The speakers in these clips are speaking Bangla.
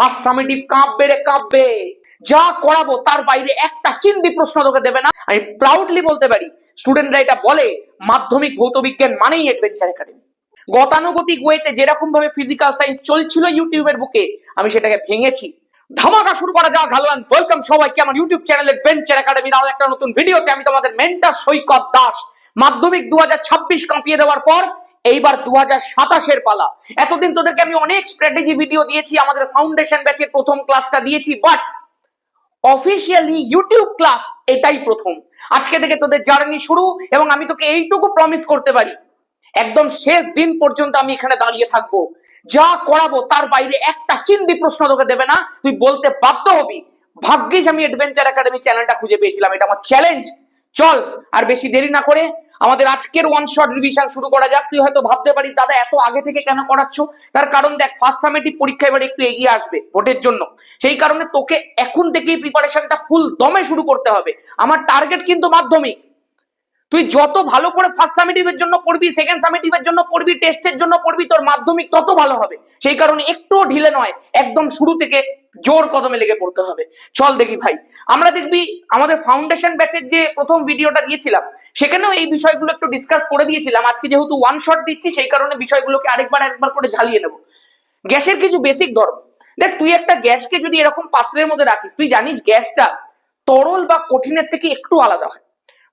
ফার্স্ট সামেটিভ কাঁপবে রে কাঁপবে। যা করাবো তার বাইরে একটা চিন্তি প্রশ্ন তোকে দেবে না। আমি প্রাউডলি বলতে পারি, স্টুডেন্টরা এটা বলে মাধ্যমিক ভৌত বিজ্ঞান মানেই অ্যাডভেঞ্চার একাডেমি। গতানুগতিক ওয়েতে যেরকম ভাবে ফিজিক্যাল সায়েন্স চলছিল ইউটিউবের বুকে, আমি সেটাকে ভেঙেছি। ধামাকা শুরু করা যাক। হ্যালো এন্ড ওয়েলকাম সবাইকে আমার ইউটিউব চ্যানেল অ্যাডভেঞ্চার একাডেমির আরো একটা নতুন ভিডিওতে। আমি তোমাদের মেন্টর সৈকত দাস। মাধ্যমিক 2026 কাঁপিয়ে দেওয়ার পর এইবার 2027 পালা। এতদিন তোদেরকে আমি অনেক স্ট্র্যাটেজি ভিডিও দিয়েছি, আমাদের ফাউন্ডেশন ব্যাচের প্রথম ক্লাসটা দিয়েছি, বাট অফিসিয়ালি ইউটিউব ক্লাস এটাই প্রথম। আজকে থেকে তোদের জার্নি শুরু, এবং আমি তোকে এইটুকু প্রমিস করতে পারি, একদম শেষ দিন পর্যন্ত আমি এখানে দাঁড়িয়ে থাকবো। যা করাবো তার বাইরে একটা চিন্তি প্রশ্ন তোকে দেবে না, তুই বলতে বাধ্য হবি ভাগ্যিস আমি অ্যাডভেঞ্চার একাডেমি চ্যানেলটা খুঁজে পেয়েছিলাম। এটা আমার চ্যালেঞ্জ। চল আর বেশি দেরি না করে আমাদের আজকের ওয়ান শট রিভিশন শুরু করা যাক। তুই হয়তো ভাবতে পারিস দাদা এত আগে থেকে কেন করাচ্ছ? তার কারণ দেখ, ফার্স্ট সামেটিভ পরীক্ষা এবার একটু এগিয়ে আসবে ভোটের জন্য, সেই কারণে তোকে এখন থেকেই প্রিপারেশনটা ফুল দমে শুরু করতে হবে। আমার টার্গেট কিন্তু মাধ্যমিক। তুই যত ভালো করে ফার্স্ট সামেটিভের জন্য পড়বি, সেকেন্ড সামেটিভের জন্য পড়বি, টেস্টের জন্য পড়বি, তোর মাধ্যমিক তত ভালো হবে। সেই কারণে একটুও ঢিলে নয়, একদম শুরু থেকে জোর কদমে লেগে পড়তে হবে। চল দেখি ভাই, আমরা দেখবি আমাদের ফাউন্ডেশন ব্যাচের যে প্রথম ভিডিওটা দিয়েছিলাম সেখানেও এই বিষয়গুলো একটু ডিসকাস করে দিয়েছিলাম। আজকে যেহেতু ওয়ান শট দিচ্ছি সেই কারণে বিষয়গুলোকে আরেকবার করে ঝালিয়ে নেব। গ্যাসের কিছু বেসিক ধর্ম দেখ। তুই একটা গ্যাসকে যদি এরকম পাত্রের মধ্যে রাখিস, তুই জানিস গ্যাসটা তরল বা কঠিনের থেকে একটু আলাদা হয়।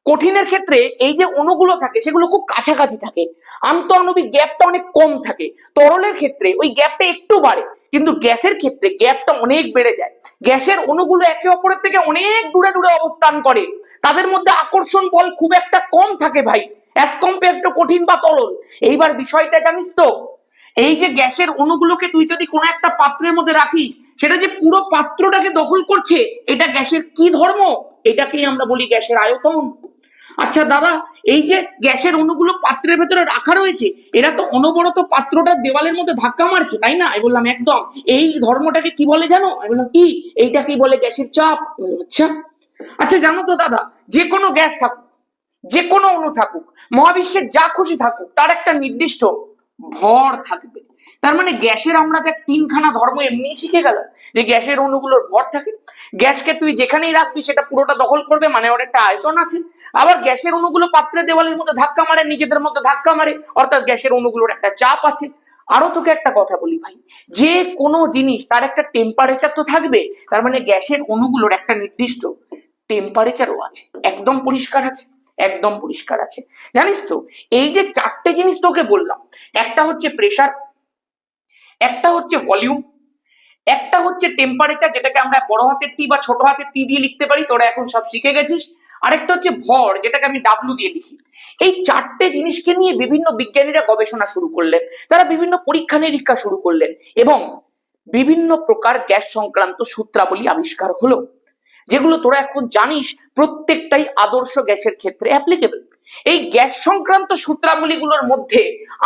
কঠিনের ক্ষেত্রে এই যে অণুগুলো থাকে সেগুলো খুব কাছাকাছি থাকে, আন্তঃআণবিক গ্যাপটা অনেক কম থাকে। তরলের ক্ষেত্রে ওই গ্যাপটা একটু বাড়ে, কিন্তু গ্যাসের ক্ষেত্রে গ্যাপটা অনেক বেড়ে যায়। গ্যাসের অণুগুলো একে অপরের থেকে অনেক দূরে দূরে অবস্থান করে, তাদের মধ্যে আকর্ষণ বল খুব একটা কম থাকে ভাই, অ্যাজ কম্পেয়ার টু কঠিন বা তরল। এইবার বিষয়টা জানিস তো, এই যে গ্যাসের অণুগুলোকে তুই যদি কোনো একটা পাত্রের মধ্যে রাখিস, সেটা যে পুরো পাত্রটাকে দখল করছে, এটা গ্যাসের কি ধর্ম? এটাকেই আমরা বলি গ্যাসের আয়তন। আচ্ছা দাদা, এই যে গ্যাসের অণুগুলো পাত্রের ভেতরে রাখা রয়েছে, এরা তো অনবরত পাত্রটার দেওয়ালের মধ্যে ধাক্কা মারছে, তাই না? আমি বললাম একদম। এই ধর্মটাকে কি বলে জানো? আমি বললাম কি? এইটাকেই বলে গ্যাসের চাপ। আচ্ছা আচ্ছা, জানো তো দাদা, যে কোনো গ্যাস থাকুক, যে কোনো অণু থাকুক, মহাবিশ্বের যা খুশি থাকুক, তার একটা নির্দিষ্ট ভর থাকবে। তার মানে গ্যাসের আমরা দেখ তিনখানা ধর্ম এমনি শিখে গেল, যে গ্যাসের অণুগুলোর ভর থাকে। গ্যাসকে তুই যেখানেই রাখবি সেটা পুরোটা দখল করবে, মানে ওর একটা আয়তন আছে। আবার গ্যাসের অণুগুলো পাত্রের দেওয়ালের মধ্যে ধাক্কা মারে, নিজেদের মধ্যে ধাক্কা মারে, অর্থাৎ গ্যাসের অণুগুলোর একটা চাপ আছে। আরো তোকে একটা কথা বলি ভাই, যে কোনো জিনিস তার একটা টেম্পারেচার তো থাকবে, তার মানে গ্যাসের অণুগুলোর একটা নির্দিষ্ট টেম্পারেচারও আছে। একদম পরিষ্কার আছে, একদম পরিষ্কার আছে। জানিস তো, এই যে চারটে জিনিস তোকে বললাম, একটা হচ্ছে প্রেসার, একটা হচ্ছে ভলিউম, একটা হচ্ছে টেম্পারেচার, যেটাকে আমরা বড় হাতের টি বা ছোট হাতের টি দিয়ে লিখতে পারি, তোরা এখন সব শিখে গেছিস। আরেকটা হচ্ছে ভর, যেটাকে আমি ডাব্লু দিয়ে লিখি। এই চারটে জিনিসকে নিয়ে বিভিন্ন বিজ্ঞানীরা গবেষণা শুরু করলেন, তারা বিভিন্ন পরীক্ষা নিরীক্ষা শুরু করলেন, এবং বিভিন্ন প্রকার গ্যাস সংক্রান্ত সূত্রাবলী আবিষ্কার হলো, যেগুলো তোরা এখন জানিস প্রত্যেকটাই আদর্শ গ্যাসের ক্ষেত্রে অ্যাপ্লিকেবল। এই গ্যাস সংক্রান্ত সূত্রাবলীগুলোর মধ্যে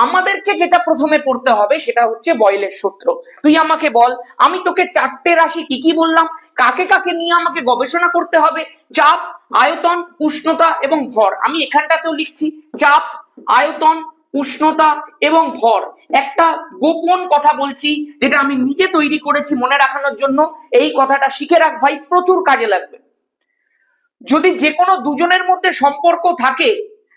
আমাদেরকে যেটা প্রথমে পড়তে হবে সেটা হচ্ছে বয়েলের সূত্র। তুই আমাকে বল, আমি তোকে চারটে রাশি কি কি বললাম, কাকে কাকে নিয়ে আমাকে গবেষণা করতে হবে? চাপ, আয়তন, উষ্ণতা এবং ভর। আমি এখানটাতেও লিখছি চাপ, আয়তন, উষ্ণতা এবং ভর। একটা গোপন কথা বলছি, যেটা আমি নিজে তৈরি করেছি মনে রাখানোর জন্য। এই কথাটা শিখে রাখ ভাই, প্রচুর কাজে লাগবে। যদি যে কোনো দুজনের মধ্যে সম্পর্ক থাকে,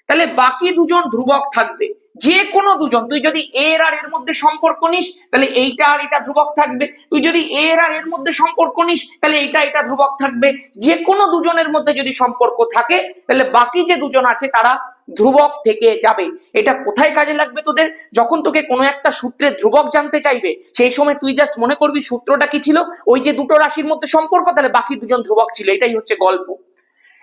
তাহলে বাকি দুজন ধ্রুবক থাকবে। যে কোনো দুজন, তুই যদি এর আর এর মধ্যে সম্পর্ক নিস, তাহলে এইটা আর এটা ধ্রুবক থাকবে। তুই যদি এর আর এর মধ্যে সম্পর্ক নিস, তাহলে এটা ধ্রুবক থাকবে। যে কোনো দুজনের মধ্যে যদি সম্পর্ক থাকে, তাহলে বাকি যে দুজন আছে তারা ধ্রুবক থেকে যাবে। এটা কোথায় কাজে লাগবে তোদের? যখন তোকে কোনো একটা সূত্রের ধ্রুবক জানতে চাইবে, সেই সময় তুই জাস্ট মনে করবি সূত্রটা কি ছিল, ওই যে দুটো রাশির মধ্যে সম্পর্ক, তাহলে বাকি দুজন ধ্রুবক ছিল। এটাই হচ্ছে গল্প।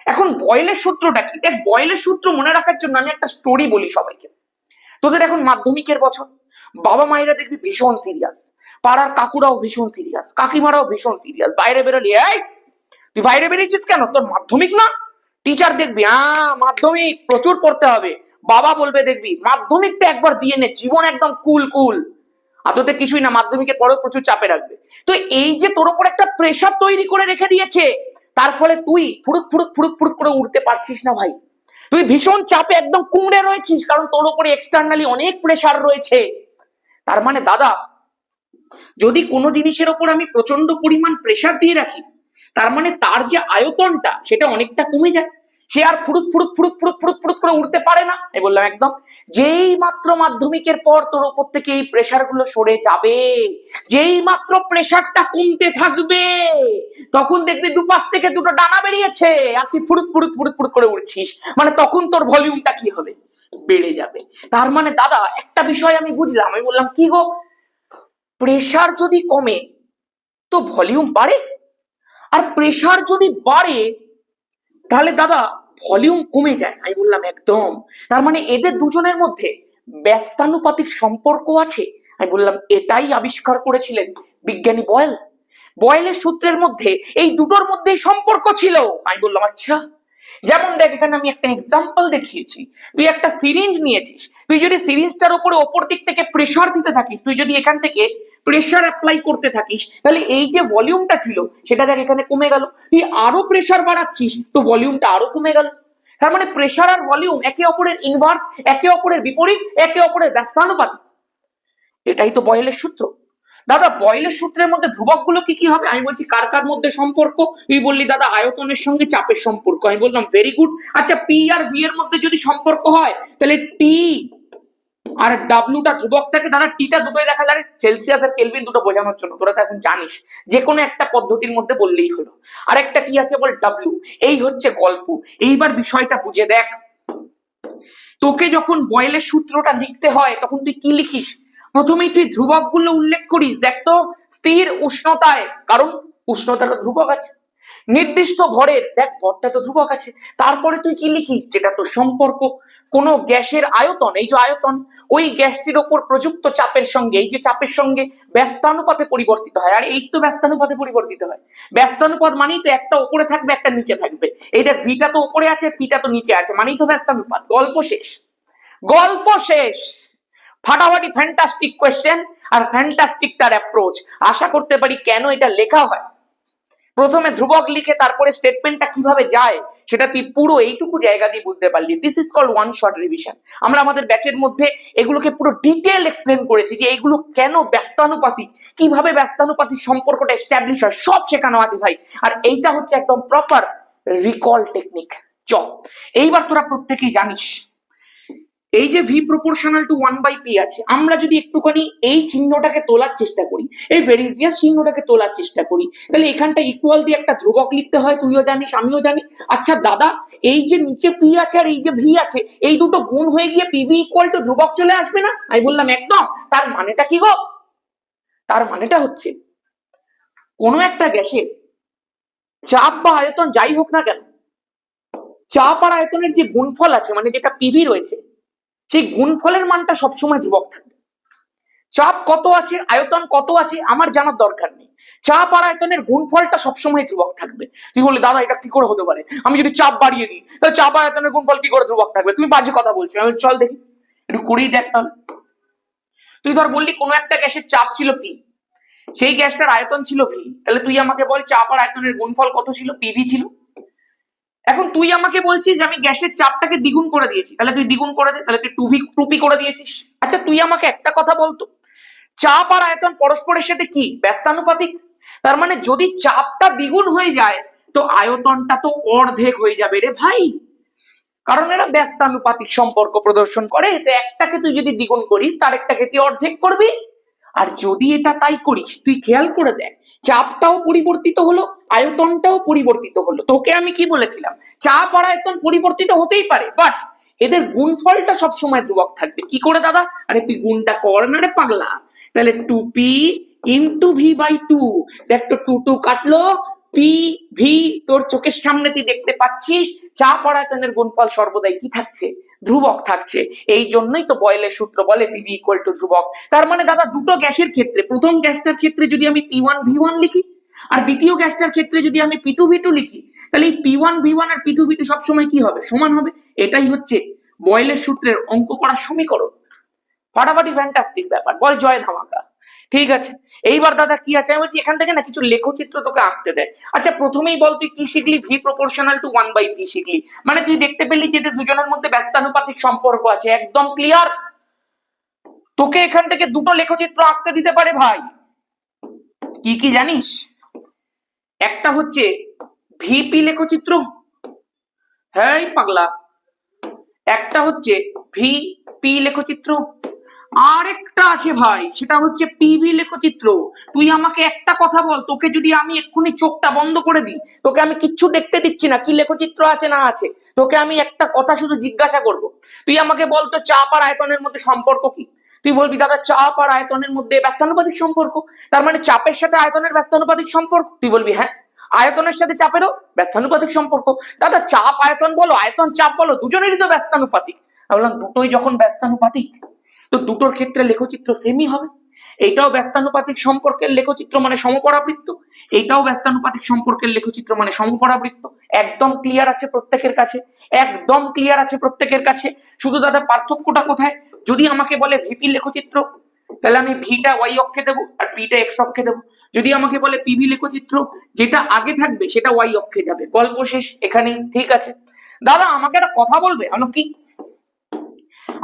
এখন বয়েলের সূত্রটা কি? দেখ, বয়েলের সূত্র মনে রাখার জন্য আমি একটা স্টোরি বলি সবাইকে। তোদের এখন মাধ্যমিকের বছর, বাবা মায়েরা দেখবি ভীষণ সিরিয়াস, পাড়ার কাকুরাও ভীষণ সিরিয়াস, কাকিমারাও ভীষণ সিরিয়াস। বাইরে বেরোলি, এই তুই বাইরে বেরিয়েছিস কেন? তোর মাধ্যমিক না? টিচার দেখবি, মাধ্যমিক প্রচুর পড়তে হবে। বাবা বলবে দেখবি মাধ্যমিকটা একবার দিয়ে নে, জীবন একদম কুল কুল। আর তোদের কিছুই না, মাধ্যমিকের পরেও প্রচুর চাপে রাখবে। তো এই যে তোর উপর একটা প্রেশার তৈরি করে রেখে দিয়েছে, তার ফলে তুই ফুরুত ফুরুত ফুরুত ফুরুত করে উঠতে পারছিস না ভাই। তুই ভীষণ চাপে একদম কুঁড়ে রয়েছিস, কারণ তোর উপরে এক্সটার্নালি অনেক প্রেশার রয়েছে। তার মানে দাদা, যদি কোনো জিনিসের ওপর আমি প্রচন্ড পরিমাণ প্রেসার দিয়ে রাখি, তার মানে তার যে আয়তনটা সেটা অনেকটা কমে যায়, সে আর ফুরুত ফুরুত ফুরুত ফুরুত ফুরুত ফুরুত করে উঠতে পারে না। আমি বললাম একদম। যেই মাত্র মাধ্যমিকের পর তোর ওপর থেকে এই প্রেসার গুলো সরে যাবে, যেই মাত্র প্রেসারটা কমতে থাকবে, তখন দেখবি দুপাশ থেকে দুটো ডানা বেরিয়েছে আর তুই ফুরুত ফুরুত ফুরুত ফুরুত করে উঠছিস, মানে তখন তোর ভলিউমটা কি হবে, বেড়ে যাবে। তার মানে দাদা একটা বিষয় আমি বুঝলাম। আমি বললাম কি গো, প্রেসার যদি কমে তো ভলিউম বাড়ে, আর প্রেসার যদি বাড়ে তাহলে দাদা ভলিউম কমে যায়। আমি বললাম একদম। তার মানে এদের দুজনের মধ্যে ব্যস্তানুপাতিক সম্পর্ক আছে। আমি বললাম এটাই আবিষ্কার করেছিলেন বিজ্ঞানী বয়েল। বয়েলের সূত্রের মধ্যে এই দুটোর মধ্যেই সম্পর্ক ছিল। আমি বললাম আচ্ছা। যেমন দেখ, এখানে আমি একটা এক্সাম্পল দেখিয়েছি। তুই একটা সিরিঞ্জ নিয়েছিস, তুই যদি সিরিঞ্জটার উপরে ওপর দিক থেকে প্রেসার দিতে থাকিস, তুই যদি এখান থেকে প্রেসার অ্যাপ্লাই করতে থাকিস, তাহলে এই যে ভলিউমটা ছিল সেটা দেখ এখানে কমে গেল। তুই আরো প্রেসার বাড়াচ্ছিস তো ভলিউমটা আরো কমে গেল। তার মানে প্রেসার আর ভলিউম একে অপরের ইনভার্স, একে অপরের বিপরীত, একে অপরের ব্যস্তানুপাতিক। এটাই তো বয়েলের সূত্র। দাদা বয়েলের সূত্রের মধ্যে ধ্রুবক গুলো কি কি হবে? আমি বলছি কার কার মধ্যে সম্পর্ক। তুই বললি দাদা আয়তনের সঙ্গে চাপের সম্পর্ক। আমি বললাম ভেরি গুড। আচ্ছা পি আর ভি এর মধ্যে যদি সম্পর্ক হয়, তাহলে টি আর ডাব্লিউটা ধ্রুবক থাকে। দাদা টিটা দুটোই দেখা যায় সেলসিয়াস আর কেলভিন দুটো বোঝানোর জন্য, তোরা তো এখন জানিস, যে কোনো একটা পদ্ধতির মধ্যে বললেই হলো। আর একটা কি আছে বল, ডাব্লিউ। এই হচ্ছে গল্প। এইবার বিষয়টা বুঝে দেখ, তোকে যখন বয়েলের সূত্রটা লিখতে হয় তখন তুই কি লিখিস? প্রথমেই তুই ধ্রুবক গুলো উল্লেখ করিস। দেখ তো, স্থির উষ্ণতায়, কারণ উষ্ণতাটা ধ্রুবক আছে। নির্দিষ্ট ভরের, দেখ ভরটা তো ধ্রুবক আছে। তারপরে তুই কি লিখিস? যেটা তোর সম্পর্ক। কোন গ্যাসের আয়তন, এই যে আয়তন, ওই গ্যাসটির ওপর প্রযুক্ত চাপের সঙ্গে, এই যে চাপের সঙ্গে ব্যস্তানুপাতে পরিবর্তিত হয়। আর এই তো ব্যস্তানুপাতে পরিবর্তিত হয়। ব্যস্তানুপাত মানেই তো একটা উপরে থাকবে একটা নিচে থাকবে। এই দেখ ভিটা তো উপরে আছে, পিটা তো নিচে আছে, মানেই তো ব্যস্তানুপাত। গল্প শেষ, গল্প শেষ। ফাটাফাটি ফ্যান্টাস্টিক কোয়েশ্চেন আর ফ্যান্টাস্টিক তার অ্যাপ্রোচ। আশা করতে পারি কেন এটা লেখা হয়। প্রথমে ধ্রুবক লিখে তারপরে স্টেটমেন্টটা কিভাবে যায় সেটা তুই পুরো এইটুকু জায়গা দিয়ে বুঝতে পারলি। This is called one shot revision. আমরা আমাদের ব্যাচের মধ্যে এগুলোকে পুরো ডিটেল এক্সপ্লেন করেছি যে এগুলো কেন ব্যস্তানুপাতিক, কিভাবে ব্যস্তানুপাতিক সম্পর্কটা এস্টাবলিশ হয়, সব শেখানো আছে ভাই। আর এইটা হচ্ছে একদম প্রপার রিকল টেকনিক। চ এইবার তোরা প্রত্যেকেই জানিস এই যে ভি প্রপোর্শনাল টু 1/p আছে, আমরা যদি একটুখানি এই চিহ্নটাকে তোলার চেষ্টা করি, এই ভেরিজিয়াস চিহ্নটাকে তোলার চেষ্টা করি, তাহলে এখানটা ইকুয়াল দিয়ে একটা ধ্রুবক লিখতে হয়। তুইও জানিস আমিও জানি। আচ্ছা দাদা, এই যে নিচে পি আছে আর এই যে ভি আছে, এই দুটো গুণ হয়ে গিয়ে পিভি ইকুয়াল টু ধ্রুবক চলে আসবে না? আমি বললাম একদম। তার মানেটা কি গো? তার মানেটা হচ্ছে কোনো একটা গ্যাসের চাপ বা আয়তন যাই হোক না কেন, চাপ আর আয়তনের যে গুণফল আছে, মানে যেটা পিভি রয়েছে, সেই গুণফলের মানটা সবসময় ধ্রুবক থাকবে। চাপ কত আছে, আয়তন কত আছে আমার জানার দরকার নেই, চাপ আর আয়তনের গুণফলটা সবসময় ধ্রুবক থাকবে। তুই বললি দাদা এটা কি করে হতে পারে, আমি যদি চাপ বাড়িয়ে দিই তাহলে চাপ আর আয়তনের গুণফল কি করে ধ্রুবক থাকবে? তুমি বাজে কথা বলছো। আমি চল দেখি, একটু করেই দেখ তাহলে। তুই ধর বললি কোনো একটা গ্যাসের চাপ ছিল পি, সেই গ্যাসটার আয়তন ছিল ভি, তাহলে তুই আমাকে বল চাপ আর আয়তনের গুণফল কত ছিল? পিভি ছিল। এখন তুই আমাকে বলছিস যে আমি গ্যাসের চাপটাকে দ্বিগুণ করে দিয়েছি, তাহলে তুই দ্বিগুণ করে দে, তাহলে তুই টুপি করে দিয়েছিস। আচ্ছা তুই আমাকে একটা কথা বলতো, চাপ আর আয়তন পরস্পরের সাথে কি ব্যস্তানুপাতিক? তার মানে যদি চাপটা দ্বিগুণ হয়ে যায় তো আয়তনটা তো অর্ধেক হয়ে যাবে রে ভাই, কারণ এরা ব্যস্তানুপাতিক সম্পর্ক প্রদর্শন করে। তো একটাকে তুই যদি দ্বিগুণ করিস তার একটাকে তুই অর্ধেক করবি। আর যদি এটা তাই করিস, তুই খেয়াল করে দেখ, চাপটাও পরিবর্তিত হলো, আয়তনটাও পরিবর্তিত হলো। তোকে আমি কি বলেছিলাম, চাপ আর আয়তন পরিবর্তিত হতেই পারে, বাট এদের গুণফলটা সবসময় ধ্রুবক থাকবে। কি করে দাদা? আরে তুই গুণটা কর না রে পাগলা। তাহলে 2p ইন্টু ভি বাই 2, দেখ তো 2 কাটলো, পি ভি তোর চোখের সামনে তুই দেখতে পাচ্ছিস। চাপ আর আয়তনের গুণফল সর্বদাই কি থাকছে? ধ্রুবক থাকছে। এই জন্যই তো বয়েলের সূত্র বলে পিভি ইকুয়াল টু ধ্রুবক। তার মানে দাদা দুটো গ্যাসের ক্ষেত্রে, প্রথম গ্যাসটার ক্ষেত্রে যদি আমি P1V1 লিখি আর দ্বিতীয় গ্যাসটার ক্ষেত্রে যদি আমি P2V2 লিখি, তাহলে এই P1V1 আর P2V2 সবসময় কি হবে? সমান হবে। এটাই হচ্ছে বয়েলের সূত্রের অঙ্ক করার সমীকরণ। ফাটাফাটি ফ্যান্টাস্টিক ব্যাপার, বল জয় ধামাকা। ঠিক আছে, এইবার দাদা কি আছে? আমি বলছি এখান থেকে না কিছু লেখচিত্র তোকে আঁকতে দেয়। আচ্ছা প্রথমেই বল তুই কি শিখলি? ভি প্রপোর্শনাল টু 1/p শিখলি, মানে তুই দেখতে পেলি যে দুজনের মধ্যে ব্যস্তানুপাতিক সম্পর্ক আছে। একদম ক্লিয়ার। তোকে এখান থেকে দুটো লেখচিত্র আঁকতে দিতে পারে ভাই, কি কি জানিস? একটা হচ্ছে ভিপি লেখচিত্র, হ্যাঁ পাগলা, একটা হচ্ছে ভিপি লেখচিত্র, আর একটা আছে ভাই, সেটা হচ্ছে পিভি লেখচিত্র। তুই আমাকে একটা কথা বল, তোকে যদি আমি এক্ষুনি চোখটা বন্ধ করে দিই, তোকে আমি কিচ্ছু দেখতে দিচ্ছি না কি লেখচিত্র আছে না আছে, তোকে আমি একটা কথা শুধু জিজ্ঞাসা করব, তুই আমাকে বল তো চাপ আর আয়তনের মধ্যে সম্পর্ক কি? তুই বলবি দাদা চাপ আর আয়তনের মধ্যে ব্যস্তানুপাতিক সম্পর্ক, তার মানে চাপের সাথে আয়তনের ব্যস্তানুপাতিক সম্পর্ক। তুই বলবি হ্যাঁ, আয়তনের সাথে চাপেরও ব্যস্তানুপাতিক সম্পর্ক। দাদা চাপ আয়তন বলো, আয়তন চাপ বলো, দুজনেরই তো ব্যস্তানুপাতিক। আমি বললাম দুটোই যখন ব্যস্তানুপাতিক, তো দুটোর ক্ষেত্রে লেখচিত্র সেমই হবে। এইটাও ব্যস্তানুপাতিক সম্পর্কের লেখচিত্র মানে সমপরাবৃত্ত, এইটাও ব্যস্তানুপাতিক সম্পর্কের লেখচিত্র মানে সমপরাবৃত্ত। একদম ক্লিয়ার আছে প্রত্যেকের কাছে, একদম ক্লিয়ার আছে প্রত্যেকের কাছে। শুধু দাদা পার্থক্যটা কোথায়? যদি আমাকে বলে ভিপি লেখচিত্র, তাহলে আমি ভিটা ওয়াই অক্ষে দেবো আর পিটা এক্স অক্ষে দেবো। যদি আমাকে বলে পিভি লেখচিত্র, যেটা আগে থাকবে সেটা ওয়াই অক্ষে যাবে। গল্প শেষ এখানেই, ঠিক আছে? দাদা আমাকে একটা কথা বলবে? আমি কি,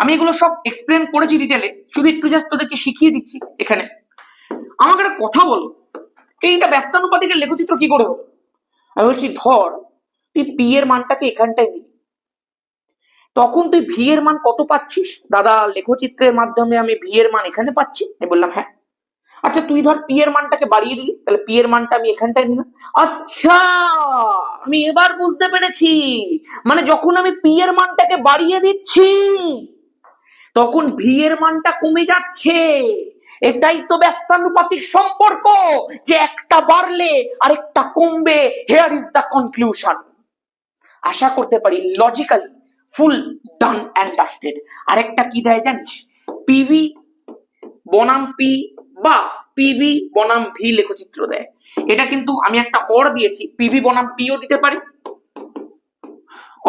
আমি এগুলো সব এক্সপ্লেন করেছি ডিটেলে, শুধু একটু জাস্ট তোদেরকে শিখিয়ে দিচ্ছি এখানে। আমাকে একটা কথা বলো, এইটা ব্যস্তানুপাতিকের লেখচিত্র কি করে হলো? আমি বলছি ধর তুই পি এর মানটাকে এখানটায় নিলি, তখন তুই ভি এর মান কত পাচ্ছিস? দাদা লেখচিত্রের মাধ্যমে আমি ভি এর মান এখানে পাচ্ছি। আমি বললাম হ্যাঁ। আচ্ছা তুই ধর পি এর মানটাকে বাড়িয়ে দিলি, তাহলে পি এর মানটা আমি এখানটায় নিলাম। আচ্ছা আমি এবার বুঝতে পেরেছি, মানে যখন আমি পি এর মানটাকে বাড়িয়ে দিচ্ছি তখন ভি এর মানটা কমে যাচ্ছে। এটাই তো ব্যস্তানুপাতিক সম্পর্ক, যে একটা বাড়লে আরেকটা কমবে। Here is the conclusion. আশা করতে পারি logically full done and dusted. আরেকটা কি দেয় জানিস? পিভি বনাম পি বা পিভি বনাম ভি লেখচিত্র দেয়। এটা কিন্তু আমি একটা অর দিয়েছি, পিভি বনাম পিও দিতে পারে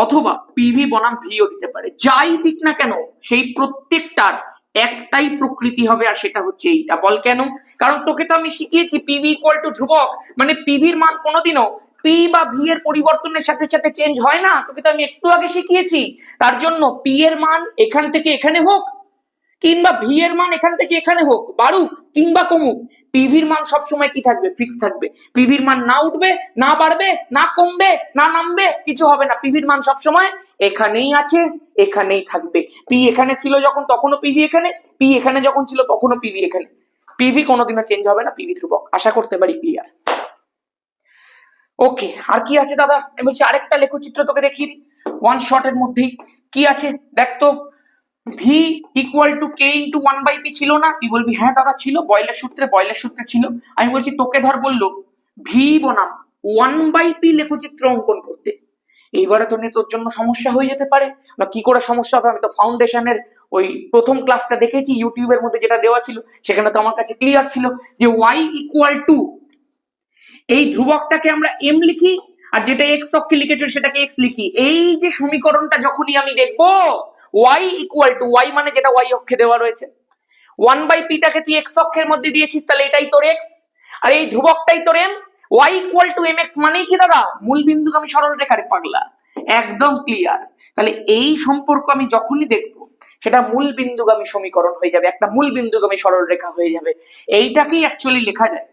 অথবা পিভি বনাম ভিও দিতে পারে। যাই দিক না কেন সেই প্রত্যেকটার একটাই প্রকৃতি হবে, আর সেটা হচ্ছে এইটা। বল কেন? কারণ তোকে তো আমি শিখিয়েছি পিভি ইকুয়াল টু ধ্রুবক, মানে পিভির মান কোনোদিনও পি বা ভি এর পরিবর্তনের সাথে সাথে চেঞ্জ হয় না। তোকে তো আমি একটু আগে শিখিয়েছি। তার জন্য পি এর মান এখান থেকে এখানে হোক কিংবা ভি এর মান এখান থেকে এখানে হোক, বাড়ুক কিংবা কমুক, পিভির মান সবসময় কি থাকবে? ফিক্স থাকবে। পিভির মান না উঠবে, না বাড়বে, না কমবে, না নামবে, কিছু হবে না। পিভির মান সবসময় এখানেই আছে, এখানেই থাকবে। পি এখানে ছিল যখন তখনও পিভি এখানে, পি এখানে যখন ছিল তখনও পিভি এখানে। পিভি কোনোদিনও চেঞ্জ হবে না, পিভি ধ্রুবক। আশা করতে পারি ক্লিয়ার। ওকে, আর কি আছে দাদা? আমি বলছি আরেকটা লেখচিত্র তোকে দেখি ওয়ান শটের মধ্যেই। কি আছে দেখ তো। V equal to K into one by P ছিল না? তুই বলবি হ্যাঁ দাদা ছিল, বয়লের সূত্রে ছিল। আমি বলছি তোকে ধর বললো ভি বনাম ওয়ান বাই পি লেখচিত্র অঙ্কন করতে, এইবারে তো তোর জন্য সমস্যা হয়ে যেতে পারে। বা কি করে সমস্যা হবে? আমি তো ফাউন্ডেশনের ওই প্রথম ক্লাসটা দেখেছি, ইউটিউবের মধ্যে যেটা দেওয়া ছিল সেখানে তো আমার কাছে ক্লিয়ার ছিল যে ওয়াই ইকুয়াল টু এই ধ্রুবকটাকে আমরা এম লিখি, আর যেটা এক্স অক্ষে লিখেছো সেটাকে এক্স লিখি। এই যে সমীকরণটা যখনই আমি দেখবো ওয়াই ইকুয়াল টু ওয়াই মানে যেটা ওয়াই অক্ষে দেওয়া রয়েছে, ওয়ান বাই পিটাকে তুই এক্স অক্ষের মধ্যে দিয়েছিস, তাহলে এটাই তোর এক্স আর এই ধ্রুবকটাই তোর M. Y equal to M X মানেই কি দাদা? মূল বিন্দুগামী সরল রেখারে পাগলা। একদম ক্লিয়ার। তাহলে এই সম্পর্ক আমি যখনই দেখবো সেটা মূল বিন্দুগামী সমীকরণ হয়ে যাবে, একটা মূল বিন্দুগামী সরল রেখা হয়ে যাবে। এইটাকেই অ্যাকচুয়ালি লেখা যায়।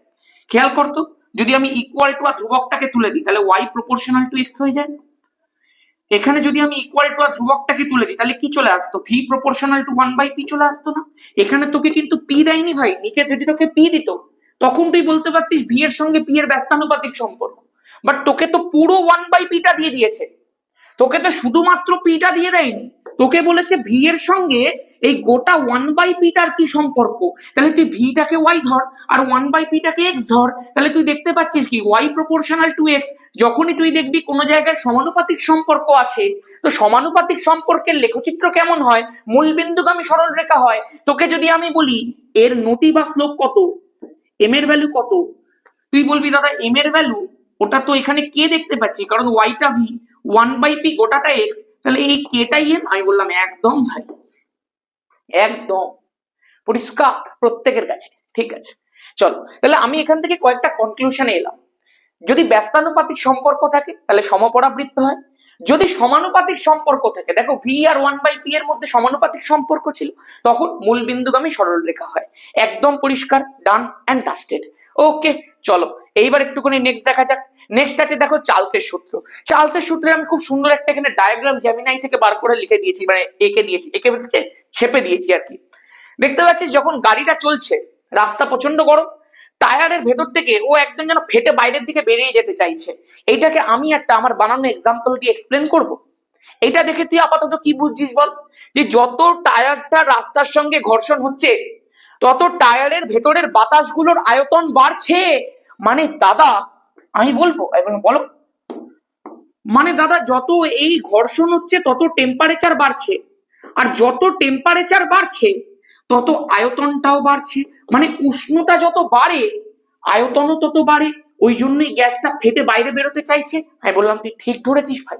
খেয়াল করতো, যদি আমি ইকুয়াল টু আর ধ্রুবকটাকে তুলে দিই তাহলে ওয়াই প্রপোর্শনাল টু এক্স হয়ে যায়। এখানে যদি আমি ইকুয়াল টু আর ধ্রুবকটাকে তুলে দিই তাহলে কি চলে আসতো? V proportional to one by P চলে আসতো না? এখানে তোকে কিন্তু পি দেয়নি ভাই, নিচে যদি তোকে পি দিত তখন তুই বলতে পারতিস ভি এর সঙ্গে পি এর ব্যস্তানুপাতিক সম্পর্ক। বাট তোকে তো পুরো ওয়ান বাই পিটা দিয়ে দিয়েছে, তোকে তো শুধুমাত্র পিটা দিয়ে দেয়নি, তোকে বলেছে ভি এর সঙ্গে এই গোটা ওয়ান বাই পিটার কি সম্পর্ক। তাহলে তুই ভিটাকে ওয়াই ধর আর ওয়ান বাই পিটাকে এক্স ধর, তাহলে তুই দেখতে পাচ্ছিস কি ওয়াই প্রপোর্শনাল টু এক্স। যখনই তুই দেখবি কোনো জায়গায় সমানুপাতিক সম্পর্ক আছে, তো সমানুপাতিক সম্পর্কের লেখচিত্র কেমন হয়? মূল বিন্দুগামী সরল রেখা হয়। তোকে যদি আমি বলি এর নতি বা স্লোপ কত, এম এর ভ্যালু কত, তুই বলবি দাদা এম এর ভ্যালু ওটা তো এখানে কে দেখতে পাচ্ছি, কারণ ওয়াইটা ভি, ওয়ান বাই পি গোটাটা এক্স, তাহলে এই কেটাই এম। আমি বললাম একদম ভাই, একদম পরিষ্কার প্রত্যেকের কাছে, ঠিক আছে। চলো তাহলে আমি এখান থেকে কয়েকটা কনক্লুশনে এলাম। যদি ব্যস্তানুপাতিক সম্পর্ক থাকে তাহলে সমপরাবৃত্ত হয়। যদি সমানুপাতিক সম্পর্ক থাকে, দেখো ভি আর ওয়ান বাই পি এর মধ্যে সমানুপাতিক সম্পর্ক ছিল, তখন মূল বিন্দুগামী সরল রেখা হয়। একদম পরিষ্কার, ডান অ্যান্ড ডাস্টেড। ওকে, চলো এইবার একটুখানি নেক্সট দেখা যাক। নেক্সট আছে দেখো চার্লসের সূত্র। চার্লসের সূত্রে আমি খুব সুন্দর একটা এখানে ডায়াগ্রাম জেমিনাই থেকে বার করে লিখে দিয়েছি, মানে এঁকে দিয়েছি, এঁকে বলছে ছেপে দিয়েছি আর কি। দেখতে পাচ্ছিস যখন গাড়িটা চলছে, রাস্তা প্রচন্ড গরম, টায়ারের ভেতর থেকে ও একদম যেন ফেটে বাইরের দিকে বেরিয়ে যেতে চাইছে। এইটাকে আমি একটা আমার বানানো এক্সাম্পল দিয়ে এক্সপ্লেন করব। এটা দেখে তুই আপাতত কি বুঝছিস বল? যে যত টায়ারটা রাস্তার সঙ্গে ঘর্ষণ হচ্ছে, তত টায়ারের ভেতরের বাতাসগুলোর আয়তন বাড়ছে। মানে দাদা, আমি বলবো এবং বলো, মানে দাদা যত এই ঘর্ষণ হচ্ছে তত টেম্পারেচার বাড়ছে, আর যত টেম্পারেচার বাড়ছে তত আয়তনটাও বাড়ছে। মানে উষ্ণতা যত বাড়ে আয়তনও তত বাড়ে, ওই জন্যই গ্যাসটা ফেটে বাইরে বেরোতে চাইছে। আমি বললাম তুই ঠিক ধরেছিস ভাই,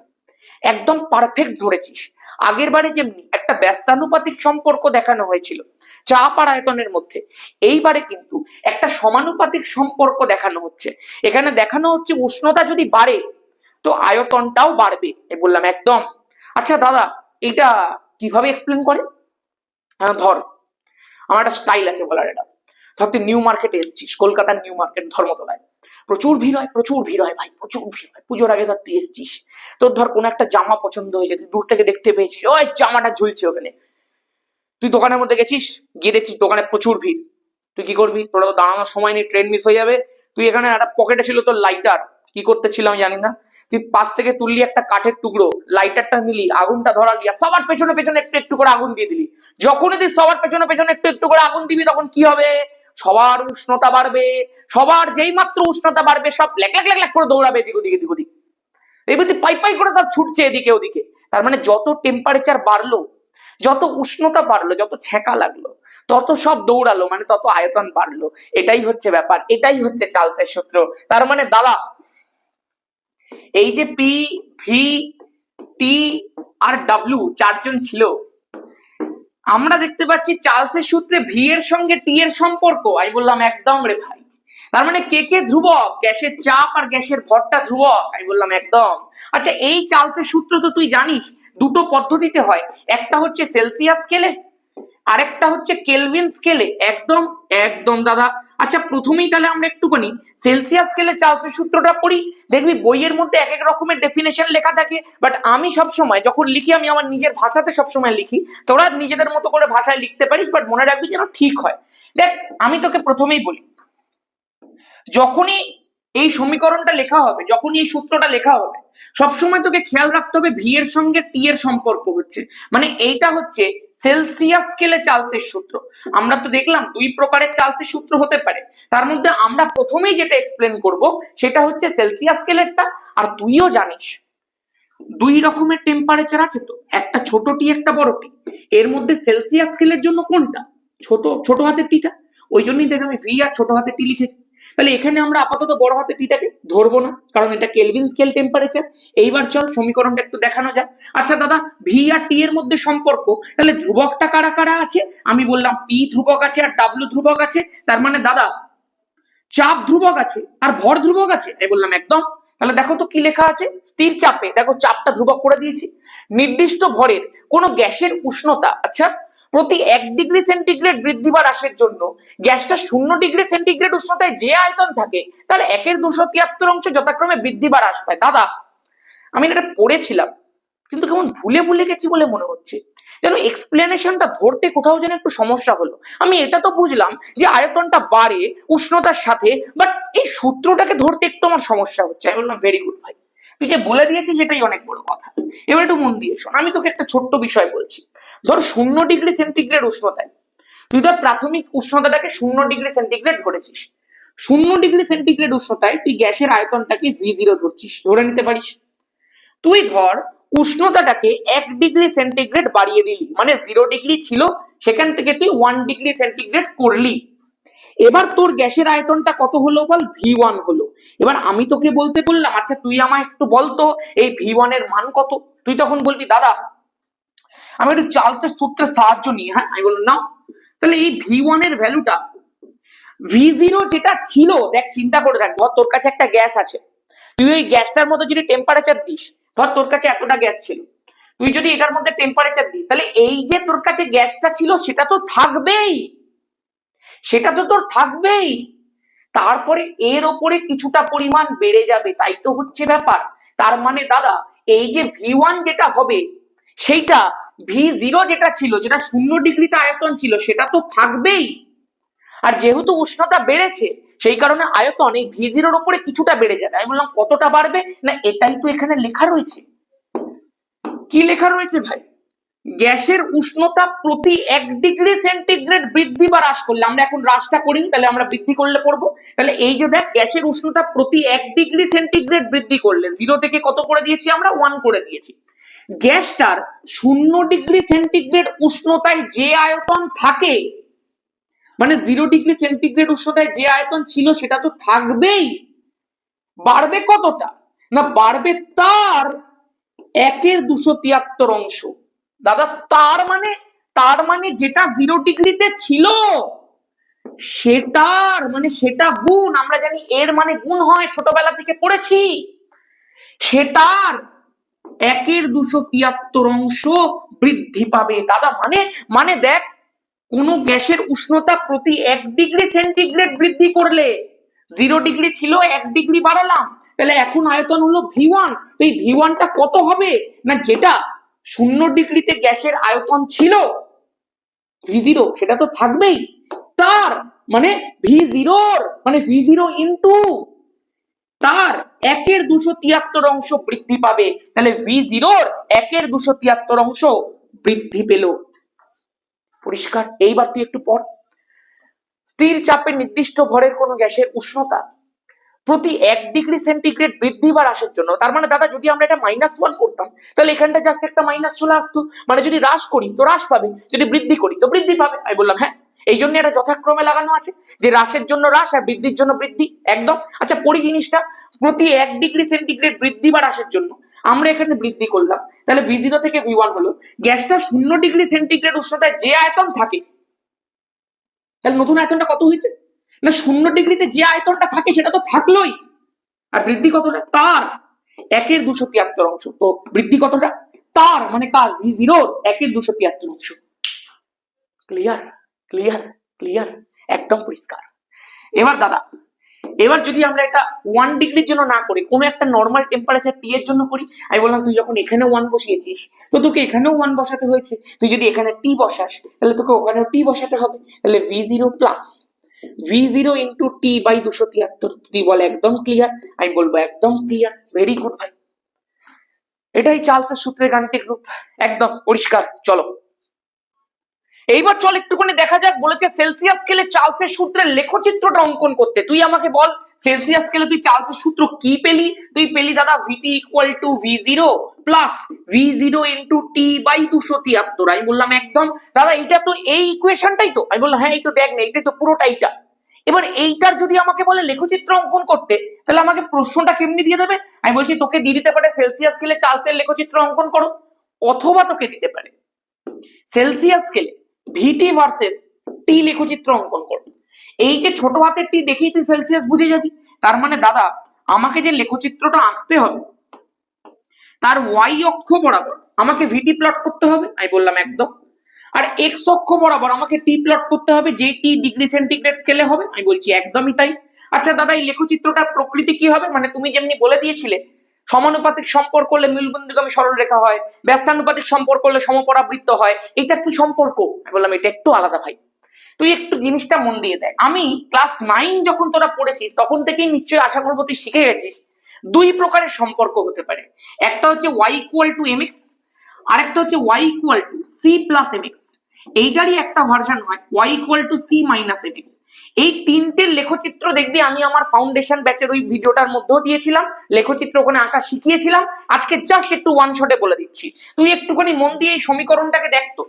একদম পারফেক্ট ধরেছিস। আগের বারে যেমনি একটা ব্যস্তানুপাতিক সম্পর্ক দেখানো হয়েছিল চাপ আর আয়তনের মধ্যে, এইবারে কিন্তু একটা সমানুপাতিক সম্পর্ক দেখানো হচ্ছে। এখানে দেখানো হচ্ছে উষ্ণতা যদি বাড়ে তো আয়তনটাও বাড়বে। বললাম একদম। আচ্ছা দাদা, এটা কিভাবে এক্সপ্লেন করে? ধর, আমার একটা স্টাইল আছে বলার। এটা ধর তুই নিউ মার্কেটে এসেছিস, কলকাতার নিউ মার্কেট ধর্মতলায়, প্রচুর ভিড় হয়, প্রচুর ভিড় হয় ভাই, প্রচুর ভিড় হয়। পুজোর আগে ধর তুই এসেছিস, তোর ধর কোনো একটা জামা পছন্দ হয়ে যায়, তুই দূর থেকে দেখতে পেয়েছিস ওই জামাটা ঝুলছে ওখানে, তুই দোকানের মধ্যে গেছিস, গিয়ে দেখছিস দোকানে প্রচুর ভিড়। তুই কি করবি? তোরা তো দাঁড়ানোর সময় নেই, ট্রেন মিস হয়ে যাবে। তুই এখানে একটা পকেটে ছিল তোর লাইটার, কি করতে ছিল আমি জানি না, তুই পাশ থেকে তুললি একটা কাঠের টুকরো, লাইটারটা নিলি, আগুনটা ধরালি, আর সবার পেছনে পেছনে একটু একটু করে আগুন দিয়ে দিলি। যখনই তুই সবার পেছনে পেছনে একটু একটু করে আগুন দিবি, তখন কি হবে? সবার উষ্ণতা বাড়বে। সবার যেই মাত্র উষ্ণতা বাড়বে, সব লেক লেক লেক লেক করে দৌড়াবে এদিক ওদিক এদিক ওদিক। এবার তুই পাই পাই করে সব ছুটছে এদিকে ওদিকে। তার মানে যত টেম্পারেচার বাড়লো, যত উষ্ণতা বাড়লো, যত ছ্যাঁকা লাগলো, তত সব দৌড়ালো, মানে তত আয়তন বাড়লো। এটাই হচ্ছে ব্যাপার, এটাই হচ্ছে চার্লসের সূত্র। তার মানে দাদা, এই যে পি, ভি, টি আর ডাব্লিউ চারজন ছিল, আমরা দেখতে পাচ্ছি চার্লসের সূত্রে ভি এর সঙ্গে টি এর সম্পর্ক। আমি বললাম একদম রে ভাই। তার মানে কে কে ধ্রুবক? গ্যাসের চাপ আর গ্যাসের ভরটা ধ্রুবক। আমি বললাম একদম। আচ্ছা, এই চার্লসের সূত্র তো তুই জানিস দুটো পদ্ধতিতে হয়, একটা হচ্ছে সেলসিয়াস স্কেলে, আরেকটা হচ্ছে কেলভিন স্কেলে। একদম একদম দাদা। আচ্ছা, প্রথমেই তাহলে আমরা একটুখানি সেলসিয়াস স্কেলে চার্লসের সূত্রটা পড়ি। দেখবি বইয়ের মধ্যে এক এক রকমের ডেফিনেশন লেখা থাকে, বাট আমি সবসময় যখন লিখি, আমি আমার নিজের ভাষাতে সবসময় লিখি। তোরা নিজেদের মতো করে ভাষায় লিখতে পারিস, বাট মনে রাখবি যেন ঠিক হয়। দেখ, আমি তোকে প্রথমেই বলি, যখনই এই সমীকরণটা লেখা হবে, যখনই এই সূত্রটা লেখা হবে, সবসময় তোকে খেয়াল রাখতে হবে ভি এর সঙ্গে টি এর সম্পর্ক হচ্ছে, মানে এইটা হচ্ছে সেলসিয়াস স্কেলে চার্লসের সূত্র। আমরা তো দেখলাম দুই প্রকারের চার্লসের সূত্র হতে পারে, তার মধ্যে আমরা প্রথমেই যেটা এক্সপ্লেন করব সেটা হচ্ছে সেলসিয়াস স্কেলেরটা। আর তুইও জানিস দুই রকমের টেম্পারেচার আছে, তো একটা ছোট টি, একটা বড় টি। এর মধ্যে সেলসিয়াস স্কেলের জন্য কোনটা? ছোট, ছোট হাতের টিটা। ওই জন্যই দেখ আমি ভি আর ছোট হাতের টি লিখেছি। তাহলে এখানে আমরা আপাতত বড় হাতের টিটাকে ধরবো না, কারণ এটা কেলভিন স্কেল টেম্পারেচার। এইবার চল সমীকরণটা একটু দেখানো যাক। আচ্ছা দাদা, ভি আর টি এর মধ্যে সম্পর্ক, তাহলে ধ্রুবকটা কারা কারা আছে? আমি বললাম পি ধ্রুবক আছে আর ডাব্লিউ ধ্রুবক আছে। তার মানে দাদা, চাপ ধ্রুবক আছে আর ভর ধ্রুবক আছে। তাই বললাম একদম। তাহলে দেখো তো কি লেখা আছে। স্থির চাপে দেখো চাপটা ধ্রুবক করে দিয়েছি। নির্দিষ্ট ভরের কোন গ্যাসের উষ্ণতা, আচ্ছা, প্রতি 1 ডিগ্রি সেন্টিগ্রেড বৃদ্ধি বা হ্রাসের জন্য গ্যাসটা 0 ডিগ্রি সেন্টিগ্রেড উষ্ণতায় যে আয়তন থাকে তার 1/273 যথাক্রমে বৃদ্ধি বা হ্রাস পায়। দাদা, আমি এটা পড়েছিলাম, কিন্তু কেমন ভুলে ভুলে গেছি বলে মনে হচ্ছে, যেন এক্সপ্লেনেশনটা ধরতে কোথাও যেন একটু সমস্যা হলো। আমি এটা তো বুঝলাম যে আয়তনটা বাড়ে উষ্ণতার সাথে, বাট এই সূত্রটাকে ধরতে একটু আমার সমস্যা হচ্ছে। আমি বললাম ভেরি গুড ভাই, তুই যে বলে দিয়েছিস সেটাই অনেক বড় কথা। এবার একটু মন দিয়ে শোন, আমি তোকে একটা ছোট্ট বিষয় বলছি। ধর 0 ডিগ্রি সেন্টিগ্রেড উষ্ণতায়, তুই ধর প্রাথমিক উষ্ণতাটাকে 0 ডিগ্রি সেন্টিগ্রেড ধরেছিস। 0 ডিগ্রি সেন্টিগ্রেড উষ্ণতায় তুই গ্যাসের আয়তনটাকে V0 ধরছিস, ধরে নিতে পারিস। তুই ধর উষ্ণতাটাকে 1 ডিগ্রি সেন্টিগ্রেড বাড়িয়ে দিলি, মানে 0 ডিগ্রি ছিল সেখান থেকে তুই 1 ডিগ্রি সেন্টিগ্রেড করলি। এবার তোর গ্যাসের আয়তনটা কত হলো বল? V1 হলো। এবার আমি তোকে বলতে বললাম, আচ্ছা তুই আমায় একটু বলতো এই V1 এর মান কত? তুই তখন বলবি দাদা আমি একটু চার্লসের সূত্রের সাহায্য নিই। হ্যাঁ, আমি বললাম না। তাহলে এই V1 এর ভ্যালুটা V0 যেটা ছিল, দেখ চিন্তা করে দেখ, ধর তোর কাছে একটা গ্যাস আছে, তুই ওই গ্যাসটার মধ্যে যদি টেম্পারেচার দিস, ধর তোর কাছে এতটা গ্যাস ছিল, তুই যদি এটার মধ্যে টেম্পারেচার দিস, তাহলে এই যে তোর কাছে গ্যাসটা ছিল সেটা তো থাকবেই, সেটা তো তোর থাকবেই। তারপরে এর ওপরে কিছুটা পরিমাণ বেড়ে যাবে, তাই তো হচ্ছে ব্যাপার। তার মানে দাদা এই যে V1 যেটা হবে সেইটা V0 যেটা ছিল, যেটা 0 ডিগ্রিতে আয়তন ছিল, সেটা তো থাকবেই। আর যেহেতু উষ্ণতা বেড়েছে সেই কারণে আয়তন এই V0 এর উপরে কিছুটা বেড়ে যাবে। আমি বললাম কতটা বাড়বে, না এটাই তো এখানে লেখা রয়েছে। কি লেখা রয়েছে ভাই? গ্যাসের উষ্ণতা প্রতি 1 ডিগ্রি সেন্টিগ্রেড বৃদ্ধি বা হ্রাস করলে, আমরা এখন হ্রাসটা করিনি, তাহলে আমরা বৃদ্ধি করলে পড়বো। তাহলে এই যে দেখ, গ্যাসের উষ্ণতা প্রতি 1 ডিগ্রি সেন্টিগ্রেড বৃদ্ধি করলে, 0 থেকে কত করে দিয়েছি আমরা? 1 করে দিয়েছি। গ্যাসটার 0 ডিগ্রি সেন্টিগ্রেড উষ্ণতায় যে আয়তন থাকে, মানে 0 ডিগ্রি সেন্টিগ্রেড উষ্ণতায় যে আয়তন ছিল সেটা তো থাকবেই। বাড়বে কতটা? না বাড়বে তার 1/273 অংশ। দাদা তার মানে যেটা 0 ডিগ্রিতে ছিল সেটার মানে সেটা গুণ, আমরা জানি এর মানে গুণ হয়, ছোটবেলা থেকে পড়েছি, সেটার 1/273 অংশ বৃদ্ধি পাবে। দাদা মানে দেখ, কোন গ্যাসের উষ্ণতা প্রতি 1 ডিগ্রি সেন্টিগ্রেড বৃদ্ধি করলে, 0 ডিগ্রি ছিল 1 ডিগ্রি বাড়ালাম, তাহলে এখন আয়তন হলো V1। তো এই V1টা কত হবে? না যেটা 0 ডিগ্রিতে গ্যাসের আয়তন ছিল V0 সেটা তো থাকবেই, তার মানে V0 ইন্টু তার 1/273 অংশ বৃদ্ধি পাবে। তাহলে V0 1/273 অংশ বৃদ্ধি পেল। পরিষ্কার? এইবার তুই একটু পড়। স্থির চাপে নির্দিষ্ট ভরের কোন গ্যাসের উষ্ণতা প্রতি 1 ডিগ্রি সেন্টিগ্রেড বৃদ্ধি বা হ্রাসের জন্য, তার মানে দাদা যদি আমরা এটা -1 করতাম তাহলে এখানটা জাস্ট একটা মাইনাস চলে আসতো, মানে যদি হ্রাস করি তো হ্রাস পাবে, যদি বৃদ্ধি করি তো বৃদ্ধি পাবে। আমি বললাম হ্যাঁ, এই জন্য এটা যথাক্রমে লাগানো আছে, যে হ্রাসের জন্য হ্রাস আর বৃদ্ধির জন্য বৃদ্ধি। একদম। আচ্ছা পড়ি জিনিসটা, প্রতি 1 ডিগ্রি সেন্টিগ্রেড বৃদ্ধি বা হ্রাসের জন্য আমরা এখানে বৃদ্ধি করলাম, তাহলে V0 থেকে V1 হলো গ্যাসটা 0 ডিগ্রি সেন্টিগ্রেড উষ্ণতায় যে আয়তন থাকে, তাহলে নতুন আয়তনটা কত হয়েছে? না 0 ডিগ্রিতে যে আয়তনটা থাকে সেটা তো থাকলোই, আর বৃদ্ধি কতটা? তার 1/273 অংশ। তো বৃদ্ধি কতটা? তার মানে কার? V0 1/273 অংশ। ক্লিয়ার ক্লিয়ার ক্লিয়ার, একদম পরিষ্কার। এবার দাদা, এবার যদি আমরা এটা 1 ডিগ্রির জন্য না করি, কোনো একটা নর্মাল টেম্পারেচার T এর জন্য করি, আমি বললাম তুই যখন এখানে 1 বসিয়েছিস তো তোকে এখানেও 1 বসাতে হয়েছে, তুই যদি এখানে T বসাস তাহলে তোকে ওখানেও T বসাতে হবে। তাহলে V0 plus V0 into T/273। তুই বল একদম ক্লিয়ার, আমি বলবো একদম ক্লিয়ার। ভেরি গুড ভাই, এটাই চার্লসের সূত্রের গাণিতিক রূপ, একদম পরিষ্কার। চলো এইবার চল একটুখানি দেখা যাক, বলেছে সেলসিয়াস স্কেলে চার্লসের সূত্রের লেখচিত্রটা অঙ্কন করতে। তুই আমাকে বল সেলসিয়াস স্কেলে তুই চার্লসের সূত্র কি পেলি? তুই পেলি দাদা VT = V0 plus V0 into T/273। আমি বললাম একদম। দাদা এইটা তো এই ইকুয়েশনটাই তো? আমি বললাম হ্যাঁ এই তো, দেখ না এইটাই তো পুরোটাইটা। এবার এইটার যদি আমাকে বলে লেখচিত্র অঙ্কন করতে, তাহলে আমাকে প্রশ্নটা কেমনি দিয়ে দেবে? আমি বলছি তোকে দিয়ে দিতে পারে সেলসিয়াস স্কেলে চার্লসের লেখচিত্র অঙ্কন করো, অথবা তোকে দিতে পারে সেলসিয়াস স্কেলে VT ভার্সেস T লেখচিত্র অঙ্কন করো। এই যে ছোট হাতের T দেখেই তুই সেলসিয়াস বুঝে যাবি। তার মানে দাদা আমাকে যে লেখচিত্রটা আঁকতে হবে তার Y অক্ষ বরাবর আমাকে VT প্লট করতে হবে। আমি বললাম একদম। আর X অক্ষ বরাবর আমাকে T প্লট করতে হবে, যে T ডিগ্রি সেন্টিগ্রেড স্কেলে হবে। আমি বলছি একদমই তাই। আচ্ছা দাদা এই লেখচিত্রটার প্রকৃতি কি হবে? মানে তুমি যেমনি বলে দিয়েছিলে সমানুপাতিক সম্পর্ক করলে মূলবিন্দুগামী সরলরেখা হয়, ব্যস্তানুপাতিক সম্পর্ক করলে সমপরাবৃত্ত হয়, এটা কি সম্পর্ক? আমি বললাম এটা একটু আলাদা ভাই, তুই একটু জিনিসটা মন দিয়ে দেখ। আমি ক্লাস 9 যখন তোরা পড়েছিস তখন থেকেই নিশ্চয়ই আশা করবো তুই শিখে গেছিস 2 প্রকারের সম্পর্ক হতে পারে। একটা হচ্ছে Y = mx, আর একটা হচ্ছে Y = c + mx। এইটারই একটা ভার্সন হয় Y = c - mx। এই তিনটের লেখচিত্র দেখবি আমি আমার ফাউন্ডেশন ব্যাচের ওই ভিডিওটার মধ্যেও দিয়েছিলাম, লেখচিত্র ওখানে আঁকা শিখিয়েছিলাম। আজকে জাস্ট একটু ওয়ান শটে বলে দিচ্ছি, তুই একটুখানি মন দিয়ে এই সমীকরণটাকে দেখ তো।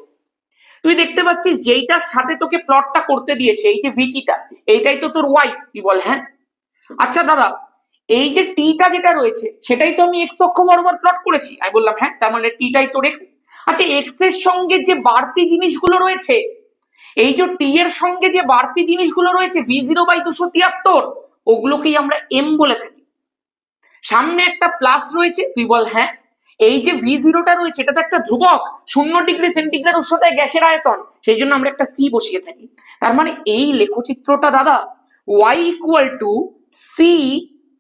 তুই দেখতে পাচ্ছিস যেইটার সাথে তোকে প্লটটা করতে দিয়েছে, এই যে ভিটিটা, এইটাই তো তোর Y। তুই বল হ্যাঁ। আচ্ছা দাদা এই যে টিটা যেটা রয়েছে সেটাই তো আমি এক্স অক্ষ বরাবর প্লট করেছি। আমি বললাম হ্যাঁ, তার মানে টিটাই তোর এক্স। আচ্ছা এক্স এর সঙ্গে যে বাড়তি জিনিসগুলো রয়েছে, এই যে টি এর সঙ্গে যে বাড়তি জিনিসগুলো রয়েছে V0/273, ওগুলোকেই আমরা এম বলে থাকি। সামনে একটা প্লাস রয়েছে, তুই বল হ্যাঁ। এই যে V0টা রয়েছে এটা তো একটা ধ্রুবক, 0 ডিগ্রি সেন্টিগ্রেড উষ্ণতায় গ্যাসের আয়তন, সেই জন্য আমরা একটা সি বসিয়ে থাকি। তার মানে এই লেখচিত্রটা দাদা Y equal to C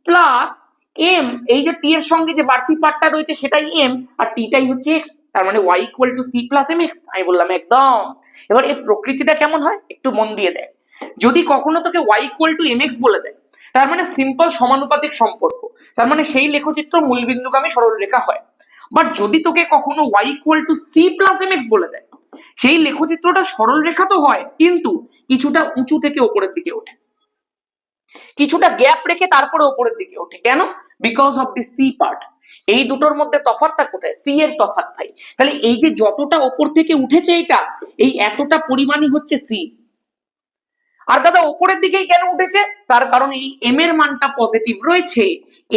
plus M, এই যে টি এর সঙ্গে যে বাড়তি পার্টটা রয়েছে সেটাই এম আর টিটাই হচ্ছে এক্স, তার মানে Y equal to C plus M X. আমি বললাম একদম। এবার এই প্রকৃতিটা কেমন হয় একটু মন দিয়ে দেয়। যদি কখনো তোকে Y equal to M X বলে দেয়, তার মানে সিম্পল সমানুপাতিক সম্পর্ক, তার মানে সেই লেখচিত্র মূলবিন্দুগামী সরলরেখা হয়। বাট যদি তোকে কখনো Y equal to C plus M X বলে দেয়, সেই লেখচিত্রটা সরলরেখা তো হয় কিন্তু কিছুটা উঁচু থেকে ওপরের দিকে ওঠে, কিছুটা গ্যাপ রেখে তারপরে ওপরের দিকে ওঠে। কেন? Because of the C part. এই দুটোর মধ্যে তফাৎটা কোথায়? সি এর তফাৎ ভাই। তাহলে এই যে যতটা ওপর থেকে উঠেছে এইটা, এই এতটা পরিমাণই হচ্ছে সি। আর দাদা ওপরের দিকেই কেন উঠেছে? তার কারণ এই এম এর মানটা পজিটিভ রয়েছে।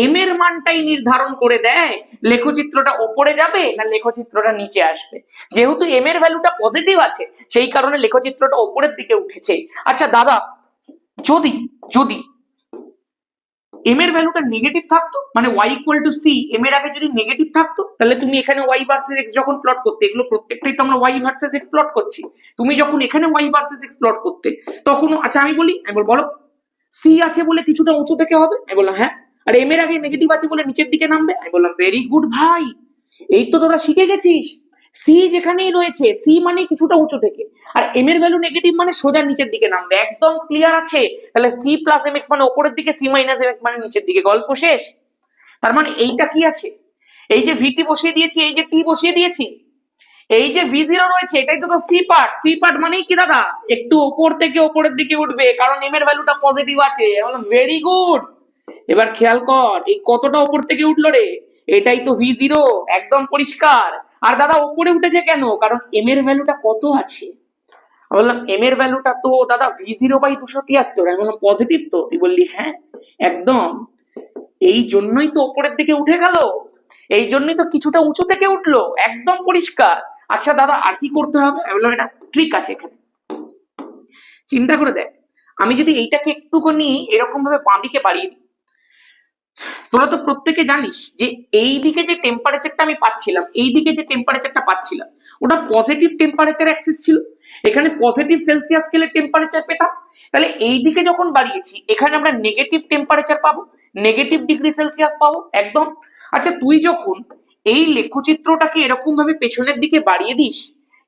এম এর মানটাই নির্ধারণ করে দেয় লেখচিত্রটা ওপরে যাবে না লেখচিত্রটা নিচে আসবে। যেহেতু এম এর ভ্যালুটা পজিটিভ আছে সেই কারণে লেখচিত্রটা ওপরের দিকে উঠেছে। আচ্ছা দাদা, যদি যদি এম এর ভ্যালুটা নেগেটিভ থাকতো, মানে Y equal to C M এর আগে যদি নেগেটিভ থাকতো, তাহলে তুমি এখানে ওয়াই ভার্সেস এক্স যখন প্লট করতে, এগুলো প্রত্যেকটাই তো আমরা ওয়াই ভার্সেস এক্স প্লট করছি, তুমি যখন এখানে ওয়াই ভার্সেস এক্স প্লট করতে তখন, আচ্ছা আমি বলো সি আছে বলে কিছুটা উঁচু থেকে হবে? আমি বললাম হ্যাঁ। আর এম এর আগে নেগেটিভ আছে বলে নিচের দিকে নামবে? আমি বললাম ভেরি গুড ভাই, এই তো তোরা শিখে গেছিস। সি যেখানেই রয়েছে সি মানে কিছুটা উঁচু থেকে, আর এম এর ভ্যালু নেগেটিভ মানে সোজা নিচের দিকে নামবে। একদম ক্লিয়ার আছে। তাহলে সি প্লাস এম এক্স মানে উপরের দিকে, সি মাইনাস এম এক্স মানে নিচের দিকে, গল্প শেষ। তার মানে এইটা কি আছে? এই যে ভিটি বসিয়ে দিয়েছি, এই যে টি বসিয়ে দিয়েছি, এই যে ভি জিরো রয়েছে এটাই তো সি পার্ট। সি পার্ট মানেই কি দাদা? একটু উপর থেকে উপরের দিকে উঠবে, কারণ এম এর ভ্যালুটা পজিটিভ আছে। Very good. এবার খেয়াল কর এই কতটা উপর থেকে উঠলো রে, এটাই তো ভি জিরো, একদম পরিষ্কার। আর দাদা উপরে উঠেছে কেন? কারণ এম এর ভ্যালুটা কত আছে? আমি বললাম এম এর ভ্যালুটা তো দাদা ভি জিরো বাই 273। আমি বললাম পজিটিভ তো? তুই বললি হ্যাঁ একদম, এই জন্যই তো উপরের দিকে উঠে গেল, এই জন্যই তো কিছুটা উঁচু থেকে উঠলো, একদম পরিষ্কার। আচ্ছা দাদা আর কি করতে হবে? আমি বললাম এটা ট্রিক আছে এখানে, চিন্তা করে দেখ। আমি যদি এইটাকে একটুখানি এরকম ভাবে বাঁদিকে বাড়িয়ে দিই, তোরা তো প্রত্যেকে জানিস যে এই দিকে যে টেম্পারেচারটা আমি পাচ্ছিলাম, এই দিকে যে টেম্পারেচারটা পাচ্ছিলাম ওটা পজিটিভ টেম্পারেচার অ্যাক্সিস ছিল, এখানে পজিটিভ সেলসিয়াস স্কেলের টেম্পারেচার পেতাম। তাহলে এই দিকে যখন বাড়িয়েছি এখানে আমরা নেগেটিভ টেম্পারেচার পাবো, নেগেটিভ ডিগ্রি সেলসিয়াস পাবো একদম। আচ্ছা তুই যখন এই লেখচিত্রটাকে এরকম ভাবে পেছনের দিকে বাড়িয়ে দিস,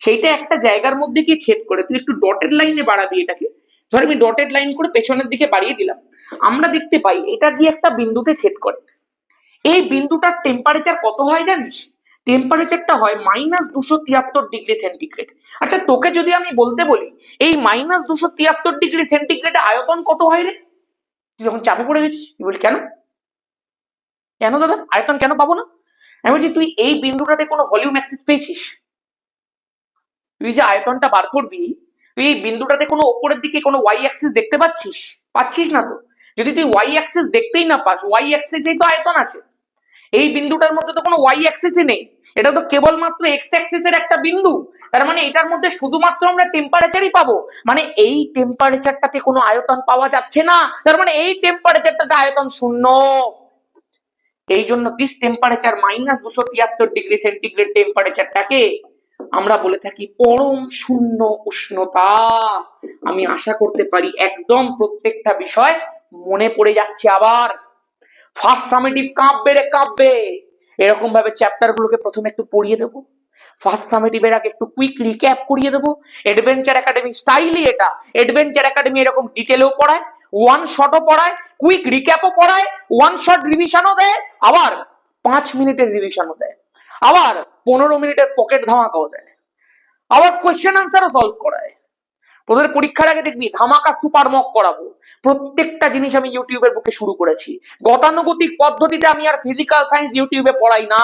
সেইটা একটা জায়গার মধ্যে গিয়ে ছেদ করে, তুই একটু ডটেড লাইনে বাড়াবি এটাকে, ধর আমি ডটেড লাইন করে পেছনের দিকে বাড়িয়ে দিলাম, আমরা দেখতে পাই এটা গিয়ে একটা বিন্দুতে ছেদ করে। এই বিন্দুটার টেম্পারেচার কত হয় জানিস? টেম্পারেচারটা হয় -273 ডিগ্রি সেন্টিগ্রেড। আচ্ছা তোকে যদি আমি বলতে বলি এই -273 ডিগ্রি সেন্টিগ্রেড আয়তন কত হয় রে, তুই যখন চাপে পড়ে গেছিস তুই বলি কেন? কেন দাদা আয়তন কেন পাবো না? আমি বলছি তুই এই বিন্দুটাতে কোনো ভলিউম অ্যাক্সিস পেয়েছিস? তুই যে আয়তনটা বার করবি, তুই এই বিন্দুটাতে কোনো ওপরের দিকে কোনো ওয়াই অ্যাক্সিস দেখতে পাচ্ছিস? পাচ্ছিস না তো। যদি তুই ওয়াই অ্যাক্সিস দেখতেই না পাস, ওয়াই অ্যাক্সিসেই তো আয়তন আছে, এই বিন্দুটার মধ্যে তো কোনো ওয়াই অ্যাক্সিসই নেই, এটা তো কেবলমাত্র এক্স অ্যাক্সিসের একটা বিন্দু। তার মানে এটার মধ্যে শুধুমাত্র আমরা টেম্পারেচারই পাবো, মানে এই টেম্পারেচারটাতে কোনো আয়তন পাওয়া যাচ্ছে না, তার মানে এই টেম্পারেচারটাতে আয়তন শূন্য। এই জন্য দিস টেম্পারেচার -273 ডিগ্রি সেন্টিগ্রেড টেম্পারেচারটাকে আমরা বলে থাকি পরম শূন্য উষ্ণতা। আমি আশা করতে পারি একদম প্রত্যেকটা বিষয় মনে পড়ে যাচ্ছে। আবার ফার্স্ট সামেটিভ কাঁপবে রে কাঁপবে। এরকম ভাবে চ্যাপ্টার গুলোকে প্রথমে একটু পড়িয়ে দেবো, ফার্স্ট সামেটিভের আগে একটু কুইক রিক্যাপ করিয়ে দেবো। অ্যাডভেঞ্চার একাডেমি স্টাইলই এটা। অ্যাডভেঞ্চার একাডেমি এরকম ডিটেলেও পড়ায়, ওয়ান শটও পড়ায়, কুইক রিক্যাপও পড়ায়, ওয়ান শট রিভিশনও দেয়, আবার 5 মিনিটের রিভিশনও দেয়, আবার 15 মিনিটের পকেট ধামাকাও দেয়, আবার কোয়েশ্চেন আনসারও সলভ করায়। তোদের পরীক্ষার আগে দেখবি ধামাকা সুপার মক করাবো। প্রত্যেকটা জিনিস আমি ইউটিউবের বুকে শুরু করেছি। গতানুগতিক পদ্ধতিতে আমি আর ফিজিক্যাল সায়েন্স ইউটিউবে পড়াই না।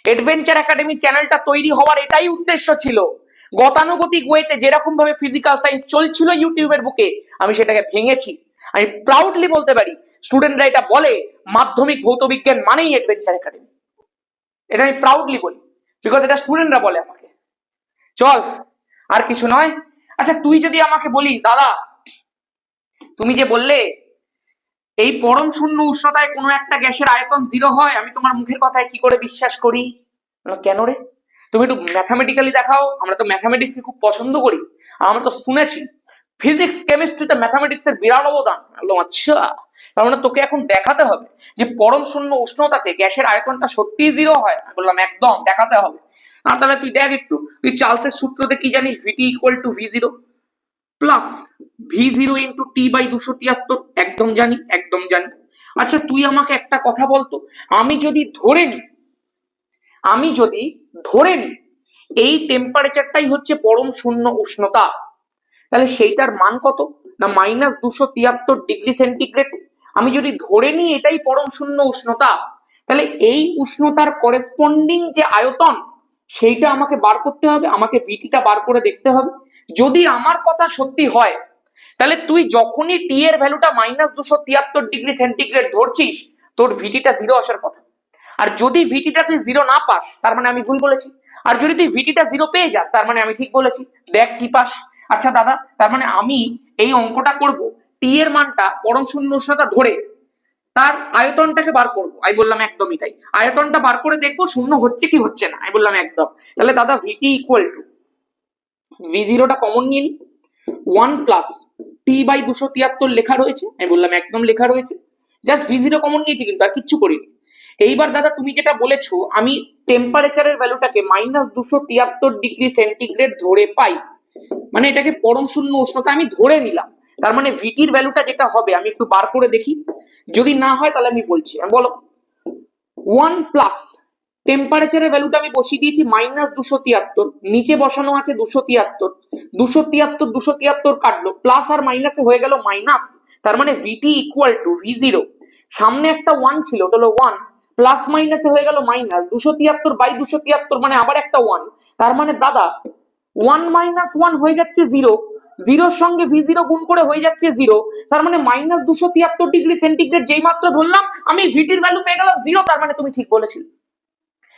অ্যাডভেঞ্চার একাডেমি চ্যানেলটা তৈরি হওয়ার এটাই উদ্দেশ্য ছিল, গতানুগতিক ওয়েতে যেরকম ভাবে ফিজিক্যাল সায়েন্স চলছিল ইউটিউবের বুকে আমি সেটাকে ভেঙেছি। আমি প্রাউডলি বলতে পারি, স্টুডেন্টরা এটা বলে মাধ্যমিক ভৌত বিজ্ঞান মানেই অ্যাডভেঞ্চার একাডেমি, এটা আমি প্রাউডলি বলি, বিকজ এটা স্টুডেন্টরা বলে আমাকে। চল আর কিছু নয়। আচ্ছা তুই যদি আমাকে বলিস দাদা তুমি যে বললে এই পরম শূন্য উষ্ণতায় কোনো একটা গ্যাসের আয়তন 0 হয়, আমি তোমার মুখের কথায় কি করে বিশ্বাস করি? কেন রে? তুমি একটু ম্যাথামেটিক্যালি দেখাও। আমরা তো ম্যাথামেটিক্সকে খুব পছন্দ করি, আর আমরা তো শুনেছি ফিজিক্স কেমিস্ট্রিতে ম্যাথামেটিক্সের বিরাট অবদান। বললাম আচ্ছা, তার মানে তোকে এখন দেখাতে হবে যে পরম শূন্য উষ্ণতাতে গ্যাসের আয়তনটা সত্যি জিরো হয়। আমি বললাম একদম দেখাতে হবে। তাহলে তুই দেখ একটু, তুই চার্লসের সূত্রতে কি জানিস? VT equal to V zero plus V zero into T by 273। একদম জানি, একদম জানি। আচ্ছা তুই আমাকে একটা কথা বলতো, আমি যদি ধরে নিই এই টেম্পারেচারটাই হচ্ছে পরম শূন্য উষ্ণতা, তাহলে সেইটার মান কত? না -273 ডিগ্রি সেন্টিগ্রেড। আমি যদি ধরে নিই এটাই পরম শূন্য উষ্ণতা, তাহলে এই উষ্ণতার করেসপন্ডিং যে আয়তন সেইটা আমাকে বার করতে হবে, আমাকে ভিটিটা বার করে দেখতে হবে। যদি আমার কথা সত্যি হয়, তাহলে তুই যখনই টি এর ভ্যালুটা -273 ডিগ্রি সেন্টিগ্রেড ধরছিস, তোর ভিটিটা জিরো আসার কথা। আর যদি ভিটিটা তুই জিরো না পাস, তার মানে আমি ভুল বলেছি। আর যদি তুই ভিটিটা জিরো পেয়ে যাস, তার মানে আমি ঠিক বলেছি। দেখ কি পাস। আচ্ছা দাদা, তার মানে আমি এই অঙ্কটা করব টি এর মানটা পরম শূন্য উষ্ণতা ধরে তার আয়তনটাকে বার করবো। আমি বললাম একদমই তাই, আয়তনটা বার করে দেখবো শূন্য হচ্ছে কি হচ্ছে না। আমি বললাম একদম। তাহলে দাদা ভিটি ইকুয়াল টু ভি জিরোটা কমন নিয়ে নি, 1 প্লাস টি বাই 273 লেখা রয়েছে। আমি বললাম একদম লেখা রয়েছে। জাস্ট ভি জিরো কমন নিয়েছি, কিন্তু আর কিচ্ছু করিনি। এইবার দাদা তুমি যেটা বলেছো আমি টেম্পারেচারের ভ্যালুটাকে -273 ডিগ্রি সেন্টিগ্রেড ধরে পাই, মানে এটাকে পরম শূন্য উষ্ণতা আমি ধরে নিলাম। তার মানে ভিটির ভ্যালুটা যেটা হবে আমি একটু বার করে দেখি, যদি না হয় তাহলে আমি বলছি। বলো 1 প্লাস টেম্পারেচারের ভ্যালুটা আমি বসিয়ে দিয়েছি -273, নিচে বসানো আছে 273, 273 কাটলো, প্লাস আর মাইনাসে হয়ে গেল মাইনাস। তার মানে VT equal to V zero, সামনে একটা 1 ছিল, তাহলে 1 প্লাস মাইনাসে হয়ে গেল মাইনাস, 273/273 মানে আবার একটা 1। তার মানে দাদা 1 - 1 হয়ে যাচ্ছে 0, জিরোর সঙ্গে ভি জিরো গুণ করে হয়ে যাচ্ছে 0। তার মানে -273 ডিগ্রি সেন্টিগ্রেড যেই মাত্র ধরলাম আমি ভিটির ভ্যালু পেয়ে গেলাম 0। তার মানে তুমি ঠিক বলেছিলে।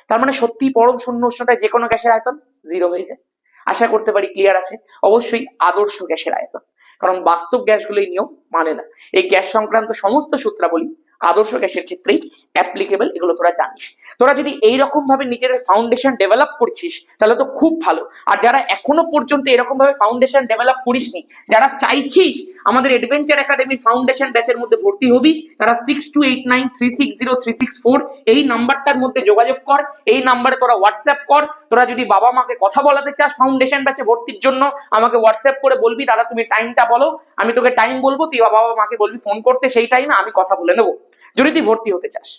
তার মানে সত্যি পরম শূন্য উষ্ণতায় যে কোনো গ্যাসের আয়তন 0 হয়ে যায়। আশা করতে পারি ক্লিয়ার আছে। অবশ্যই আদর্শ গ্যাসের আয়তন, কারণ বাস্তব গ্যাসগুলো এই নিয়ম মানে না। এই গ্যাস সংক্রান্ত সমস্ত সূত্রাবলী আদর্শ গ্যাসের ক্ষেত্রেই অ্যাপ্লিকেবল, এগুলো তোরা জানিস। তোরা যদি এইরকম ভাবে নিজেদের ফাউন্ডেশন ডেভেলপ করছিস তাহলে তো খুব ভালো। আর যারা এখনো পর্যন্ত এরকম ভাবে ফাউন্ডেশন ডেভেলপ করিসনি, যারা চাইছিস আমাদের অ্যাডভেঞ্চার একাডেমি ফাউন্ডেশন ব্যাচের মধ্যে ভর্তি হবি, তারা 6289360364 এই নাম্বারটার মধ্যে যোগাযোগ কর। এই নাম্বারে তোরা হোয়াটসঅ্যাপ কর। তোরা যদি বাবা মাকে কথা বলাতে চাস ফাউন্ডেশন ব্যাচে ভর্তির জন্য, আমাকে হোয়াটসঅ্যাপ করে বলবি দাদা তুমি টাইমটা বলো, আমি তোকে টাইম বলবো, তুই বাবা মাকে বলবি ফোন করতে, সেই টাইমে আমি কথা বলে নেবো যদি তুই ভর্তি হতে চাস।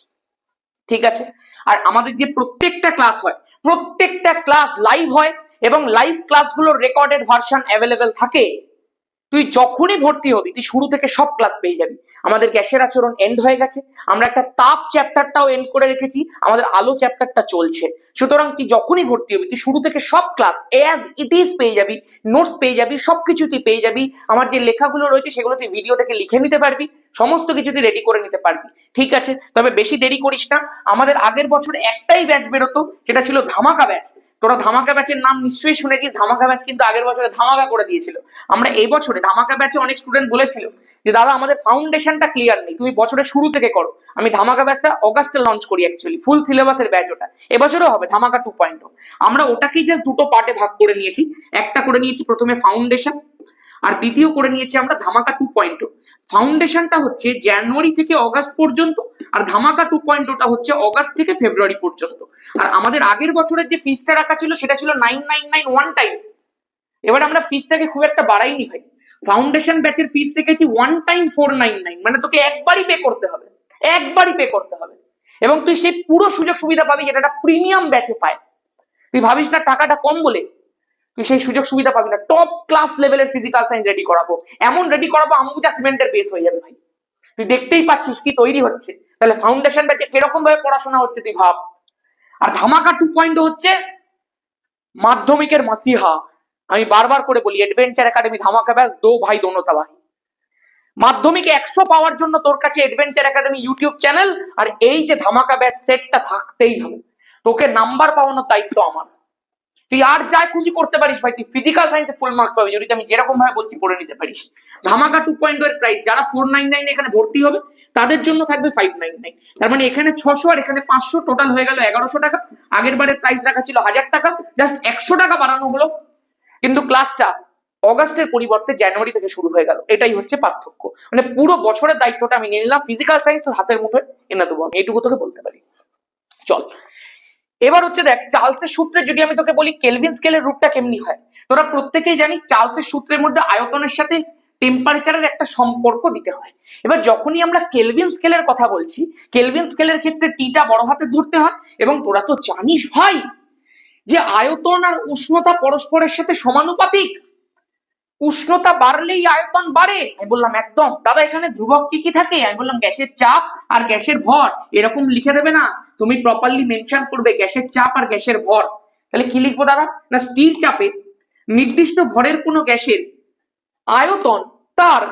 ঠিক আছে? আর আমাদের যে প্রত্যেকটা ক্লাস হয়, প্রত্যেকটা ক্লাস লাইভ হয় এবং লাইভ ক্লাসগুলোর রেকর্ডেড ভার্সন অ্যাভেলেবেল থাকে। তুই যখনই ভর্তি হবি তুই শুরু থেকে সব ক্লাস পেয়ে যাবি। আমাদের গ্যাসের আচরণ এন্ড হয়ে গেছে, আমরা একটা তাপ চ্যাপ্টারটাও এন্ড করে রেখেছি, আমাদের আলো চ্যাপ্টারটা চলছে। সুতরাং তুই যখনই ভর্তি হবি তুই শুরু থেকে সব ক্লাস অ্যাজ ইট ইজ পেয়ে যাবি, নোটস পেয়ে যাবি, সবকিছু তুই পেয়ে যাবি। আমার যে লেখাগুলো রয়েছে সেগুলো তুই ভিডিও থেকে লিখে নিতে পারবি, সমস্ত কিছু তুই রেডি করে নিতে পারবি। ঠিক আছে? তবে বেশি দেরি করিস না। আমাদের আগের বছর একটাই ব্যাচ বেরোতো, সেটা ছিল ধামাকা ব্যাচ। তোরা ধামাকা ব্যাচের নাম নিশ্চয়ই শুনেছিস। ধামাকা ব্যাচ কিন্তু আগের বছরে ধামাকা করে দিয়েছিল। আমরা এই বছরে ধামাকা ব্যাচে অনেক স্টুডেন্ট বলেছিল যে দাদা আমাদের ফাউন্ডেশনটা ক্লিয়ার নেই, তুমি বছরের শুরু থেকে করো। আমি ধামাকা ব্যাচটা অগাস্টে লঞ্চ করি, অ্যাকচুয়ালি ফুল সিলেবাসের ব্যাচ ওটা। এবছরও হবে ধামাকা 2.0। আমরা ওটাকেই জাস্ট দুটো পার্টে ভাগ করে নিয়েছি। একটা করে নিয়েছি প্রথমে ফাউন্ডেশন, আর দ্বিতীয় করে নিয়েছি আমরা ধামাকা 2.0। ফাউন্ডেশনটা হচ্ছে জানুয়ারি থেকে অগাস্ট পর্যন্ত, আর ধামাকা 2.0টা হচ্ছে অগাস্ট থেকে ফেব্রুয়ারি পর্যন্ত। আর আমাদের আগের বছরের যে ফিসটা রাখা ছিল সেটা ছিল 999 ওয়ান টাইম। এবার আমরা ফিসটাকে খুব একটা বাড়াইনি ভাই। ফাউন্ডেশন ব্যাচের ফিস রেখেছি ওয়ান টাইম 499, মানে তোকে একবারই পে করতে হবে, একবারই পে করতে হবে। এবং তুই সেই পুরো সুযোগ সুবিধা পাবি যেটা একটা প্রিমিয়াম ব্যাচে পায়। তুই ভাবিস না টাকাটা কম বলে, তুই সেই সুযোগ সুবিধা পাবি না। টপ ক্লাস লেভেলের ফিজিক্যাল সায়েন্স রেডি করাবো, এমন রেডি করাবো আমুজা সিমেন্টের বেস হয়ে যাবে ভাই। তুই দেখতেই পাচ্ছিস কি তৈরি হচ্ছে। তাহলে ফাউন্ডেশন ব্যাচে কিরকম ভাবে পড়াশোনা হচ্ছে তুই ভাব। আর ধামাকা 2.0 হচ্ছে মাধ্যমিকের মাসিহা। আমি বারবার করে বলি এডভেঞ্চার একাডেমি ধামাকা ব্যাচ দো ভাই দোনোতা ভাই। মাধ্যমিকে 100 পাওয়ার জন্য তোর কাছে এডভেঞ্চার একাডেমি ইউটিউব চ্যানেল আর এই যে ধামাকা ব্যাচ সেটটা থাকতেই হবে। তোকে নাম্বার পাওয়ানোর দায়িত্ব আমার। তুই আর যা খুশি করতে পারিস ভাই, তুই ফিজিক্যাল সায়েন্সে ফুল মার্কস পাবি যদি আমি যেরকম ভাবে বলছি পড়ে নিতে পারিস। ধামাকা 2.0 এর প্রাইস যারা 499 এখানে ভর্তি হবে তাদের জন্য থাকবে 599। তার মানে এখানে 600 আর এখানে 500, টোটাল হয়ে গেল 1100 টাকা। আগের বারের প্রাইস রাখা ছিল 1000 টাকা, জাস্ট 100 টাকা বাড়ানো হলো। কিন্তু ক্লাসটা অগাস্টের পরিবর্তে জানুয়ারি থেকে শুরু হয়ে গেল। এটাই হচ্ছে পার্থক্য। মানে পুরো বছরের দায়িত্বটা আমি নিয়ে নিলাম, ফিজিক্যাল সায়েন্স তোর হাতের মুঠোয় এনে দেবো, আমি এইটুকু তোকে বলতে পারি। চল এবার হচ্ছে দেখ, চার্লসের সূত্রে যদি আমি তোকে বলি কেলভিন স্কেলের রূপটা কেমনি হয়। তোরা প্রত্যেকেই জানিস চার্লসের সূত্রের মধ্যে আয়তনের সাথে টেম্পারেচারের একটা সম্পর্ক দিতে হয়। এবার যখনই আমরা কেলভিন স্কেলের কথা বলছি, কেলভিন স্কেলের ক্ষেত্রে টিটা বড় হাতে ধরতে হয়। এবং তোরা তো জানিস ভাই যে আয়তন আর উষ্ণতা পরস্পরের সাথে সমানুপাতিক, উষ্ণতা বাড়লেই আয়তন বাড়ে। আমি বললাম একদম। দাদা এখানে ধ্রুবক কি কি থাকে? আমি বললাম গ্যাসের চাপ আর গ্যাসের ভর। এরকম লিখে দেবে না, তুমি প্রপারলি মেনশন করবে গ্যাসের চাপ আর গ্যাসের ভর। তাহলে কি লিখবো দাদা? না স্থির চাপে নির্দিষ্ট ভরের কোনো গ্যাসের আয়তন তার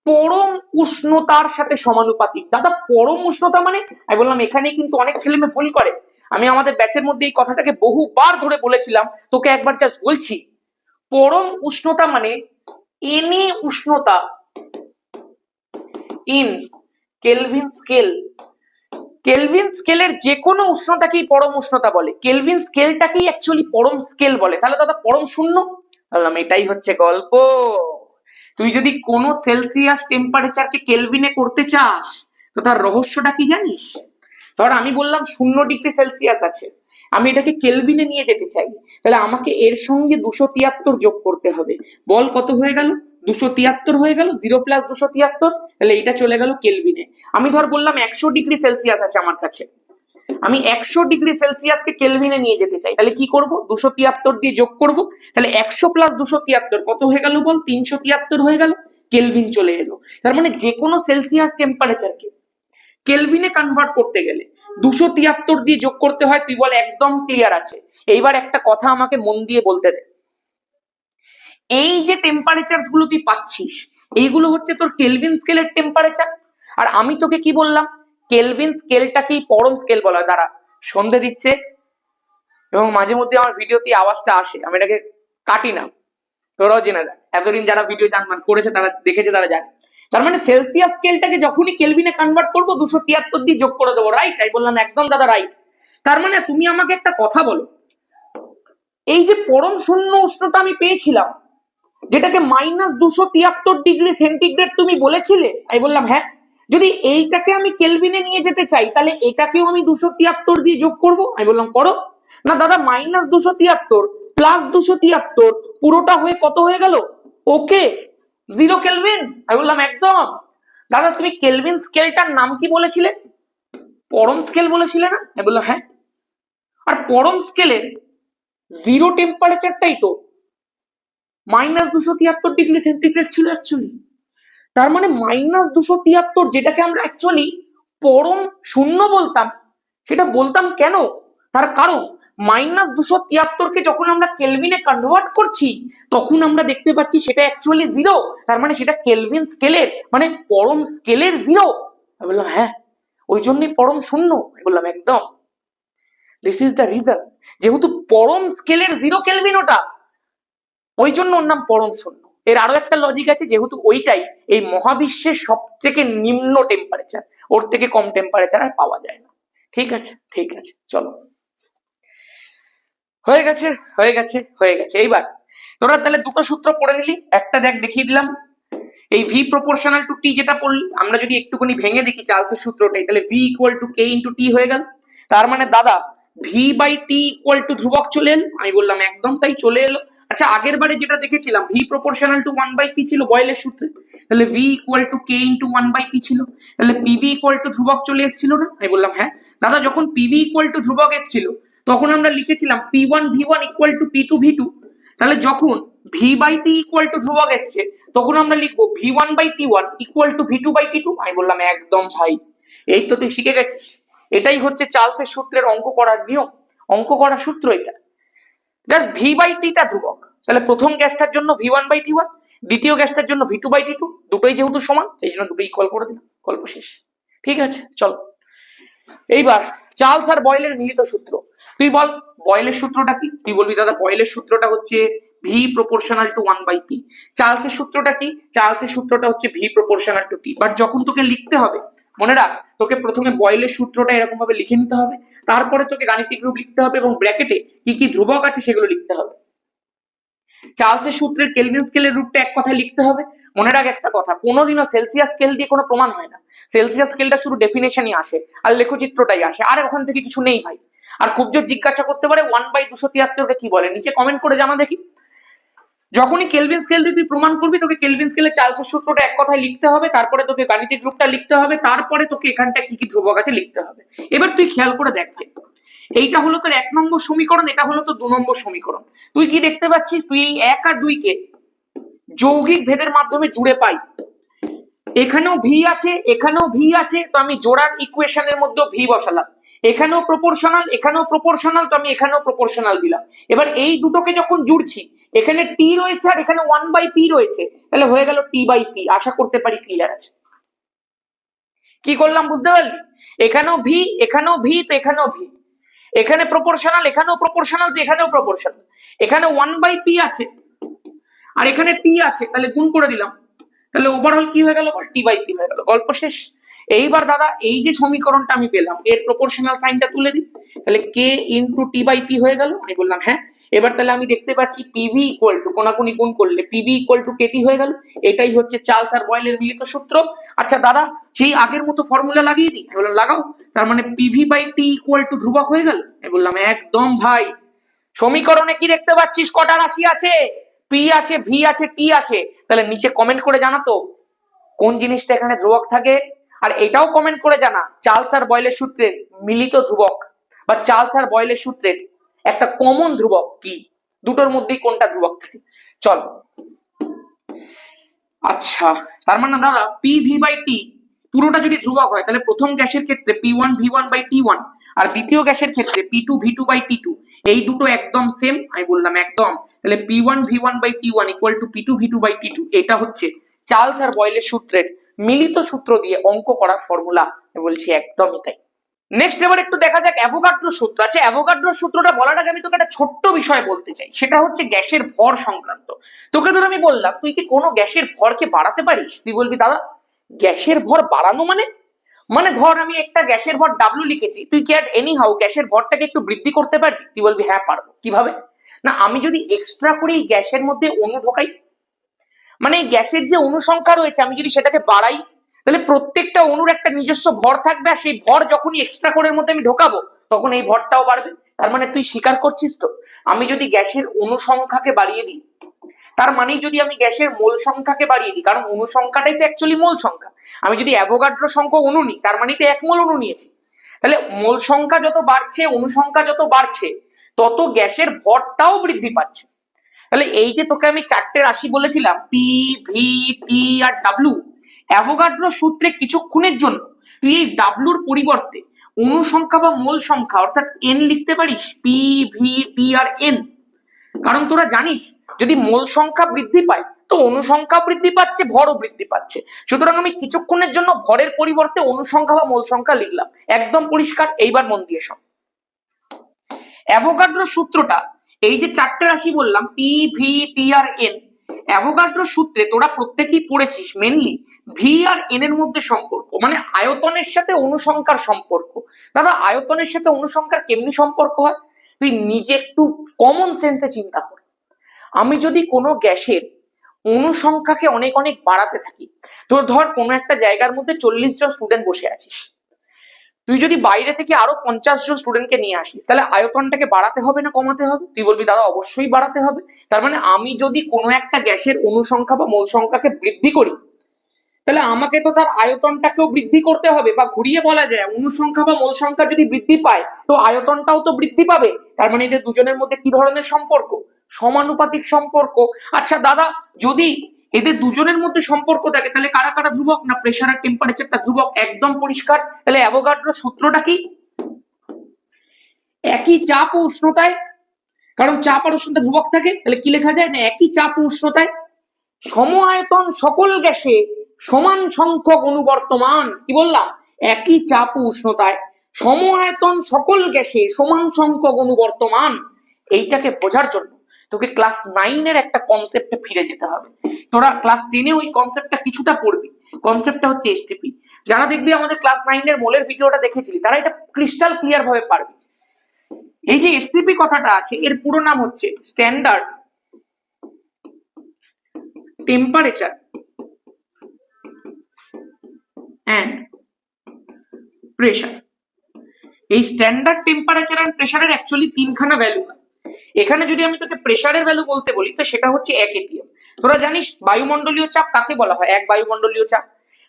পরম উষ্ণতার সাথে সমানুপাতিক। দাদা পরম উষ্ণতা মানে? আমি বললাম এখানে কিন্তু অনেক ছেলে মেয়ে ভুল করে। আমি আমাদের ব্যাচের মধ্যে এই কথাটাকে বহুবার ধরে বলেছিলাম, তোকে একবার জাস্ট বলছি। পরম উষ্ণতা মানে এনি উষ্ণতা ইন কেলভিন স্কেল। কেলভিন স্কেলের যে কোনো উষ্ণতাকেই পরম উষ্ণতা বলে, কেলভিন স্কেলটাকেই অ্যাকচুয়ালি পরম স্কেল বলে। তাহলে দাদা পরম শূন্য? বললাম এটাই হচ্ছে গল্প। তুই যদি কোনো সেলসিয়াস টেম্পারেচারকে কেলভিনে করতে চাস তো তার রহস্যটা কি জানিস? ধর আমি বললাম 0°C আছে, আমি এটাকে কেলভিনে নিয়ে যেতে চাই, তাহলে আমাকে এর সঙ্গে 273 যোগ করতে হবে। বল কত হয়ে গেল? 273 হয়ে গেল। 0 + 273, তাহলে এটা চলে গেল কেলভিনে। আমি ধর বললাম 100°C আছে আমার কাছে, আমি 100°C কেলভিনে নিয়ে যেতে চাই, তাহলে কি করব? 273 দিয়ে যোগ করব। তাহলে 100 + 273 কত হয়ে গেল বল? 373 হয়ে গেল, কেলভিন চলে এলো। তার মানে যে কোনো সেলসিয়াস টেম্পারেচারকে কেলভিনে কনভার্ট করতে গেলে 273 দিয়ে যোগ করতে হয়। তুই বল একদম ক্লিয়ার আছে? এইবার একটা কথা আমাকে মন দিয়ে বলতে দে, এই যে টেম্পারেচার গুলো তুই পাচ্ছিস এইগুলো হচ্ছে তোর কেলভিন স্কেলের টেম্পারেচার। আর আমি তোকে কি বললাম? কেলভিন স্কেলটাকেই পরম স্কেল বলা হয়। দ্বারা সন্ধে দিচ্ছে এবং মাঝে মধ্যে আমার ভিডিওতে আওয়াজটা আসে, আমি এটাকে কাটি না, তোরাও জেনে রাখ। এতদিন যারা ভিডিও করেছে তারা দেখেছে, তারা জানে। তার মানে সেলসিয়াস স্কেলটাকে যখনই কেলভিনে কনভার্ট করবো 273 দিয়ে যোগ করে দেবো, রাইট? তাই বললাম একদম দাদা রাইট। তার মানে তুমি আমাকে একটা কথা বলো, এই যে পরম শূন্য উষ্ণতা আমি পেয়েছিলাম যেটাকে -273°C তুমি বলেছিলে, আমি বললাম হ্যাঁ। যদি এইটাকে আমি কেলভিনে নিয়ে যেতে চাই তাহলে এটাকেও আমি 273 দিয়ে যোগ করব। আমি বললাম করো। না দাদা -273 + 273 পুরোটা হয়ে কত হয়ে গেল? ওকে 0 কেলভিন। আমি বললাম একদম। দাদা তুমি কেলভিন স্কেলটার নাম কি বলেছিলে? পরম স্কেল বলেছিলে না? আমি বললাম হ্যাঁ। আর পরম স্কেলের 0 টেম্পারেচারটাই তো -273°C ছিল অ্যাকচুয়ালি। তার মানে -273 যেটাকে আমরা অ্যাকচুয়ালি পরম শূন্য বলতাম, সেটা বলতাম কেন? তার কারণ -273 কে যখন আমরা কেলভিনে কনভার্ট করছি তখন আমরা দেখতে পাচ্ছি সেটা অ্যাকচুয়ালি 0। তার মানে সেটা কেলভিন স্কেলের মানে পরম স্কেলের 0। আমি বললাম হ্যাঁ, ওই জন্যই পরম শূন্য। আমি বললাম একদম। This is the reason. যেহেতু পরম স্কেলের 0 কেলভিন ওটা, ওই জন্য ওর নাম পরম শূন্য। এর আরো একটা লজিক আছে, যেহেতু ওইটাই এই মহাবিশ্বের সব থেকে নিম্ন টেম্পারেচার, ওর থেকে কম টেম্পারেচার আর পাওয়া যায় না। ঠিক আছে, ঠিক আছে, চলো হয়ে গেছে হয়ে গেছে হয়ে গেছে। এইবার তোরা তাহলে দুটো সূত্র পড়ে নিলি, একটা দেখ দেখিয়ে দিলাম। এই V প্রপোর্শনাল টু T যেটা পড়লি, আমরা যদি একটুখানি ভেঙে দেখি চার্লসের সূত্রটাই, তাহলে V = K × T হয়ে গেল। তার মানে দাদা V/T = ধ্রুবক চলে এলো। আমি বললাম একদম তাই, চলে এলো। আচ্ছা আগের বারে যেটা দেখেছিলাম V প্রপোর্শনাল টু 1/P ছিল বয়েলের সূত্রে, তাহলে V = K × 1/P ছিল, তাহলে PV = ধ্রুবক চলে এসেছিল না? আমি বললাম হ্যাঁ। দাদা যখন PV = ধ্রুবক এসেছিল তখন আমরা লিখেছিলাম P1V1 = P2V2। তাহলে যখন V/T = ধ্রুবক এসছে তখন আমরা লিখবো V1/T1 = V2/T2। আমি বললাম একদম ভাই, এই তো তুই শিখে গেছিস। এটাই হচ্ছে চার্লসের সূত্রের অঙ্ক করার নিয়ম, অঙ্ক করার সূত্র এটা। জাস্ট V/T টা ধ্রুবক, তাহলে প্রথম গ্যাসটার জন্য V1/T1, দ্বিতীয় গ্যাসটার জন্য V2/T2, দুটোই যেহেতু সমান সেই জন্য দুটো ইকুয়াল করে দিলাম, গল্প শেষ। ঠিক আছে চলো এইবার চার্লস আর বয়েলের মিলিত সূত্র। তুই বল বয়েলের সূত্রটা কি? তুই বলবি দাদা বয়েলের সূত্রটা হচ্ছে V proportional to 1/P। চার্লসের সূত্রটা কি? চার্লসের সূত্রটা হচ্ছে V proportional to T। But যখন তোকে লিখতে হবে মনে রাখ, তোকে প্রথমে বয়েলের সূত্রটা এরকম ভাবে লিখে নিতে হবে, তারপরে তোকে গাণিতিক রূপ লিখতে হবে এবং ব্র্যাকেটে কি কি ধ্রুবক আছে সেগুলো লিখতে হবে। চার্লসের সূত্রের কেলভিন স্কেলের রূপটা এক কথায় লিখতে হবে। মনে রাখ একটা কথা, কোনোদিনও সেলসিয়াস স্কেল দিয়ে কোনো প্রমাণ হয় না। সেলসিয়াস স্কেলটা শুধু ডেফিনেশনই আসে আর লেখচিত্রটাই আসে, আর ওখান থেকে কিছু নেই ভাই। আর খুব জোর জিজ্ঞাসা করতে পারে 1/273 কি বলে, নিচে কমেন্ট করে জানা দেখি। যখনই কেলভিন স্কেল দিয়ে তুই প্রমাণ করবি, তোকে কেলভিন স্কেলে চার্লসের সূত্রটা এক কথায় লিখতে হবে, তারপরে তোকে গাণিতিক রূপটা লিখতে হবে, তারপরে তোকে এখানটা কি কি ধ্রুবক আছে লিখতে হবে। এবার তুই খেয়াল করে দেখ ভাই, এইটা হলো তোর 1 নম্বর সমীকরণ, এটা হলো তো 2 নম্বর সমীকরণ। তুই কি দেখতে পাচ্ছিস, তুই এই 1 আর 2 কে যৌগিক ভেদের মাধ্যমে জুড়ে পাই। এখানেও ভি আছে, এখানেও ভি আছে, তো আমি জোড়ার ইকুয়েশনের মধ্যে ভি বসালাম। এখানেও প্রপোর্শনাল, এখানেও প্রপোর্শনাল, তো আমি এখানেও প্রপোর্শনাল দিলাম। এবার এই দুটোকে যখন জুড়ছি, এখানে টি রয়েছে আর এখানে 1/p রয়েছে, তাহলে হয়ে গেল t/p। আশা করতে পারি ক্লিয়ার আছে। কি করলাম বুঝতে পারলি? এখানেও ভি, এখানেও ভি, তো এখানেও ভি। এখানে প্রপোর্শনাল, এখানেও প্রপোর্শনাল, তো এখানেও প্রপোর্শনাল। এখানে 1/p আছে আর এখানে টি আছে, তাহলে গুণ করে দিলাম, তাহলে ওভারঅল কি হয়ে গেল, t/p হয়ে গেল। গল্প শেষ। এইবার দাদা এই যে সমীকরণটা আমি পেলাম, এর প্রপোর্শনাল সাইনটা তুলে দিই, তাহলে k ইনটু t/p হয়ে গেল। আমি বললাম হ্যাঁ। এবার তাহলে আমি দেখতে পাচ্ছি পিভি ইকুয়াল টু, কোনাকুনি গুণ করলে পিভি ইকুয়াল টু কেটি হয়ে গেল। এটাই হচ্ছে চার্লস আর বয়েলের মিলিত সূত্র। আচ্ছা দাদা, সেই আগের মতো ফর্মুলা লাগিয়ে দিই? আমি বললাম লাগাও। তার মানে পিভি/টি ইকুয়াল টু ধ্রুবক হয়ে গেল। আমি বললাম একদম ভাই। সমীকরণে কি দেখতে পাচ্ছিস, কটা রাশি আছে? পি আছে, ভি আছে, টি আছে। তাহলে নিচে কমেন্ট করে জানাতো কোন জিনিসটা এখানে ধ্রুবক থাকে। আর এটাও কমেন্ট করে জানা, চার্লস আর বয়েলের সূত্রের মিলিত ধ্রুবক বা চার্লস আর বয়েলের সূত্রের একটা কমন ধ্রুবক কি, দুটোর মধ্যেই কোনটা ধ্রুবক থাকে। চল, আচ্ছা তার মানে দাদা pv/t পুরোটা যদি ধ্রুবক হয়, তাহলে প্রথম গ্যাসের ক্ষেত্রে p1v1/t1 আর দ্বিতীয় গ্যাসের ক্ষেত্রে p2v2/t2, এই দুটো একদম সেম। আমি বললাম একদম। তাহলে p1v1/t1 ইকুয়াল টু p2v2/t2, এটা হচ্ছে চার্লস আর বয়েলের সূত্রের মিলিত সূত্র দিয়ে অঙ্ক করার ফর্মুলা। আমি বলছি একদমই তাই। নেক্সট এবার একটু দেখা যাক অ্যাভোগাড্রোর সূত্র। আচ্ছা, অ্যাভোগাড্রোর সূত্রটা বলার আগে আমি তোকে একটা ছোট্ট বিষয় বলতে চাই, সেটা হচ্ছে গ্যাসের ভর সংক্রান্ত। তোকে ধর আমি বললাম তুই কি কোনো গ্যাসের ভরকে বাড়াতে পারিস? তুই বলবি দাদা গ্যাসের ভর বাড়ানো মানে? মানে ধর আমি একটা গ্যাসের ভর ডাব্লিউ লিখেছি, তুই কি আর এনি হাউ গ্যাসের ভরটাকে একটু বৃদ্ধি করতে পারবি? তুই বলবি হ্যাঁ পারবো। কিভাবে? না, আমি যদি এক্সট্রা করে এই গ্যাসের মধ্যে অণু ঢোকাই, মানে গ্যাসের যে অণু সংখ্যা রয়েছে আমি যদি সেটাকে বাড়াই, তাহলে প্রত্যেকটা অণুর একটা নিজস্ব ভর থাকবে, আর সেই ভর যখনই এক্সট্রা করে মধ্যে আমি ঢোকাবো তখন এই ভরটাও বাড়বে। তার মানে তুই স্বীকার করছিস তো, আমি যদি গ্যাসের অণু সংখ্যাকে বাড়িয়ে দিই, তার মানে যদি আমি গ্যাসের মোল সংখ্যাকে বাড়িয়ে দিই, কারণ অণু সংখ্যাটাই তো অ্যাকচুয়ালি মোল সংখ্যা। আমি যদি অ্যাভোগাড্রো সংখ্যা অণু নিই, তার মানে তো 1 মোল অণু নিয়েছি। তাহলে মোল সংখ্যা যত বাড়ছে, অণু সংখ্যা যত বাড়ছে, তত গ্যাসের ভরটাও বৃদ্ধি পাচ্ছে। তাহলে এই যে তোকে আমি 4টে রাশি বলেছিলাম পি, ভি, টি আর ডাব্লিউ, অ্যাভোগাড্রো সূত্রে কিছুক্ষণের জন্য তুই এই ডাব্লুর পরিবর্তে অণু সংখ্যা বা মোল সংখ্যা অর্থাৎ এন লিখতে পারিস, পি, ভি, টি আর এন। কারণ তোরা জানিস যদি মোল সংখ্যা বৃদ্ধি পায় তো অণু সংখ্যা বৃদ্ধি পাচ্ছে, ভরও বৃদ্ধি পাচ্ছে। সুতরাং আমি কিছুক্ষণের জন্য ভরের পরিবর্তে অণু সংখ্যা বা মোল সংখ্যা লিখলাম। একদম পরিষ্কার। এইবার মন দিয়ে শোন, অ্যাভোগাড্রো সূত্রটা এই যে 4টে রাশি বললাম পি, ভি, টি আর এন, অ্যাভোগাড্রো সূত্রে তোরা প্রত্যেকেই পড়েছিস মেনলি ভি আর এন এর মধ্যে সম্পর্ক, মানে আয়তনের সাথে অনুসংখ্যার সম্পর্ক। দাদা আয়তনের সাথে অনুসংখ্যার কেমনি সম্পর্ক হয়? তুই নিজে একটু কমন সেন্সে চিন্তা কর। আমি যদি কোনো গ্যাসের অনুসংখ্যাকে অনেক অনেক বাড়াতে থাকি, তোর ধর কোনো একটা জায়গার মধ্যে 40 জন স্টুডেন্ট বসে আছিস, তুই যদি বাইরে থেকে আরো 50 জন স্টুডেন্টকে নিয়ে আসিস, তাহলে আয়তনটাকে বাড়াতে হবে না কমাতে হবে? তুই বলবি দাদা অবশ্যই বাড়াতে হবে। তার মানে আমি যদি কোনো একটা গ্যাসের অনুসংখ্যা বা মোল সংখ্যাকে বৃদ্ধি করি, তাহলে আমাকে তো তার আয়তনটাকেও বৃদ্ধি করতে হবে, বা ঘুরিয়ে বলা যায় অনুসংখ্যা বা মোল সংখ্যা যদি বৃদ্ধি পায় তো আয়তনটাও তো বৃদ্ধি পাবে। তার মানে এদের দুজনের মধ্যে কি ধরনের সম্পর্ক? সমানুপাতিক সম্পর্ক। আচ্ছা দাদা, যদি এদের দুজনের মধ্যে সম্পর্ক থাকে তাহলে কারা কারা ধ্রুবক? না প্রেসার আর টেম্পারেচারটা ধ্রুবক। একদম পরিষ্কার। তাহলে অ্যাভোগাড্রোর সূত্রটা কি? একই চাপ ও উষ্ণতায়, কারণ চাপ আর উষ্ণতা ধ্রুবক থাকে, তাহলে কি লেখা যায়? না একই চাপ ও উষ্ণতায় সম আয়তন সকল গ্যাসে সমান সংখ্যক অণু বর্তমান। কি বললাম? একই চাপ ও উষ্ণতায় সম আয়তন সকল গ্যাসে সমান সংখ্যক অণু বর্তমান। এইটাকে বোঝার জন্য তোকে ক্লাস 9 একটা কনসেপ্টে ফিরে যেতে হবে। তোরা ক্লাস 10 ওই কনসেপ্টটা কিছুটা পড়বি। কনসেপ্টটা হচ্ছে এসটিপি। যারা দেখবি আমাদের ক্লাস 9 মোলের ভিডিওটা দেখেছিলি, তারা এটা ক্রিস্টাল ক্লিয়ার ভাবে পারবি। এই যে এসটিপি কথাটা আছে, এর পুরো নাম হচ্ছে স্ট্যান্ডার্ড টেম্পারেচার অ্যান্ড প্রেশার। এই স্ট্যান্ডার্ড টেম্পারেচার অ্যান্ড প্রেশারের অ্যাকচুয়ালি তিনখানা ভ্যালু হয়। এখানে যদি আমি তোকে প্রেশারের ভ্যালু বলতে বলি তো সেটা হচ্ছে 1 atm। তোরা জানিস বায়ুমণ্ডলীয় চাপ কাকে বলা হয়? 1 বায়ুমণ্ডলীয় চাপ।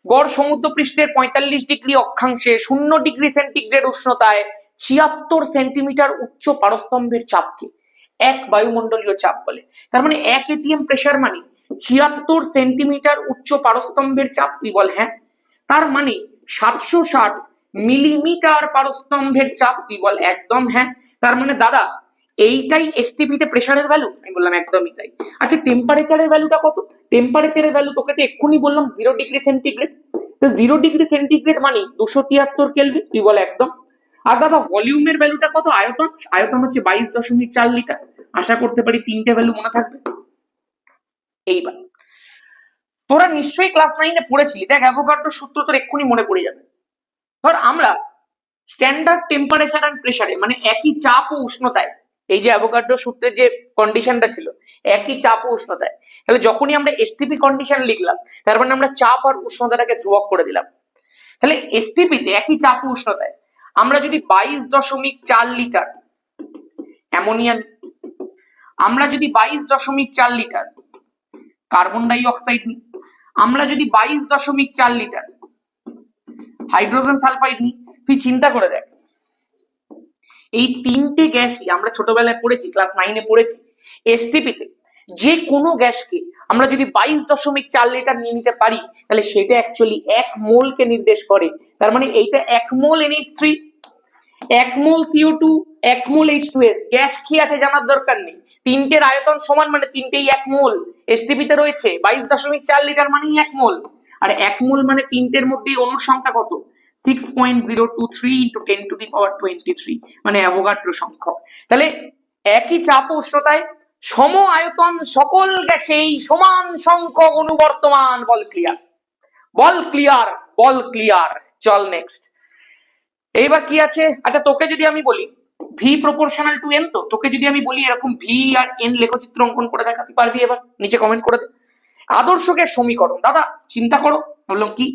গড় সমুদ্রপৃষ্ঠের 45 ডিগ্রি অক্ষাংশে 0 ডিগ্রি সেন্টিগ্রেড উষ্ণতায় 76 সেন্টিমিটার উচ্চ পারস্তম্ভের চাপকে 1 বায়ুমণ্ডলীয় চাপ বলে। তার মানে 1 atm প্রেশার মানে 76 সেন্টিমিটার উচ্চ পারস্তম্ভের চাপ। তুই বল হ্যাঁ। তার মানে 760 মিলিমিটার পারস্তম্ভের চাপ। তুই বল একদম হ্যাঁ। তার মানে দাদা এইটাই এসটিপি তে প্রেসারের ভ্যালু? আমি বললাম একদমই তাই। আচ্ছা টেম্পারেচারের ভ্যালুটা কত? টেম্পারেচারের ভ্যালু তোকে তো এক্ষুনি বললাম 0 ডিগ্রি সেন্টিগ্রেড। তো 0 ডিগ্রি সেন্টিগ্রেড মানে 273 কেলভিন। তুই বল একদম। আর দাদা ভলিউমের ভ্যালুটা কত? আয়তন, আয়তন হচ্ছে 22.4 লিটার। আশা করতে পারি তিনটে ভ্যালু মনে থাকবে। এইবার তোরা নিশ্চয়ই ক্লাস 9 এ পড়েছিলি, দেখ অ্যাভোগাড্রোর সূত্র তোর এক্ষুনি মনে পড়ে যাবে। ধর আমরা স্ট্যান্ডার্ড টেম্পারেচার এন্ড প্রেসারে মানে একই চাপ ও উষ্ণতায়, এই যে অ্যাভোগাড্রো সূত্রের যে কন্ডিশনটা ছিল একই চাপ ও উষ্ণতায়, তাহলে যখনই আমরা এসটিপি কন্ডিশন লিখলাম তার মানে আমরা চাপ আর উষ্ণতাটাকে ধ্রুবক করে দিলাম। তাহলে এসটিপি তে একই চাপ ও উষ্ণতায় আমরা যদি 22.4 লিটার অ্যামোনিয়া, আমরা যদি 22.4 লিটার কার্বন ডাই অক্সাইড নিই, আমরা যদি 22.4 লিটার হাইড্রোজেন সালফাইড নিই, তুই চিন্তা করে দেখ এই তিনটে গ্যাসই আমরা ছোটবেলায় পড়েছি, ক্লাস 9 এ পড়েছি। এসটিপি তে যে কোনো গ্যাসকে আমরা যদি 22.4 লিটার নিয়ে নিতে পারি তাহলে সেটা অ্যাকচুয়ালি 1 মোলকে নির্দেশ করে। তার মানে এইটা 1 মোল NH3, 1 মোল CO2, 1 মোল H2S। গ্যাস কি আছে জানার দরকার নেই, তিনটের আয়তন সমান মানে তিনটেই 1 মোল। এসটিপি তে রয়েছে 22.4 লিটার মানেই 1 মোল, আর 1 মোল মানে তিনটের মধ্যে অণুর সংখ্যা কত? 6.023 into 10 to the power 23, মানে অ্যাভোগাড্রো সংখ্যক। তাহলে একই চাপ ও উষ্ণতায় সম আয়তন সকল গ্যাসেই সমান সংখ্যক অণু বর্তমান। বল ক্লিয়ার, বল ক্লিয়ার, বল ক্লিয়ার। চল নেক্সট। এইবার কি আছে? আচ্ছা তোকে যদি আমি বলি ভি প্রপোর্শনাল টু এন, তো তোকে যদি আমি বলি এরকম ভি আর এন লেখচিত্র অঙ্কন করে দেখাতে পারবি? এবার নিচে কমেন্ট করে দে। আদর্শ গ্যাস সমীকরণ, দাদা চিন্তা করো। বললাম কি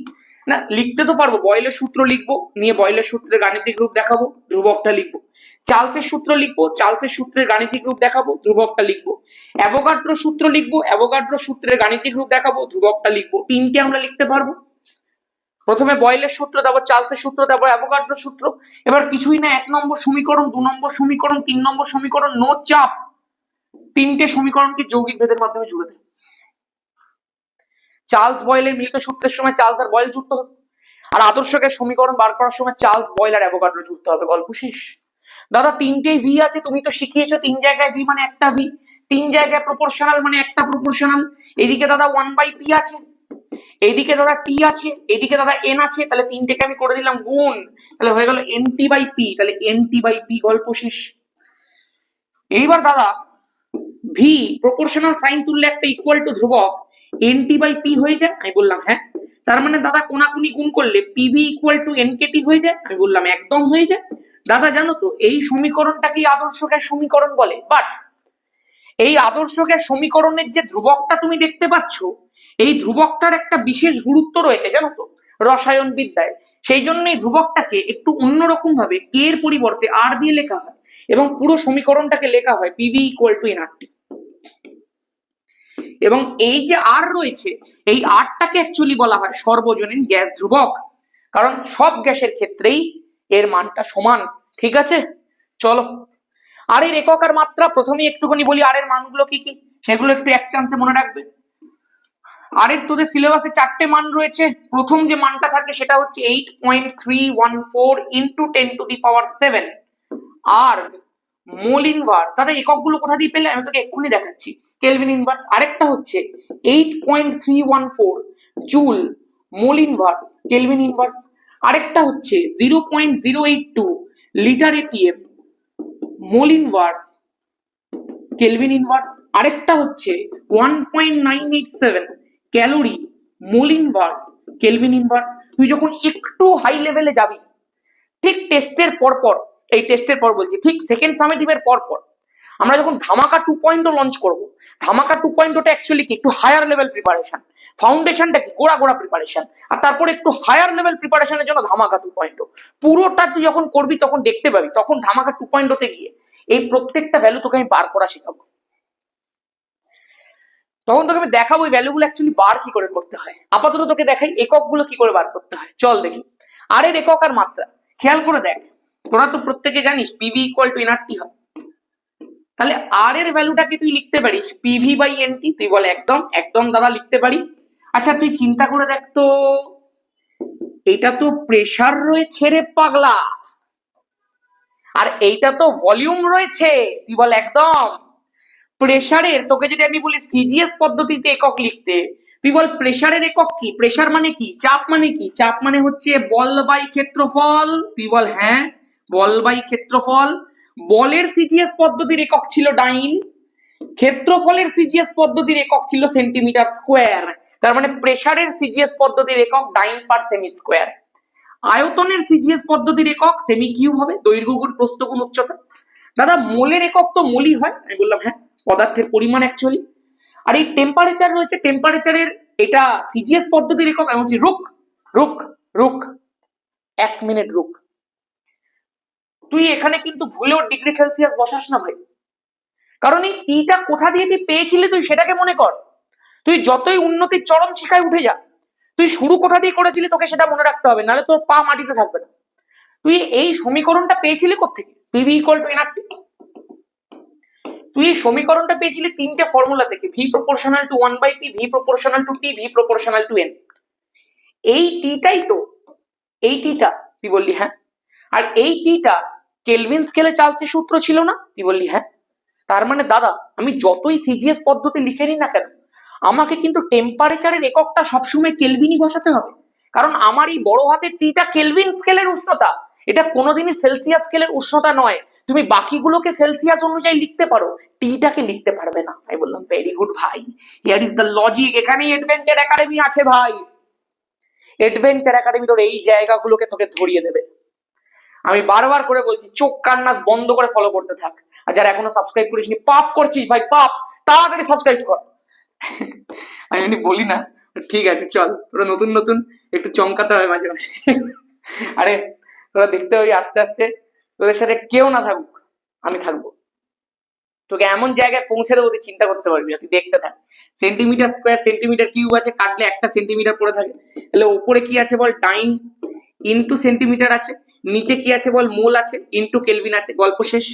না, লিখতে তো পারবো, বয়েলের সূত্র লিখবো, নিয়ে বয়েলের সূত্রের গাণিতিক রূপ দেখাবো, ধ্রুবকটা লিখবো। চার্লসের সূত্র লিখবো, চার্লসের সূত্রের গাণিতিক রূপ দেখাবো, ধ্রুবকটা লিখবো। অ্যাভোগাড্রো সূত্র লিখবো, অ্যাভোগাড্রো সূত্রের গাণিতিক রূপ দেখাবো, ধ্রুবকটা লিখবো। তিনটে আমরা লিখতে পারবো। প্রথমে বয়েলের সূত্র, তারপর চার্লসের সূত্র, তারপর অ্যাভোগাড্রো সূত্র। এবার কিছুই না, 1 নম্বর সমীকরণ, 2 নম্বর সমীকরণ, 3 নম্বর সমীকরণ, নো চাপ, তিনটে সমীকরণকে যৌগিক ভেদের মাধ্যমে জুড়ে দেয়। চার্লস বয়েলের মিলিত সূত্রের সময় চার্লস আর বয়েল যুক্ত হবে, আর আদর্শ গ্যাস সমীকরণ বার করার সময় চার্লস বয়েল আর অ্যাভোগাড্রো যুক্ত হবে। গল্প শেষ। দাদা তিনটেই ভি আছে, তুমি তো শিখিয়েছো 3 জায়গায় ভি মানে একটা ভি, 3 জায়গায় প্রপোর্শনাল মানে একটা প্রপোর্শনাল। এদিকে দাদা 1/p আছে, এইদিকে দাদা টি আছে, এইদিকে দাদা এন আছে, তাহলে তিনটেকে আমি করে দিলাম গুণ, তাহলে হয়ে গেল NT/P, তাহলে NT/P। গল্প শেষ। এইবার দাদা ভি প্রপোর্শনাল সাইন তুললে একটা ইকুয়াল টু ধ্রুবক NT/P হয়ে যায়? আমি বললাম হ্যাঁ। তার মানে দাদা কোনাকুনি গুণ করলে PV ইকুয়াল টু NKT হয়ে যায়? আমি বললাম একদম হয়ে যায়। দাদা জানো তো এই সমীকরণটাকে আদর্শ গ্যাস সমীকরণ বলে। বাট এই আদর্শ গ্যাস সমীকরণের যে ধ্রুবকটা তুমি দেখতে পাচ্ছ, এই ধ্রুবকটার একটা বিশেষ গুরুত্ব রয়েছে জানো তো রসায়ন বিদ্যায়। সেই জন্য এই ধ্রুবকটাকে একটু অন্যরকম ভাবে কে এর পরিবর্তে আর দিয়ে লেখা হয় এবং পুরো সমীকরণটাকে লেখা হয় PV ইকুয়াল টু NRT। এবং এই যে আর রয়েছে, এই আরটাকে অ্যাকচুয়ালি বলা হয় সর্বজনীন গ্যাস ধ্রুবক, কারণ সব গ্যাসের ক্ষেত্রেই এর মানটা সমান। ঠিক আছে, চলো। আর এর একক আর মাত্রা প্রথমেই একটুখানি বলি, আর এর মানগুলো কি কি সেগুলো একটু এক চান্সে মনে রাখবে। আর এর তোদের সিলেবাসে 4টে মান রয়েছে। প্রথম যে মানটা থাকে সেটা হচ্ছে 8.314 ইন্টু 10 টু দি পাওয়ার 7 আর মোল ইনভার্স। দাদা এককগুলো কোথা দিয়ে পেলে? আমি তোকে এক্ষুনি দেখাচ্ছি, কেলভিন ইনভার্স। আরেকটা হচ্ছে 8.314 joule mole inverse kelvin inverse. আরেকটা হচ্ছে 0.082 litre atm mole inverse kelvin inverse. আরেকটা হচ্ছে 1.987 calorie mole inverse kelvin inverse. তুই যখন একটু হাই লেভেলে যাবি, ঠিক টেস্টের পরপর, এই টেস্টের পর বলছি, ঠিক সেকেন্ড সামেটিভের পরপর আমরা যখন ধামাকা 2.0 লঞ্চ করব, ধামাকা 2.0টা অ্যাকচুয়ালি কি একটু হায়ার লেভেল প্রিপারেশন, ফাউন্ডেশনটা কি গোড়া গোড়া প্রিপারেশন, আর তারপরে একটু হায়ার লেভেল প্রিপারেশনের জন্য ধামাকা 2.0। পুরোটা তুই যখন করবি তখন দেখতে পাবি, তখন ধামাকা 2.0তে গিয়ে এই প্রত্যেকটা ভ্যালু তোকে আমি বার করা শেখাবো। তখন তোকে আমি দেখাবো এই ভ্যালুগুলো অ্যাকচুয়ালি বার কি করে করতে হয়। আপাতত তোকে দেখাই এককগুলো কি করে বার করতে হয়। চল দেখি। আর এর একক আর মাত্রা খেয়াল করে দেখ। তোরা তো প্রত্যেকে জানিস পিভি ইকুয়াল টু এনআরটি হয়, তাহলে আর এর ভ্যালুটাকে তুই লিখতে পারিস পিভি বাই এনটি। তুই বলে একদম একদম দাদা লিখতে পারি। আচ্ছা তুই চিন্তা করে দেখ তো, এটা তো প্রেসার রয়েছে রে পাগলা, আর এইটা তো ভলিউম রয়েছে। তুই বল একদম। প্রেসারের তোকে যদি আমি বলি সিজিএস পদ্ধতিতে একক লিখতে, তুই বল প্রেসারের একক কি? প্রেসার মানে কি? চাপ মানে কি? চাপ মানে হচ্ছে বল বাই ক্ষেত্রফল। তুই বল হ্যাঁ, বল বাই ক্ষেত্রফল। বলের সিজিএস পদ্ধতির একক ছিল ডাইন, ক্ষেত্রফলের সিজিএস পদ্ধতির একক ছিল সেন্টিমিটার স্কোয়ার। তার মানে প্রেসারের সিজিএস পদ্ধতির একক ডাইন পার সেমি স্কোয়ার। আয়তনের সিজিএস পদ্ধতির একক সেমি কিউব হবে, দৈর্ঘ্য গুণ প্রস্থ গুণ উচ্চতা। দাদা মোলের একক তো মোলই হয়। আমি বললাম হ্যাঁ, পদার্থের পরিমাণ অ্যাকচুয়ালি। আর এই টেম্পারেচার রয়েছে, টেম্পারেচারের এটা সিজিএস পদ্ধতির একক। আমি বলছি রুক রুক রুক, 1 মিনিট রুক। তুই এখানে কিন্তু ভুলেও ডিগ্রি সেলসিয়াস বসাস না ভাই, কারণ এই টিটা কোথা দিয়ে তুই পেয়েছিলি তুই সেটাকে মনে কর। তুই যতই উন্নতির চরম শিখায় উঠে যা, তুই শুরু কোথা দিয়ে করেছিলি তোকে সেটা মনে রাখতে হবে, নাহলে তোর পা মাটিতে থাকবে না। তুই এই সমীকরণটা পেয়েছিলি কোত্থেকে? PV equal to nRT. তুই এই সমীকরণটা পেয়েছিলি তিনটে ফর্মুলা থেকে, V proportional two 1/p, V proportional two টি, ভি প্রপোর্শনাল টু এন। এই টিটাই তো, এই টিটা। তুই বললি হ্যাঁ। আর এই টিটা কেলভিন স্কেলে চার্লসের সূত্র ছিল না? তুই বললি হ্যাঁ। তার মানে দাদা আমি যতই সিজিএস পদ্ধতি লিখে নিই না কেন, আমাকে কিন্তু টেম্পারেচারের এককটা সবসময় কেলভিনই বসাতে হবে, কারণ আমার এই বড় হাতের টিটা কেলভিন স্কেলের উষ্ণতা, এটা কোনোদিনই সেলসিয়াস স্কেলের উষ্ণতা নয়। তুমি বাকিগুলোকে সেলসিয়াস অনুযায়ী লিখতে পারো, টিটাকে লিখতে পারবে না। আমি বললাম ভেরি গুড ভাই, হিয়ার ইজ দ্য লজিক। এখানেই অ্যাডভেঞ্চার একাডেমি আছে ভাই। অ্যাডভেঞ্চার একাডেমি তোর এই জায়গাগুলোকে তোকে ধরিয়ে দেবে। আমি বারবার করে বলছি চোখ কান নাক বন্ধ করে ফলো করতে থাক। আর যারা এখনো সাবস্ক্রাইব করিসনি, পাপ করছিস ভাই, পাপ। তাড়াতাড়ি সাবস্ক্রাইব কর। আমি এমনি বলি না, ঠিক আছে চল, তোরা নতুন নতুন একটু চমকাতে হবে মাঝে মাঝে। আরে তোরা দেখতে পাবি আস্তে আস্তে তোদের সাথে কেউ না থাকুক, আমি থাকবো। তোকে এমন জায়গায় পৌঁছে দেবো তুই চিন্তা করতে পারবি না। তুই দেখতে থাক। সেন্টিমিটার স্কোয়ার সেন্টিমিটার কিউব আছে, কাটলে 1 সেন্টিমিটার পড়ে থাকে। তাহলে উপরে কি আছে বল? ডাইন ইন্টু সেন্টিমিটার আছে, নিচে কি আছে বল? মোল আছে ইন্টু কেলভিন আছে। গল্প শেষ।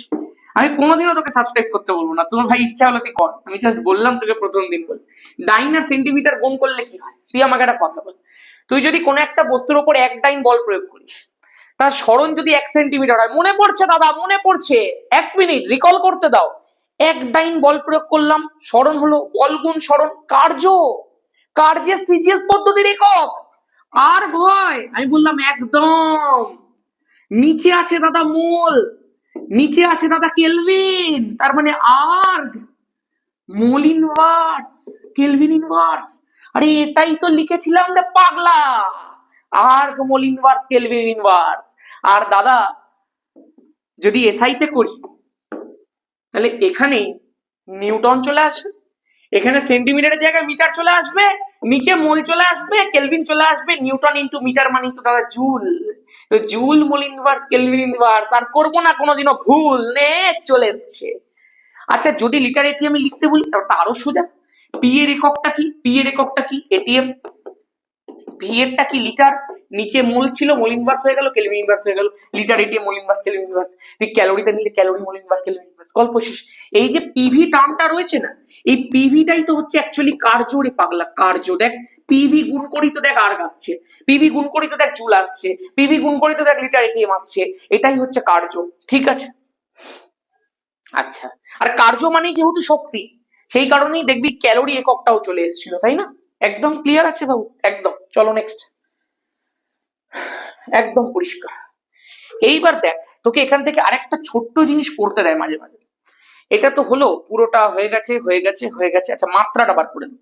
আমি কোনোদিনও তোকে সাবস্ক্রাইব করতে বলবো না, তোর ভাই ইচ্ছা হলো তুই কর। আমি জাস্ট বললাম তোকে প্রথম দিন বল ডাইন আর সেন্টিমিটার গুণ করলে কি হয়। তুই আমাকে একটা কথা বল, তুই যদি কোনো একটা বস্তুর উপর 1 ডাইন বল প্রয়োগ করিস, তার সরণ যদি 1 সেন্টিমিটার হয়, মনে পড়ছে দাদা? মনে পড়ছে? 1 মিনিট রিকল করতে দাও। 1 ডাইন বল প্রয়োগ করলাম, সরণ হলো বল গুণ সরণ। কার্যের সিজিএস পদ্ধতির একক আর ভয়। আমি বললাম একদম। নিচে আছে দাদা মোল, নিচে আছে দাদা কেলভিন, তার মানে erg, mole inverse, kelvin inverse. আরে এটাই তো লিখেছিলাম রে পাগলা, erg, mole inverse, kelvin inverse. আর দাদা যদি এসআইতে করি তাহলে এখানে নিউটন চলে আসবে, এখানে সেন্টিমিটারের জায়গায় মিটার চলে আসবে, নিচে মোল চলে আসবে, কেলভিন চলে আসবে। নিউটন ইন্টু মিটার মানে তো দাদা জুল। তো joule, mole inverse, kelvin inverse. আর করবো না কোনোদিনও ভুল। নে চলে এসছে। আচ্ছা যদি লিটার এটিএম লিখতে বলি তাহলে আরো সোজা। পি এর এককটা কি? পি এর এককটা কি? এটিএম। ভি এরটা কি? লিটার। নিচে মোল ছিল, মোল ইনভার্স হয়ে গেল, কেলভিন ইনভার্স হয়ে গেল। Litre atm mole inverse kelvin inverse. তুই ক্যালোরিতে নিলে calorie mole inverse kelvin inverse. গল্প শেষ। এই যে পিভি টার্মটা রয়েছে না, এই পিভিটাই তো হচ্ছে অ্যাকচুয়ালি কার্য রে পাগলা, কার্য। দেখ পিভি গুণ করি তো দেখ আর্গ আসছে, পিভি গুণ করি তো দেখ জুল আসছে, পিভি গুণ করি তো দেখ লিটার এটিএম আসছে। এটাই হচ্ছে কার্য, ঠিক আছে? আচ্ছা, আর কার্য মানেই যেহেতু শক্তি, সেই কারণেই দেখবি ক্যালোরি এককটাও চলে এসেছিল, তাই না? একদম ক্লিয়ার আছে বাবু? একদম। চলো নেক্সট। একদম পরিষ্কার। এইবার দেখ তোকে এখান থেকে আরেকটা ছোট্ট জিনিস করতে দেয় মাঝে মাঝে। এটা তো হলো, পুরোটা হয়ে গেছে হয়ে গেছে হয়ে গেছে। আচ্ছা মাত্রাটা বার করে দিই।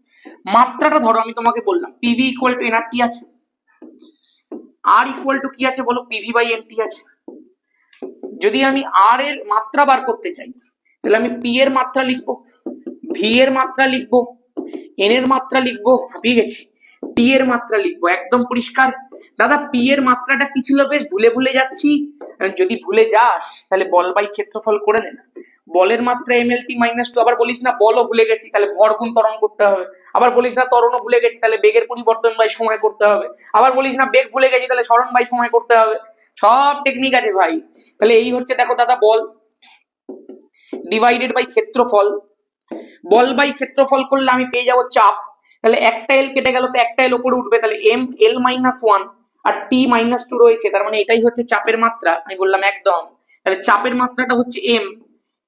মাত্রাটা ধরো আমি তোমাকে বললাম পিভি ইকুয়াল টু এনআরটি আছে, আর ইকুয়াল টু কি আছে বলো? পিভি বাই এনটি আছে। যদি আমি আর এর মাত্রা বার করতে চাই তাহলে আমি পি এর মাত্রা লিখবো, ভি এর মাত্রা লিখবো, এন এর মাত্রা লিখবো, হাঁপিয়ে গেছি, টি এর মাত্রা লিখবো, একদম পরিষ্কার। দাদা পি এর মাত্রাটা কি ছিল, বেশ ভুলে ভুলে যাচ্ছি। যদি ভুলে যাস তাহলে বল বাই ক্ষেত্রফল করে নে না। বলের মাত্রা এমএলটি মাইনাস টু, আবার বলিস না বলও ভুলে গেছি তাহলে ভর গুণ ত্বরণ করতে হবে, আবার বলিস না ত্বরণও ভুলে গেছি তাহলে বেগের পরিবর্তন বাই সময় করতে হবে, আবার বলিস না বেগ ভুলে গেছি তাহলে সরণ বাই সময় করতে হবে। সব টেকনিক আছে ভাই। তাহলে এই হচ্ছে দেখো দাদা বল ডিভাইডেড বাই ক্ষেত্রফল, বল বাই ক্ষেত্রফল করলে আমি পেয়ে যাবো চাপ। তাহলে একটা এল কেটে গেল তো একটা এল উপরে উঠবে, তাহলে এম এল মাইনাস ওয়ান আর টি মাইনাস টু রয়েছে, তার মানে এটাই হচ্ছে চাপের মাত্রা। আমি বললাম একদম। তাহলে চাপের মাত্রাটা হচ্ছে M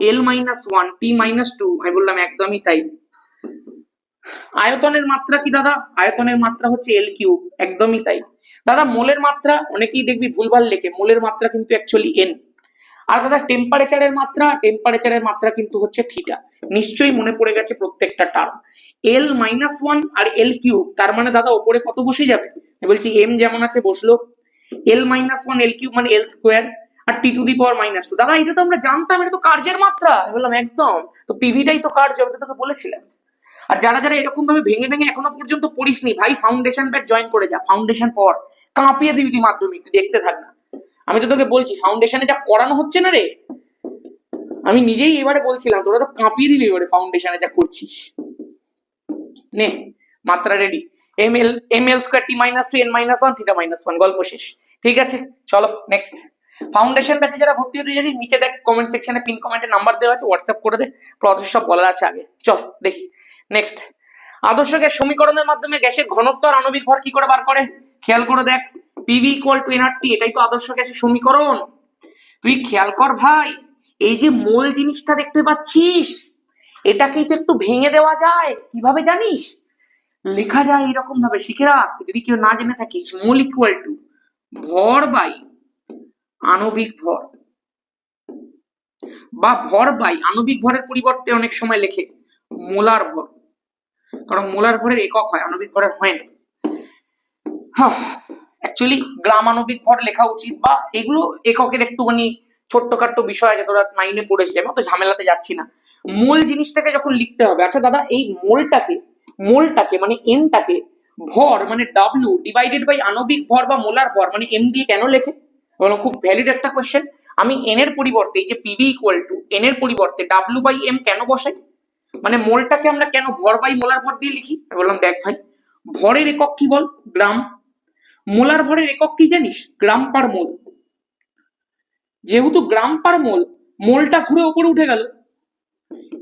L minus one T minus two, আমি বললাম একদমই তাই। আয়তনের মাত্রা কি দাদা, আয়তনের মাত্রা হচ্ছে এল কিউব, একদমই তাই। দাদা মোলের মাত্রা অনেকেই দেখবি ভুলভাল লেখে, মোলের মাত্রা কিন্তু অ্যাকচুয়ালি এন। আর দাদা টেম্পারেচারের মাত্রা, টেম্পারেচারের মাত্রা কিন্তু হচ্ছে থিটা। নিশ্চয়ই মনে পড়ে গেছে প্রত্যেকটা টার্ম। এল মাইনাস ওয়ান আর এল কিউব, তার মানে দাদা ওপরে কত বসে যাবে, আমি বলছি এম যেমন আছে বসলো, L minus one L cube মানে এল স্কোয়ার আর T to the power minus two. দাদা এটা তো আমরা জানতাম, এটা তো কার্যের মাত্রা। আমি বললাম একদম, তো পিভিটাই তো কার্য, আমি তো তোকে বলেছিলাম। আর যারা যারা এরকম ভাবে ভেঙে ভেঙে এখনো পর্যন্ত পড়িসনি ভাই, ফাউন্ডেশন ব্যাচ জয়েন করে যা, ফাউন্ডেশন পর কাঁপিয়ে দিবি তুই মাধ্যমিক, তুই দেখতে থাক না। আমি তো তোকে বলছি ফাউন্ডেশনে যা করানো হচ্ছে না রে, আমি নিজেই এবারে বলছিলাম তোরা তো কাঁপিয়ে দিবি এবারে ফাউন্ডেশনে যা করছিস। নে মাত্রা ready, M L square T minus two N minus one theta minus one, গল্প শেষ। ঠিক আছে চলো নেক্সট। ফাউন্ডেশন ব্যাচে যারা ভর্তি হতে যাচ্ছিস নিচে দেখ কমেন্ট সেকশনে পিন কমেন্টে নাম্বার দেওয়া আছে, হোয়াটসঅ্যাপ করে দে, প্রসেস সব বলার আছে আগে। চল দেখি নেক্সট। আদর্শ গ্যাস সমীকরণের মাধ্যমে গ্যাসের ঘনত্ব আর আণবিক ভর কি করে বার করে, খেয়াল করে দেখ। পিভি ইকুয়াল টু এনআরটি, এটাই তো আদর্শ গ্যাসের সমীকরণ। তুই খেয়াল কর ভাই, এই যে মোল জিনিসটা দেখতে পাচ্ছিস, এটাকেই তো একটু ভেঙে দেওয়া যায়, কিভাবে জানিস, লেখা যায় এরকম ভাবে, শিখে রাখ যদি কেউ না জেনে থাকিস। মোল ইকুয়াল টু ভর বাই আণবিক ভর, বা ভর বাই আণবিক ভরের পরিবর্তে অনেক সময় লেখে মোলার ভর, কারণ মোলার ভরের একক হয়, আণবিক ভরের হয় না। অ্যাকচুয়ালি গ্রাম আণবিক ভর লেখা উচিত, বা এগুলো এককের একটুখানি ছোট্টখাট্ট বিষয় আছে, তোরা নাইনে পড়েছিস, আমি অত ঝামেলাতে যাচ্ছি না। মোল জিনিসটাকে যখন লিখতে হবে, আচ্ছা দাদা এই মোলটাকে মানে এনটাকে ভর মানে ডাব্লিউ ডিভাইডেড বাই আণবিক ভর বা মোলার ভর মানে এম দিয়ে কেন লেখে, বলো খুব ভ্যালিড একটা কোশ্চেন। আমি এন এর পরিবর্তে এই যে পিভি ইকুয়াল টু এন এর পরিবর্তে ডাব্লিউ বাই এম কেন বসাই, মানে মোলটাকে আমরা কেন ভর বাই মোলার ভর দিয়ে লিখি, আমি বললাম দেখ ভাই, ভরের একক কি বল, গ্রাম, মোলার ভরের একক কি জানিস, গ্রাম পার মোল। যেহেতু গ্রাম পার মোল, মোলটা ঘুরে উপরে উঠে গেল,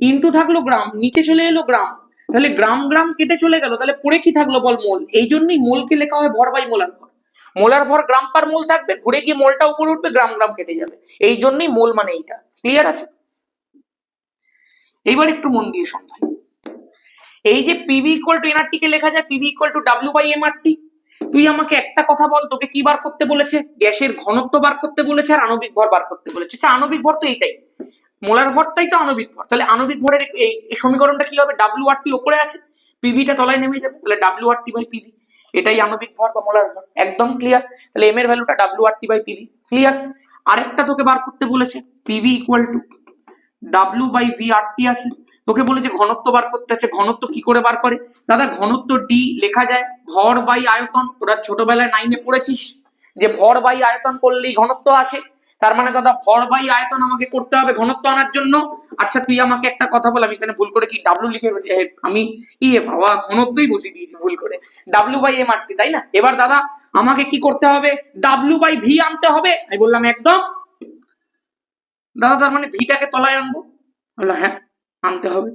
ইনটু থাকলো গ্রাম, নিচে চলে এলো গ্রাম, তাহলে গ্রাম গ্রাম কেটে চলে গেল, তাহলে পড়ে কি থাকলো বল, মোল। এই জন্যই মোলকে লেখা হয় ভর বাই মোলার ভর। মোলার ভর গ্রাম পার মোল থাকবে, ঘুরে গিয়ে মোলটা উপরে উঠবে, গ্রাম গ্রাম কেটে যাবে, এই জন্যই মোল মানে এইটা। ক্লিয়ার আছে? এইবার একটু মন দিয়ে শোন ভাই, এই যে পিভি ইকুয়াল টু এনআরটি কে লেখা যায় PV equal to W by MRT. তুই আমাকে একটা কথা বল, তোকে কি বার করতে বলেছে, গ্যাসের ঘনত্ব বার করতে বলেছে আর আণবিক ভর বার করতে বলেছে। আচ্ছা আণবিক ভর তো এইটাই, মোলার ভরটাই তো আণবিক ভর, তাহলে আণবিক ভরের এই সমীকরণটা কি হবে, ডাব্লিউ আর টি উপরে আছে, পিভিটা তলায় নেমে যাবে, তাহলে W R T by PV, এটাই আণবিক ভর বা মোলার ভর, একদম ক্লিয়ার। তাহলে এম এর ভ্যালুটা W R T by PV, clear. আরেকটা তোকে বার করতে বলেছে, PV equal to W by V R T আছে, তোকে বলেছে ঘনত্ব বার করতে আছে, ঘনত্ব কি করে বার করে, দাদা ঘনত্ব ডি লেখা যায় ভর বাই আয়তন, তোরা ছোটবেলায় নাইনে পড়েছিস যে ভর বাই আয়তন করলেই ঘনত্ব আসে, তার মানে দাদা ভর বাই আয়তন আমাকে করতে হবে ঘনত্ব আনার জন্য। আচ্ছা তুই আমাকে একটা কথা বল, আমি এখানে ভুল করে কি ডাব্লিউ লিখে, আমি বাবা ঘনত্বই বসিয়ে দিয়েছি ভুল করে, ডাব্লিউ বাই এম আর টি, তাই না। এবার দাদা আমাকে কি করতে হবে, ডাব্লিউ বাই ভি আনতে হবে, আমি বললাম একদম। দাদা তার মানে ভিটাকে তলায় আনবো, বললাম হ্যাঁ আনতে হবে।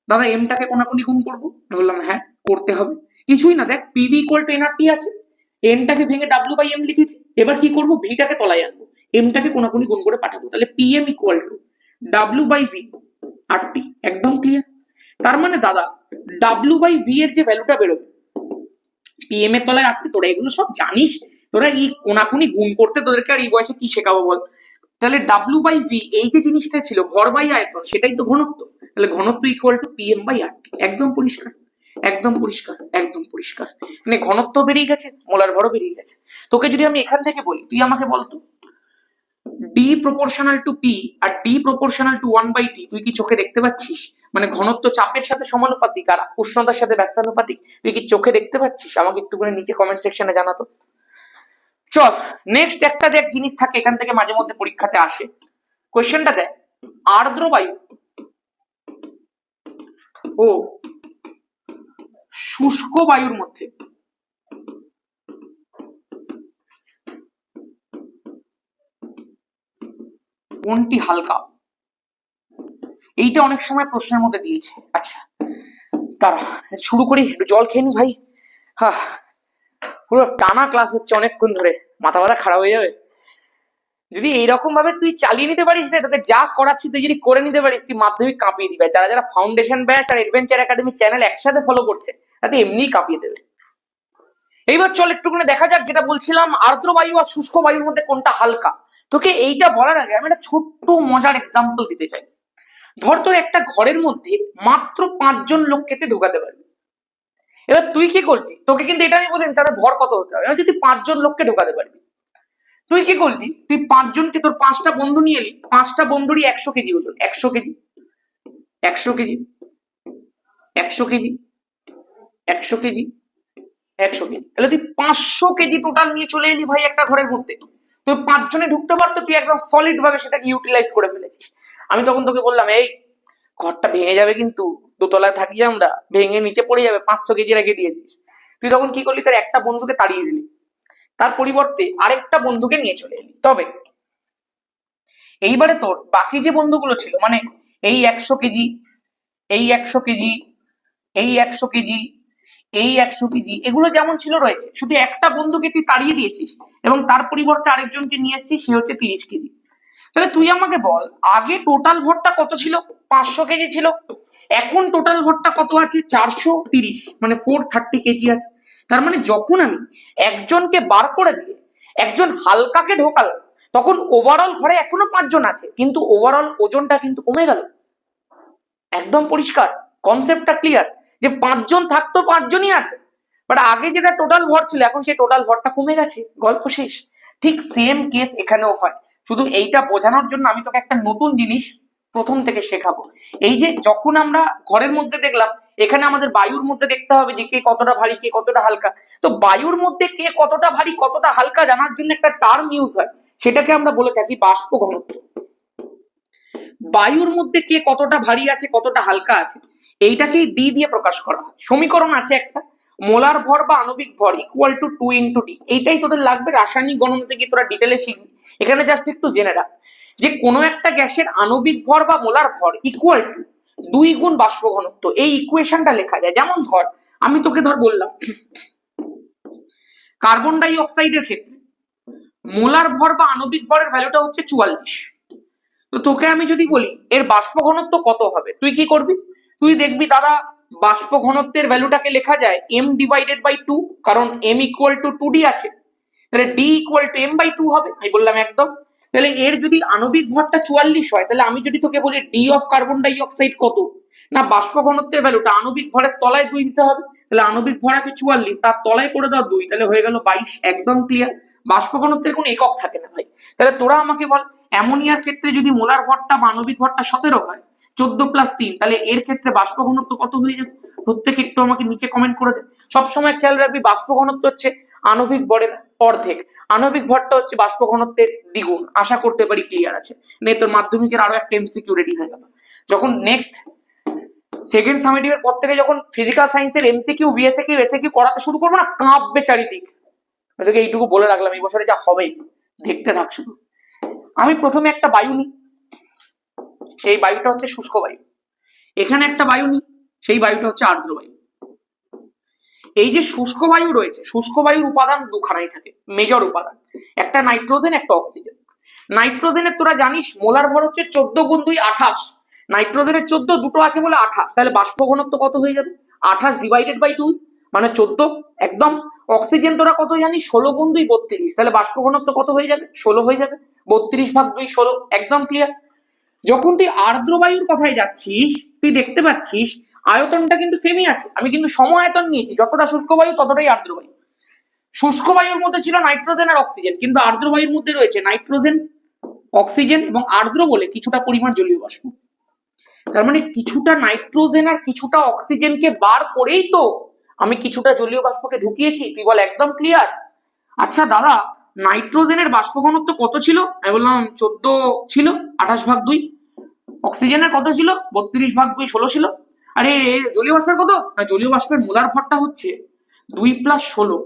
দাদা এমটাকে কোনাকুনি গুণ করবো, বললাম হ্যাঁ করতে হবে। কিছুই না, দেখ পিভি ইকুয়াল টু এনআরটি আছে, এনটাকে ভেঙে ডাব্লিউ বাই এম লিখেছি, এবার কি করবো, ভিটাকে তলায় আনবো, এমটাকে কোনাকুনি গুণ করে পাঠাবো, তাহলে PM equal to W by V R T, একদম ক্লিয়ার। তার মানে দাদা ডাব্লিউ বাই ভি এর যে ভ্যালুটা বেরোবে পিএম এর তলায় আর টি, তোরা এগুলো সব জানিস, তোরা এই কোনাকুনি গুণ করতে তোদেরকে আর এই বয়সে কি শেখাবো বল। তাহলে ডাব্লিউ বাই ভি এই যে জিনিসটা ছিল ভর বাই আয়তন, সেটাই তো ঘনত্ব, তাহলে ঘনত্ব equal to PM by R T, একদম পরিষ্কার একদম পরিষ্কার একদম পরিষ্কার। মানে ঘনত্ব বেরিয়ে গেছে, মোলার ভরও বেরিয়ে গেছে। তোকে যদি আমি এখান থেকে বলি, তুই আমাকে বলতো ডি প্রপোর্শনাল টু পি আর ডি প্রপোর্শনাল টু 1/t তুই কি চোখে দেখতে পাচ্ছিস? মানে ঘনত্ব চাপের সাথে সমানুপাতিক আর উষ্ণতার সাথে ব্যস্তানুপাতিক, তুই কি চোখে দেখতে পাচ্ছিস? আমাকে একটু করে নিচে কমেন্ট সেকশনে জানাতো। চল নেক্সট একটা দেখ জিনিস থাকে এখান থেকে মাঝে মধ্যে পরীক্ষাতে আসে। কোয়েশ্চেনটা দেখ, আর্দ্র বায়ু ও শুষ্ক বায়ুর মধ্যে কোনটি হালকা? এইটা অনেক সময় প্রশ্নের মধ্যে দিয়েছে। আচ্ছা তারা শুরু করি, একটু জল খেয়ে নি ভাই। হ্যাঁ, পুরো টানা ক্লাস হচ্ছে অনেকক্ষণ ধরে, মাথা মাথা খারাপ হয়ে যাবে। যদি এইরকম ভাবে তুই চালিয়ে নিতে পারিস না, তোকে যা করাচ্ছি তুই যদি করে নিতে পারিস, তুই মাধ্যমিক কাঁপিয়ে দিবে। যারা যারা ফাউন্ডেশন ব্যাচ আর অ্যাডভেঞ্চার একাডেমি চ্যানেল একসাথে ফলো করছে তাতে এমনিই কাঁপিয়ে দেবে। এইবার চল একটুখানি দেখা যাক, যেটা বলছিলাম আর্দ্র বায়ু আর শুষ্ক বায়ুর মধ্যে কোনটা হালকা। তোকে এইটা বলার আগে আমি একটা ছোট্ট মজার এক্সাম্পল দিতে চাই। ধর তোর একটা ঘরের মধ্যে মাত্র 5 জন লোককে ঢোকাতে পারবি। এবার তুই কি করবি? তোকে কিন্তু এটা আমি বলিনি তাদের ভর কত হতে হবে। এবার যদি 5 জন লোককে ঢোকাতে পারবি, তুই কি করবি? তুই 5 জনকে, তোর 5টা বন্ধু নিয়ে এলি, 5টা বন্ধুরই 100 কেজি ওজন, 100 KG 100 KG 100 KG 100 KG 100 KG, তাহলে তুই 500 কেজি টোটাল নিয়ে চলে এলি ভাই একটা ঘরের মধ্যে। তুই 5 জনে ঢুকতে পারতো, তুই একদম সলিড ভাবে সেটাকে ইউটিলাইজ করে ফেলেছিস। আমি তখন তোকে বললাম, এই ঘরটা ভেঙে যাবে কিন্তু, দোতলায় থাকি আমরা, ভেঙে নিচে পড়ে যাবে, 500 কেজি রেখে দিয়েছিস। তুই তখন কি করলি? তার একটা বন্ধুকে তাড়িয়ে দিলি, তার পরিবর্তে আরেকটা বন্ধুকে নিয়ে চলে এলি। তবে এইবারে তোর বাকি যে বন্ধুগুলো ছিল, মানে এই 100 কেজি, এই 100 কেজি, এই 100 কেজি, এই 100 কেজি, এগুলো যেমন ছিল রয়েছে, শুধু একটা বন্ধুকে তুই তাড়িয়ে দিয়েছিস এবং তার পরিবর্তে আরেকজনকে নিয়ে এসেছিস, সে হচ্ছে 30 কেজি। তাহলে তুই আমাকে বল, আগে টোটাল ভরটা কত ছিল? 500 কেজি ছিল। এখন টোটাল ভরটা কত আছে? 430, মানে 430 কেজি আছে। তার মানে যখন আমি একজনকে বার করে দিয়ে একজন হালকাকে ঢোকালাম, তখন ওভারঅল ঘরে এখনো 5 জন আছে, কিন্তু ওভারঅল ওজনটা কিন্তু কমে গেল। একদম পরিষ্কার, কনসেপ্টটা ক্লিয়ার, যে 5 জন থাকতো 5 জনই আছে, বাট আগে যেটা টোটাল ভর ছিল এখন সেই টোটাল ভরটা কমে গেছে, গল্প শেষ। ঠিক সেম কেস এখানেও হয়। শুধু এইটা বোঝানোর জন্য আমি তোকে একটা নতুন জিনিস প্রথম থেকে শেখাবো। এই যে যখন আমরা ঘরের মধ্যে দেখলাম, এখানে আমাদের বায়ুর মধ্যে দেখতে হবে যে কে কতটা ভারী কে কতটা হালকা। তো বায়ুর মধ্যে কে কতটা ভারী কতটা হালকা জানার জন্য একটা টার্ম ইউজ হয়, সেটাকে আমরা বলে থাকি বাষ্প ঘনত্ব। বায়ুর মধ্যে কে কতটা ভারী আছে কতটা হালকা আছে, এইটাকেই ডি দিয়ে প্রকাশ করা হয়। সমীকরণ আছে একটা, মোলার ভর বা আণবিক ভর ইকুয়াল টু 2 ইন্টু ডি। এইটাই তোদের লাগবে রাসায়নিক গণনা থেকে, তোরা ডিটেলে শিখবি। এখানে জাস্ট একটু জেনে রাখ যে কোনো একটা গ্যাসের আণবিক ভর বা মোলার ভর ইকুয়াল টু 2 গুণ বাষ্প ঘনত্ব। এই ইকুয়েশনটা লেখা যায়। যেমন ধর আমি তোকে বললাম কার্বন ডাই অক্সাইডের ক্ষেত্রে মোলার ভর বা আণবিক ভরের ভ্যালুটা হচ্ছে 44। তো তোকে আমি যদি বলি এর বাষ্প ঘনত্ব কত হবে, তুই কি করবি? তুই দেখবি দাদা বাষ্প ঘনত্বের ভ্যালুটাকে লেখা যায় m ডিভাইডেড বাই 2, কারণ m ইকুয়াল টু 2d আছে, তাহলে d equal to m by 2 হবে। আমি বললাম একদম। তাহলে এর যদি আণবিক ভরটা 44 হয়, তাহলে আমি যদি তোকে বলি ডি অফ কার্বন ডাই অক্সাইড কত, না বাষ্প ঘনত্বের ভ্যালুটা আণবিক ভরের তলায় 2 দিতে হবে। তাহলে আণবিক ভর আছে 44, তার তলায় করে দাও 2, তাহলে হয়ে গেল 22। একদম ক্লিয়ার। বাষ্প ঘনত্বের কোনো একক থাকে না ভাই। তাহলে তোরা আমাকে বল, অ্যামোনিয়ার ক্ষেত্রে যদি মোলার ভরটা বা আণবিক ভরটা 17 হয়, 14 প্লাস 3, তাহলে এর ক্ষেত্রে বাষ্প ঘনত্ব কত হয়ে যাবে? প্রত্যেকে একটু আমাকে নিচে কমেন্ট করে দে। সবসময় খেয়াল রাখবি বাষ্প ঘনত্ব হচ্ছে আণবিক ভরের অর্ধেক, আণবিক ভরটা হচ্ছে বাষ্প ঘনত্বের দ্বিগুণ। আশা করতে পারি ক্লিয়ার আছে। নে তোর মাধ্যমিকের আরো একটা এমসিকিউ রেডি হয়ে গেল। যখন নেক্সট সেকেন্ড সামেটিভের পর থেকে যখন ফিজিক্যাল সায়েন্সের এমসিকিউ বিএসএকিউ এসএকিউ করাতে শুরু করবো না, কাঁপবে চারিদিক। তোকে এইটুকু বলে রাখলাম, এই বছরে যা হবে দেখতে থাক শুধু। আমি প্রথমে একটা বায়ু নিই, সেই বায়ুটা হচ্ছে শুষ্ক বায়ু। এখানে একটা বায়ু নিই, সেই বায়ুটা হচ্ছে আর্দ্র বায়ু। এই যে শুষ্ক বায়ু রয়েছে, শুষ্ক বায়ুর উপাদান দুখানাই থাকে, মেজর উপাদান, একটা নাইট্রোজেন একটা অক্সিজেন। নাইট্রোজেনের তোরা জানিস মোলার ভর হচ্ছে 14 গুণ 2 28, নাইট্রোজেনের 14, দুটো আছে বলে 28, তাহলে বাষ্প ঘনত্ব কত হয়ে যাবে? 28 ডিভাইডেড বাই 2 মানে 14 একদম। অক্সিজেন তোরা কত জানিস? 16 গুণ 2 32, তাহলে বাষ্প ঘনত্ব কত হয়ে যাবে? 16 হয়ে যাবে। 32 ভাগ 2 16, একদম ক্লিয়ার। যখন তুই আর্দ্র বায়ুর কথায় যাচ্ছিস, তুই দেখতে পাচ্ছিস আয়তনটা কিন্তু সেমই আছে। আমি কিন্তু সম আয়তন নিয়েছি, যতটা শুষ্ক বায়ু ততটাই আর্দ্র বায়ু। শুষ্ক বায়ুর মধ্যে ছিল নাইট্রোজেন আর অক্সিজেন, কিন্তু আর্দ্র বায়ুর মধ্যে রয়েছে নাইট্রোজেন অক্সিজেন এবং আর্দ্র বলে কিছুটা পরিমাণ জলীয় বাষ্প। তার মানে কিছুটা নাইট্রোজেন আর কিছুটা অক্সিজেনকে বার করেই তো আমি কিছুটা জলীয় বাষ্পকে ঢুকিয়েছি। তুই বল, একদম ক্লিয়ার? আচ্ছা দাদা, নাইট্রোজেনের বাষ্প ঘনত্ব কত ছিল? আমি বললাম 14 ছিল, 28/2। অক্সিজেনের কত ছিল? 32/2, 16 ছিল। আরে জলীয় বাষ্পের কত? না, জলীয় বাষ্পের মোলার ভরটা হচ্ছে 2 + 16,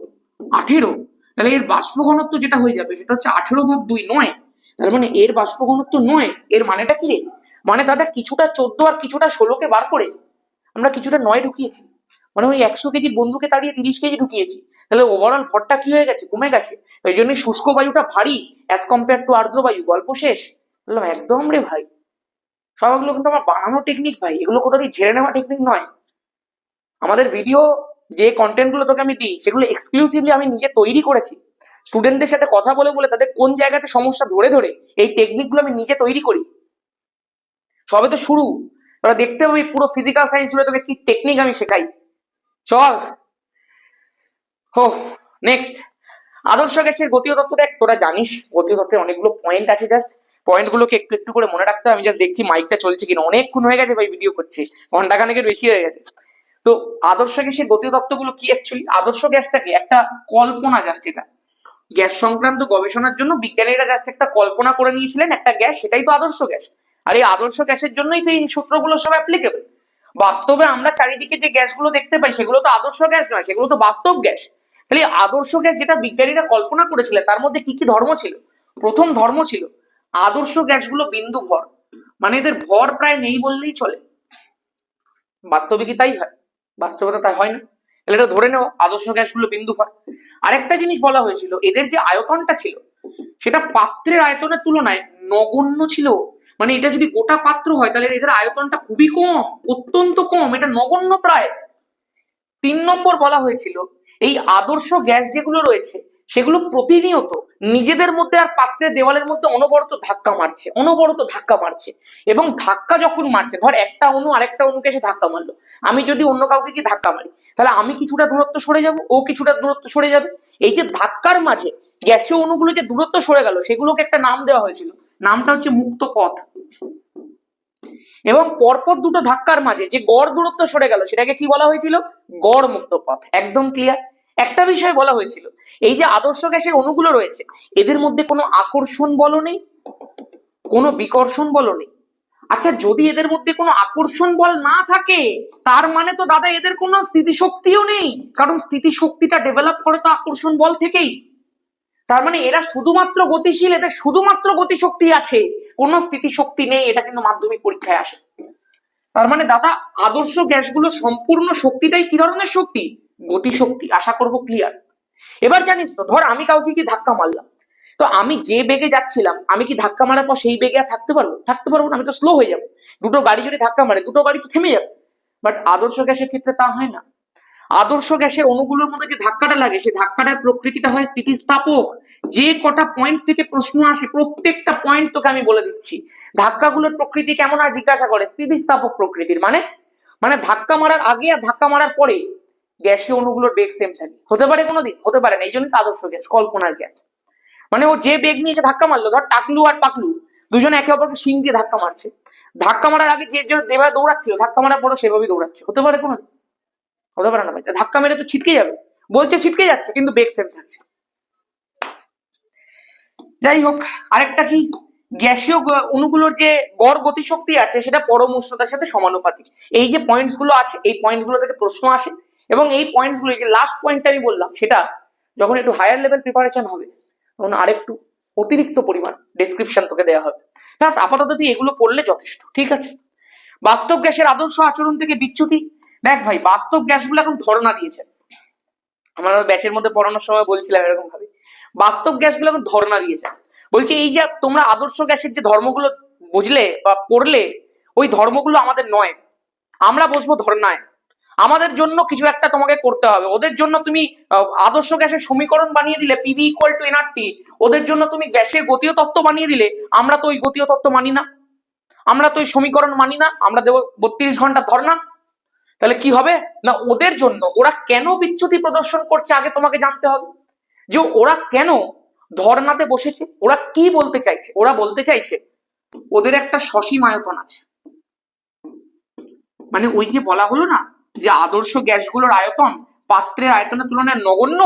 18। তাহলে এর বাষ্প ঘনত্ব যেটা হয়ে যাবে সেটা হচ্ছে 18/2, 9। তার মানে এর বাষ্প ঘনত্ব 9। এর মানেটা কি রে? মানে দাদা কিছুটা 14 আর কিছুটা 16কে বার করে আমরা কিছুটা 9 ঢুকিয়েছি। মানে ওই 100 কেজির বন্ধুকে তাড়িয়ে 30 কেজি ঢুকিয়েছি। তাহলে ওভারঅল ভরটা কি হয়ে গেছে? কমে গেছে। এই জন্যই শুষ্ক বায়ুটা ভারী অ্যাজ কম্পেয়ার টু আর্দ্র বায়ু। গল্প শেষ। বললাম একদম রে ভাই, সবগুলো কিন্তু আমার বানানো টেকনিক ভাই, এগুলো কোথাও ঝেড়ে নেওয়া টেকনিক নয়। আমাদের ভিডিও যে কন্টেন্ট গুলো তোকে আমি দিই সেগুলো এক্সক্লুসিভলি আমি নিজে তৈরি করেছি। স্টুডেন্টদের সাথে কথা বলে বলে তাদের কোন জায়গাতে সমস্যা ধরে ধরে এই টেকনিক গুলো আমি নিজে তৈরি করি। সবে তো শুরু, তোরা দেখতে পাবি পুরো ফিজিক্যাল সায়েন্স জুড়ে তোকে কি টেকনিক আমি শেখাই। চল হো নেক্সট। আদর্শ গ্যাসের গতীয় তত্ত্ব দেখ, তোরা জানিস গতীয় তত্ত্বের অনেকগুলো পয়েন্ট আছে। জাস্ট পয়েন্ট গুলোকে একটু একটু করে মনে রাখতে হবে। আমি জাস্ট দেখছি মাইকটা চলছে কিনা, অনেকক্ষণ হয়ে গেছে ভাই ভিডিও করছি, ঘন্টাখানেকের বেশি হয়ে গেছে। তো আদর্শ গ্যাসের গতীয় তত্ত্বগুলো কি অ্যাকচুয়ালি? আদর্শ গ্যাসটাকে একটা কল্পনা, জাস্ট এটা গ্যাস সংক্রান্ত গবেষণার জন্য বিজ্ঞানীরা জাস্ট একটা কল্পনা করে নিয়েছিলেন একটা গ্যাস, সেটাই তো আদর্শ গ্যাস। আর এই আদর্শ গ্যাসের জন্যই তো এই সূত্রগুলো সব অ্যাপ্লিকেবল। বাস্তবে আমরা চারিদিকে যে গ্যাসগুলো দেখতে পাই সেগুলো তো আদর্শ গ্যাস নয়, সেগুলো তো বাস্তব গ্যাস। তাহলে আদর্শ গ্যাস যেটা বিজ্ঞানীরা কল্পনা করেছিলেন তার মধ্যে কি কি ধর্ম ছিল? প্রথম ধর্ম ছিল আদর্শ গ্যাসগুলো বিন্দু ভর, মানে এদের ভর প্রায় নেই বললেই চলে। বাস্তবে কি তাই হয়? বাস্তবতা তাই হয় না। তাহলে এটা ধরে নেওয়া আদর্শ গ্যাসগুলো বিন্দু ভর। আরেকটা জিনিস বলা হয়েছিল, এদের যে আয়তনটা ছিল সেটা পাত্রের আয়তনের তুলনায় নগণ্য ছিল। মানে এটা যদি গোটা পাত্র হয় তাহলে এদের আয়তনটা খুবই কম, অত্যন্ত কম, এটা নগণ্য প্রায়। 3 নম্বর বলা হয়েছিল এই আদর্শ গ্যাস যেগুলো রয়েছে সেগুলো প্রতিনিয়ত নিজেদের মধ্যে আর পাত্রের দেওয়ালের মধ্যে অনবরত ধাক্কা মারছে, অনবরত ধাক্কা মারছে। এবং ধাক্কা যখন মারছে, ধর একটা অণু আরেকটা অণুকে এসে ধাক্কা মারলো, আমি যদি অন্য কাউকে কি ধাক্কা মারি তাহলে আমি কিছুটা দূরত্ব সরে যাব, ও কিছুটা দূরত্ব সরে যাবে। এই যে ধাক্কার মাঝে গ্যাসীয় অণুগুলো যে দূরত্ব সরে গেল সেগুলোকে একটা নাম দেওয়া হয়েছিল, নামটা হচ্ছে মুক্ত পথ। এবং পরপর দুটো ধাক্কার মাঝে যে গড় দূরত্ব সরে গেল সেটাকে কি বলা হয়েছিল? গড় মুক্ত পথ। একদম ক্লিয়ার। একটা বিষয় বলা হয়েছিল, এই যে আদর্শ গ্যাসের অণুগুলো রয়েছে এদের মধ্যে কোনো আকর্ষণ বল নেই, কোনো বিকর্ষণ বল নেই। আচ্ছা যদি এদের মধ্যে কোনো আকর্ষণ বল না থাকে তার মানে তো দাদা এদের কোনো স্থিতিশক্তিও নেই, কারণ স্থিতিশক্তিটা ডেভেলপ করে তো আকর্ষণ বল থেকেই। তার মানে এরা শুধুমাত্র গতিশীল, এদের শুধুমাত্র গতিশক্তি আছে, কোনো স্থিতিশক্তি নেই। এটা কিন্তু মাধ্যমিক পরীক্ষায় আসে। তার মানে দাদা আদর্শ গ্যাসগুলো সম্পূর্ণ শক্তিটাই কি ধরনের শক্তি? গতিশক্তি। আশা করব ক্লিয়ার। এবার জানিস তো, ধর আমি কাউকে কি ধাক্কা মারলাম, তো আমি যে বেগে যাচ্ছিলাম আমি কি ধাক্কা মারার পর সেই বেগে আর থাকতে পারবো? থাকতে পারবো না, আমি তো স্লো হয়ে যাবো। দুটো গাড়ি যদি ধাক্কা মারে দুটো গাড়ি তো থেমে যাবে। বাট আদর্শ গ্যাসের ক্ষেত্রে তা হয় না। আদর্শ গ্যাসের অণুগুলোর মধ্যে যে ধাক্কাটা লাগে সেই ধাক্কাটার প্রকৃতিটা হয় স্থিতিস্থাপক। যে কটা পয়েন্ট থেকে প্রশ্ন আসে প্রত্যেকটা পয়েন্ট তোকে আমি বলে দিচ্ছি। ধাক্কাগুলোর প্রকৃতি কেমন হয় জিজ্ঞাসা করে, স্থিতিস্থাপক প্রকৃতির। মানে মানে ধাক্কা মারার আগে আর ধাক্কা মারার পরে গ্যাসীয় অণুগুলোর বেগ সেম থাকে? হতে পারে কোনোদিন? হতে পারে না। এই জন্যই তো আদর্শ গ্যাস, কল্পনার গ্যাস। মানে ও যে বেগ নিয়ে ধাক্কা মারলো, ধর টাকলু আর পাকলু দুজনে একে অপরকে শিং দিয়ে ধাক্কা মারছে, ধাক্কা মারার আগে যেভাবে দৌড়াচ্ছিল ধাক্কা মারার পরও সেভাবেই দৌড়াচ্ছে। হতে পারে কোনোদিন? হতে পারে না ভাই। ধাক্কা মেরে তো ছিটকে যাবে, বলছে ছিটকে যাচ্ছে কিন্তু বেগ সেম থাকছে। যাই হোক, আরেকটা কি, গ্যাসীয় অণুগুলোর যে গড় গতিশক্তি আছে সেটা পরম উষ্ণতার সাথে সমানুপাতিক। এই যে পয়েন্টস গুলো আছে এই পয়েন্ট গুলো থেকে প্রশ্ন আসে। এবং এই পয়েন্টস গুলো, যে লাস্ট পয়েন্টটা আমি বললাম, সেটা যখন একটু হায়ার লেভেল প্রিপারেশন হবে তখন আরেকটু অতিরিক্ত পরিমাণ ডেসক্রিপশন তোকে দেওয়া হবে। ব্যাস, আপাতত তুই এগুলো পড়লে যথেষ্ট। ঠিক আছে। বাস্তব গ্যাসের আদর্শ আচরণ থেকে বিচ্যুতি। দেখ ভাই, বাস্তব গ্যাসগুলো এখন ধর্ণা দিয়েছে। আমরা ব্যাচের মধ্যে পড়ানোর সময় বলছিলাম এরকম ভাবে, বাস্তব গ্যাসগুলো এখন ধর্ণা দিয়েছে। বলছে এই যে তোমরা আদর্শ গ্যাসের যে ধর্মগুলো বুঝলে বা পড়লে, ওই ধর্মগুলো আমাদের নয়। আমরা বসবো ধর্ণায়, আমাদের জন্য কিছু একটা তোমাকে করতে হবে। ওদের জন্য তুমি আদর্শ গ্যাসের সমীকরণ বানিয়ে দিলে পিভি ইকুয়াল টু এনআরটি, ওদের জন্য তুমি গ্যাসের গতীয় তত্ত্ব বানিয়ে দিলে। আমরা তো ওই গতীয় তত্ত্ব মানি না, আমরা তো ওই সমীকরণ মানি না, আমরা দেবো 32 ঘন্টা ধর্ণা। তাহলে কি হবে না, ওদের জন্য ওরা কেন বিচ্যুতি প্রদর্শন করছে আগে তোমাকে জানতে হবে। যে ওরা কেন ধর্নাতে বসেছে। ওরা কি বলতে চাইছে? ওরা বলতে চাইছে ওদের একটা সসীম আয়তন আছে। মানে ওই যে বলা হলো না যে আদর্শ গ্যাসগুলোর আয়তন পাত্রের আয়তনের তুলনায় নগণ্য,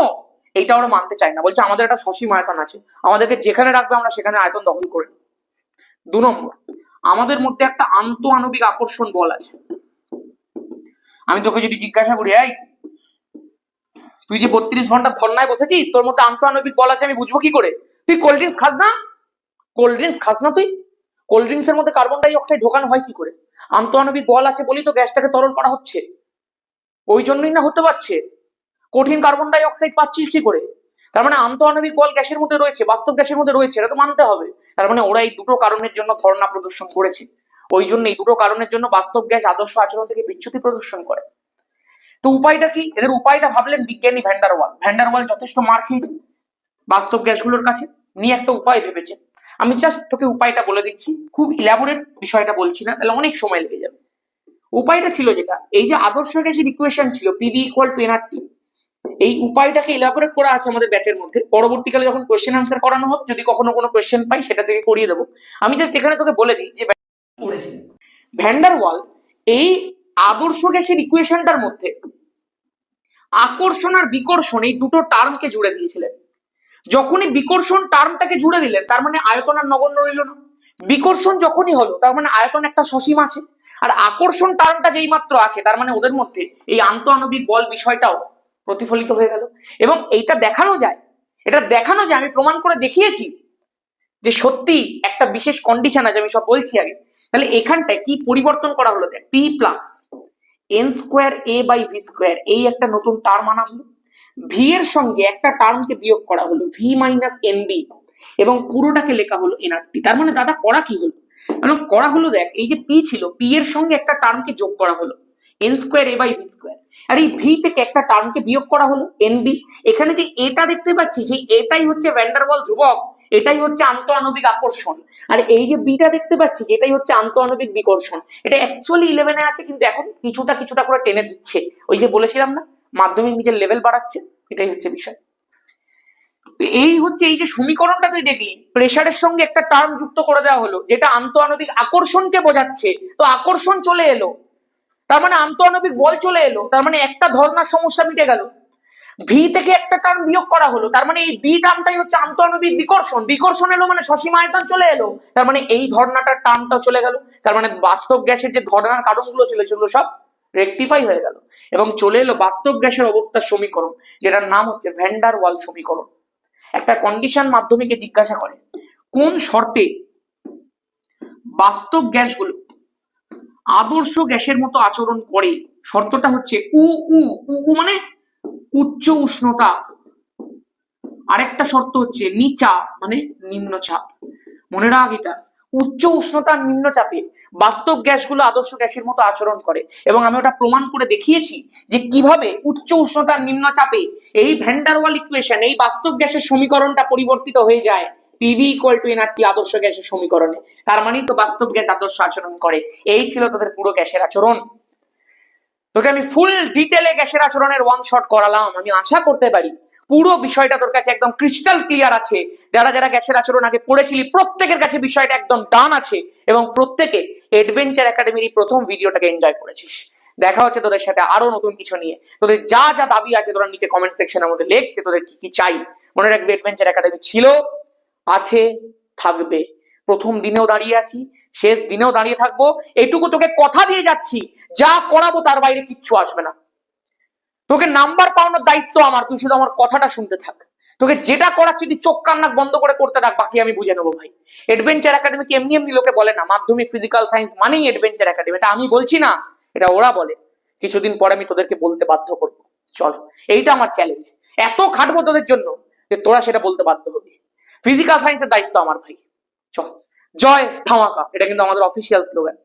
এইটা ওরা মানতে চায় না। বলছে আমাদের একটা সসীম আয়তন আছে, আমাদেরকে যেখানে রাখবে আমরা সেখানে আয়তন দখল করে নেব। 2 নম্বর, আমাদের মধ্যে একটা আন্তঃআণবিক আকর্ষণ বল আছে। আমি তোকে যদি জিজ্ঞাসা করি, এই তুই যে 32 ঘন্টা ধর্নায় বসেছিস, তোর মধ্যে আন্তঃআণবিক বল আছে, আমি বুঝবো কি করে? তুই কোল্ড ড্রিঙ্কস খাস না? কোল্ড ড্রিঙ্কস খাস না তুই? কোল্ড ড্রিঙ্কস এর মধ্যে কার্বন ডাই অক্সাইড ঢোকানো হয় কি করে? আন্তঃআণবিক বল আছে বলেই তো গ্যাসটাকে তরল করা হচ্ছে, ওই জন্যই না হতে পারছে। কঠিন কার্বন ডাই অক্সাইড পাচ্ছিস কি করে? তার মানে আন্তঃআণবিক বল গ্যাসের মধ্যে রয়েছে, বাস্তব গ্যাসের মধ্যে রয়েছে, এটা তো মানতে হবে। তার মানে ওরা এই দুটো কারণের জন্য ধর্ণা প্রদর্শন করেছে। ওই জন্য এই দুটো কারণের জন্য বাস্তব গ্যাস আদর্শ আচরণ থেকে বিচ্যুতি প্রদর্শন করে। তো উপায়টা কি? এদের উপায়টা ভাবলেন বিজ্ঞানী ভ্যান্ডারওয়াল। ভ্যান্ডারওয়াল যথেষ্ট মার খেয়েছে বাস্তব গ্যাসগুলোর কাছে, নিয়ে একটা উপায় ভেবেছে। আমি জাস্ট তোকে উপায়টা বলে দিচ্ছি, খুব ইলাবোরেট বিষয়টা বলছি না, তাহলে অনেক সময় লেগে যাবে। উপায়টা ছিল যেটা, এই যে আদর্শ গ্যাসের ইকুয়েশন ছিল পিভি ইকুয়াল টু এনআরটি, এই উপায়টাকে ইলাবোরেট করা আছে আমাদের ব্যাচের মধ্যে। পরবর্তীকালে যখন কোয়েশ্চেন আনসার করানো হবে, যদি কখনো কোনো কোয়েশ্চেন পাই সেটা থেকে করিয়ে দেবো। আমি জাস্ট এখানে তোকে বলে দিই যে ভ্যান্ডারওয়াল এই আদর্শ গ্যাসের ইকুয়েশনটার মধ্যে আকর্ষণ আর বিকর্ষণ এই দুটো টার্মকে জুড়ে দিয়েছিলেন। যখনই বিকর্ষণ টার্মটাকে জুড়ে দিলেন, তার মানে আয়তন আর নগণ্য রইল না। বিকর্ষণ যখনই হলো, তার মানে আয়তন একটা সসীম আছে। আর আকর্ষণ টার্মটা যেই মাত্র আছে, তার মানে ওদের মধ্যে এই আন্তঃআণবিক বল বিষয়টাও প্রতিফলিত হয়ে গেল। এবং এইটা দেখানো যায়, আমি প্রমাণ করে দেখিয়েছি যে সত্যি একটা বিশেষ কন্ডিশন আছে, আমি সব বলছি আগে। তাহলে এখানটায় কি পরিবর্তন করা হলো? দেখ, P plus N square A by V square, এই একটা নতুন টার্ম আনা হলো। ভি এর সঙ্গে একটা টার্মকে বিয়োগ করা হলো, ভি মাইনাস এন বি, এবং পুরোটাকে লেখা হলো এনআরটি। তার মানে দাদা করা কি হলো? মানে করা হলো, দেখ, এই যে পি ছিল, পি এর সঙ্গে একটা টার্মকে যোগ করা হলো, N square A by V square, আর এই ভি থেকে একটা টার্মকে বিয়োগ করা হলো, এন বি। এখানে যে এটা দেখতে পাচ্ছি, সেই এটাই হচ্ছে ভ্যান্ডারওয়াল ধ্রুবক, এটাই হচ্ছে আন্তঃআণবিক আকর্ষণ। আর এই যে বিটা দেখতে পাচ্ছি, এটাই হচ্ছে আন্তঃআণবিক বিকর্ষণ। এটা অ্যাকচুয়ালি 11 এ আছে, কিন্তু এখন কিছুটা কিছুটা করে টেনে দিচ্ছে। ওই যে বলেছিলাম না, মাধ্যমিক নিজের লেভেল বাড়াচ্ছে, এটাই হচ্ছে বিষয়। এই হচ্ছে এই যে সমীকরণটা তুই দেখলি, প্রেসারের সঙ্গে একটা টার্ম যুক্ত করে দেওয়া হলো যেটা আন্তঃআণবিক আকর্ষণকে বোঝাচ্ছে। তো আকর্ষণ চলে এলো, তার মানে আন্তঃআণবিক বল চলে এলো, তার মানে একটা ধর্নার সমস্যা মিটে গেল। ভি থেকে একটা টার্ম বিয়োগ করা হলো, তার মানে এই বি টার্মটাই হচ্ছে আন্তঃআণবিক বিকর্ষণ। বিকর্ষণ এলো মানে সসীম আয়তন চলে এলো, তার মানে এই ধর্নাটার টার্মটাও চলে গেল। তার মানে বাস্তব গ্যাসের যে ধর্নার কারণগুলো ছিল সেগুলো সব রেকটিফাই হয়ে গেল, এবং চলে এলো বাস্তব গ্যাসের অবস্থার সমীকরণ, যেটার নাম হচ্ছে ভ্যান্ডারওয়াল সমীকরণ। একটা কন্ডিশন মাধ্যমিকে জিজ্ঞাসা করে, কোন শর্তে বাস্তব গ্যাসগুলো আদর্শ গ্যাসের মতো আচরণ করে? শর্তটা হচ্ছে উ উ উ মানে উচ্চ উষ্ণতা, আরেকটা শর্ত হচ্ছে নিচাপ মানে নিম্নচাপ। মনে রাখ, এটা উচ্চ উষ্ণতা নিম্নচাপে বাস্তব গ্যাসগুলো আদর্শ গ্যাসের মতো আচরণ করে। এবং আমি ওটা প্রমাণ করে দেখিয়েছি যে কিভাবে উচ্চ উষ্ণতা নিম্নচাপে এই ভ্যান্ডারওয়াল ইকুয়েশন, এই বাস্তব গ্যাসের সমীকরণটা পরিবর্তিত হয়ে যায় পিভি ইকুয়াল টু এনআরটি আদর্শ গ্যাসের সমীকরণে। তার মানে তো বাস্তব গ্যাস আদর্শ আচরণ করে। এই ছিল তোদের পুরো গ্যাসের আচরণ। তোকে আমি ফুল ডিটেলে গ্যাসের আচরণের ওয়ান শট করালাম। আমি আশা করতে পারি পুরো বিষয়টা তোর কাছে একদম ক্রিস্টাল ক্লিয়ার আছে। যারা যারা গ্যাসের আচরণ আগে পড়েছিলি, প্রত্যেকের কাছে বিষয়টা একদম ডান আছে, এবং প্রত্যেকে অ্যাডভেঞ্চার একাডেমির প্রথম ভিডিওটাকে এনজয় করেছিস। দেখা হচ্ছে তোদের সাথে আরো নতুন কিছু নিয়ে। তোদের যা যা দাবি আছে তোরা নিচে কমেন্ট সেকশনের মধ্যে লেখ যে তোদের কি কি চাই। মনে রাখবি, অ্যাডভেঞ্চার একাডেমি ছিল, আছে, থাকবে। প্রথম দিনেও দাঁড়িয়ে আছি, শেষ দিনেও দাঁড়িয়ে থাকবো। এটুকু তোকে কথা দিয়ে যাচ্ছি, যা করাবো তার বাইরে কিচ্ছু আসবে না। তোকে নাম্বার পাওয়ানোর দায়িত্ব আমার, তুই শুধু আমার কথাটা শুনতে থাক। তোকে যেটা করাচ্ছি তুই চোখ কান নাক বন্ধ করে করতে থাক, বাকি আমি বুঝে নেবো ভাই। অ্যাডভেঞ্চার একাডেমিকে এমনি এমনি লোকে বলে না মাধ্যমিক ফিজিক্যাল সায়েন্স মানেই অ্যাডভেঞ্চার একাডেমি। এটা আমি বলছি না, এটা ওরা বলে। কিছুদিন পরে আমি তোদেরকে বলতে বাধ্য করবো। চল, এইটা আমার চ্যালেঞ্জ। এত খাটবো তোদের জন্য যে তোরা সেটা বলতে বাধ্য হবি। ফিজিক্যাল সায়েন্সের দায়িত্ব আমার ভাই। চল, জয় ধামাকা, এটা কিন্তু আমাদের অফিসিয়াল স্লোগান।